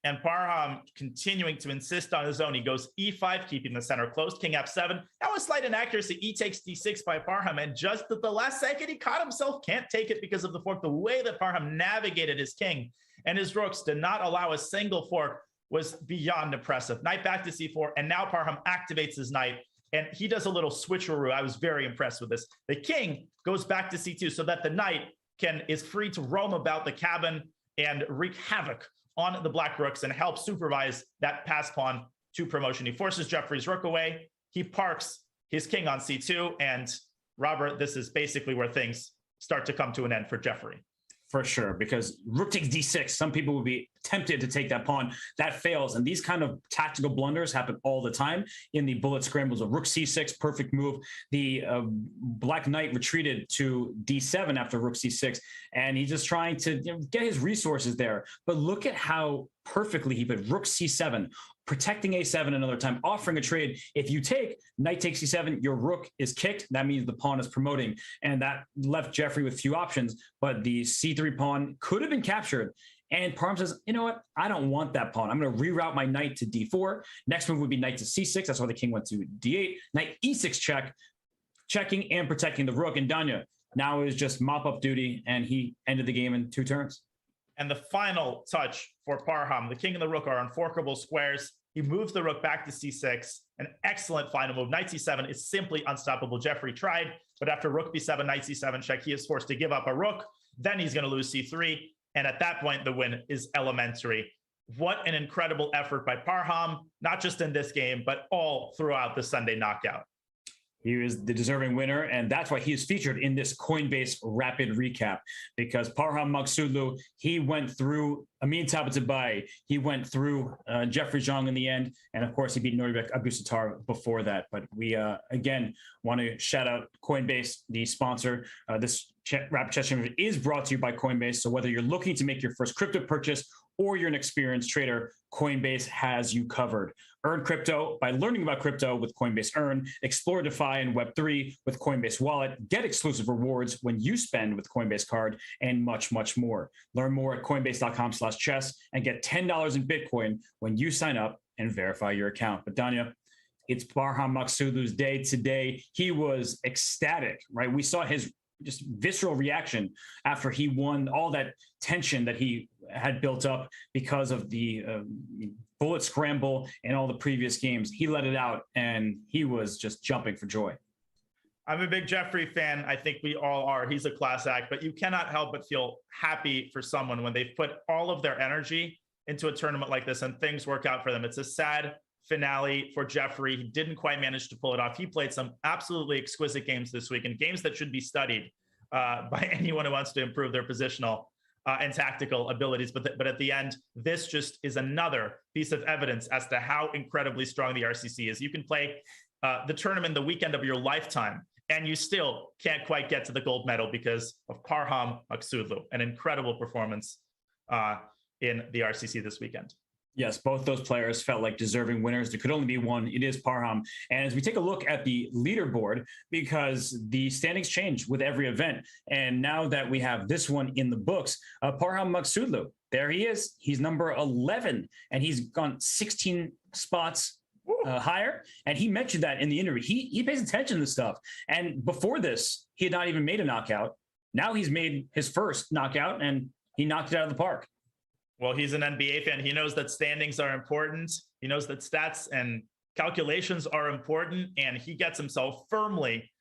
And Parham continuing to insist on his own. He goes e5, keeping the center closed. King f7. That was slight inaccuracy. E takes d6 by Parham. And just at the last second, he caught himself. Can't take it because of the fork. The way that Parham navigated his king and his rooks did not allow a single fork was beyond impressive. Knight back to c4. And now Parham activates his knight. And he does a little switcheroo. I was very impressed with this. The king goes back to c2 so that the knight is free to roam about the cabin and wreak havoc on the black rooks and help supervise that pass pawn to promotion. He forces Jeffrey's rook away. He parks his king on c2. And Robert, this is basically where things start to come to an end for Jeffrey. For sure, because rook takes d6. Some people would be tempted to take that pawn. That fails. And these kind of tactical blunders happen all the time in the bullet scrambles of rook c6, perfect move. The black knight retreated to d7 after rook c6, and he's just trying to get his resources there. But look at how perfectly he put rook c7, protecting a7 another time, offering a trade. If you take knight takes c7, your rook is kicked. That means the pawn is promoting. And that left Jeffrey with few options, but the c3 pawn could have been captured. And Parham says, you know what? I don't want that pawn. I'm going to reroute my knight to d4. Next move would be knight to c6. That's why the king went to d8. Knight e6 check, checking and protecting the rook. And Danya now is just mop-up duty, and he ended the game in 2 turns. And the final touch for Parham, the king and the rook are unforkable squares. He moves the rook back to c6. An excellent final move. Knight c7 is simply unstoppable. Jeffrey tried, but after rook b7, knight c7 check, he is forced to give up a rook. Then he's going to lose c3. And at that point, the win is elementary. What an incredible effort by Parham, not just in this game, but all throughout the Sunday knockout. He is the deserving winner, and that's why he is featured in this Coinbase Rapid Recap, because Parham Maghsoodloo, he went through Amin Tabatabai, he went through Jeffrey Zhang in the end, and of course he beat Naroditsky Abdusattorov before that. But we, again, want to shout out Coinbase, the sponsor. This Rapid Chess Championship is brought to you by Coinbase, so whether you're looking to make your first crypto purchase or you're an experienced trader, Coinbase has you covered. Earn crypto by learning about crypto with Coinbase Earn. Explore DeFi and Web3 with Coinbase Wallet. Get exclusive rewards when you spend with Coinbase Card, and much, much more. Learn more at coinbase.com/chess and get $10 in Bitcoin when you sign up and verify your account. But Danya, it's Parham Maghsoodloo's day today. He was ecstatic, right? We saw his just visceral reaction after he won, all that tension that he had built up because of the bullet scramble and all the previous games. He let it out and he was just jumping for joy. I'm a big Jeffrey fan. I think we all are. He's a class act, but you cannot help but feel happy for someone when they've put all of their energy into a tournament like this and things work out for them. It's a sad finale for Jeffrey. He didn't quite manage to pull it off. He played some absolutely exquisite games this week, and games that should be studied by anyone who wants to improve their positional and tactical abilities. But at the end, this just is another piece of evidence as to how incredibly strong the RCC is. You can play the tournament the weekend of your lifetime, and you still can't quite get to the gold medal because of Parham Maghsoodloo, an incredible performance in the RCC this weekend. Yes, both those players felt like deserving winners. There could only be one. It is Parham. And as we take a look at the leaderboard, because the standings change with every event, and now that we have this one in the books, Parham Maghsoodloo, there he is. He's number 11, and he's gone 16 spots higher. And he mentioned that in the interview. He pays attention to this stuff. And before this, he had not even made a knockout. Now he's made his first knockout, and he knocked it out of the park. Well, he's an NBA fan. He knows that standings are important. He knows that stats and calculations are important, and he gets himself firmly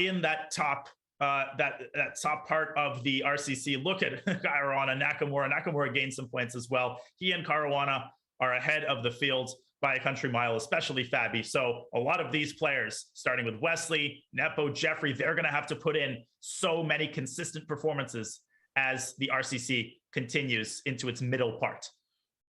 in that top that top part of the RCC. Look at Caruana, Nakamura. Nakamura gained some points as well. He and Caruana are ahead of the field by a country mile, especially Fabi. So a lot of these players, starting with Wesley, Nepo, Jeffrey, they're going to have to put in so many consistent performances as the RCC continues into its middle part.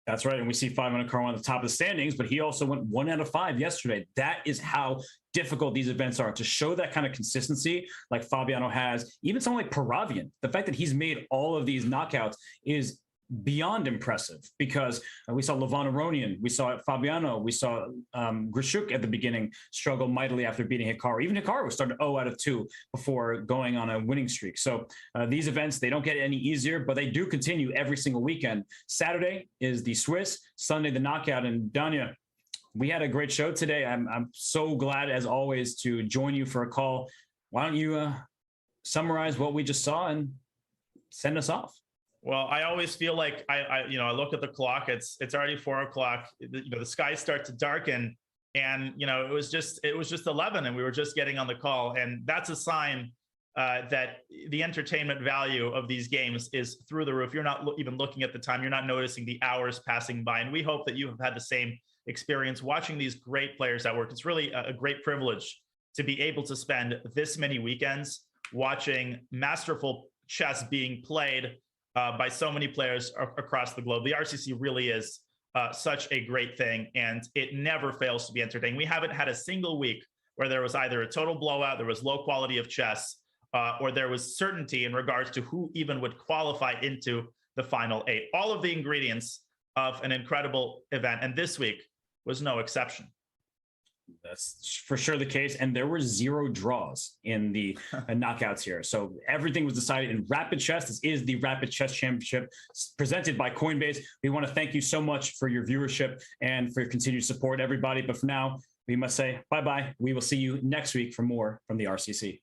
That's right. And we see 500 Caruana on the top of the standings, but he also went 1 out of 5 yesterday. That is how difficult these events are, to show that kind of consistency like Fabiano has. Even someone like Paravian, the fact that he's made all of these knockouts is beyond impressive, because we saw Levan Aronian, we saw Fabiano, we saw Grishuk at the beginning struggle mightily after beating Hikaru. Even Hikaru started 0 out of 2 before going on a winning streak. So these events, they don't get any easier, but they do continue every single weekend. Saturday is the Swiss, Sunday the knockout. And Danya, we had a great show today. I'm so glad, as always, to join you for a call. Why don't you summarize what we just saw and send us off? Well, I always feel like I look at the clock. It's already 4 o'clock. The skies start to darken, and it was just 11, and we were just getting on the call, and that's a sign that the entertainment value of these games is through the roof. You're not even looking at the time. You're not noticing the hours passing by, and we hope that you have had the same experience watching these great players at work. It's really a great privilege to be able to spend this many weekends watching masterful chess being played by so many players across the globe. The RCC really is such a great thing, and it never fails to be entertaining. We haven't had a single week where there was either a total blowout, there was low quality of chess, or there was certainty in regards to who even would qualify into the final 8. All of the ingredients of an incredible event, and this week was no exception. That's for sure the case. And there were 0 draws in the knockouts here. So everything was decided in Rapid Chess. This is the Rapid Chess Championship presented by Coinbase. We want to thank you so much for your viewership and for your continued support, everybody. But for now, we must say bye-bye. We will see you next week for more from the RCC.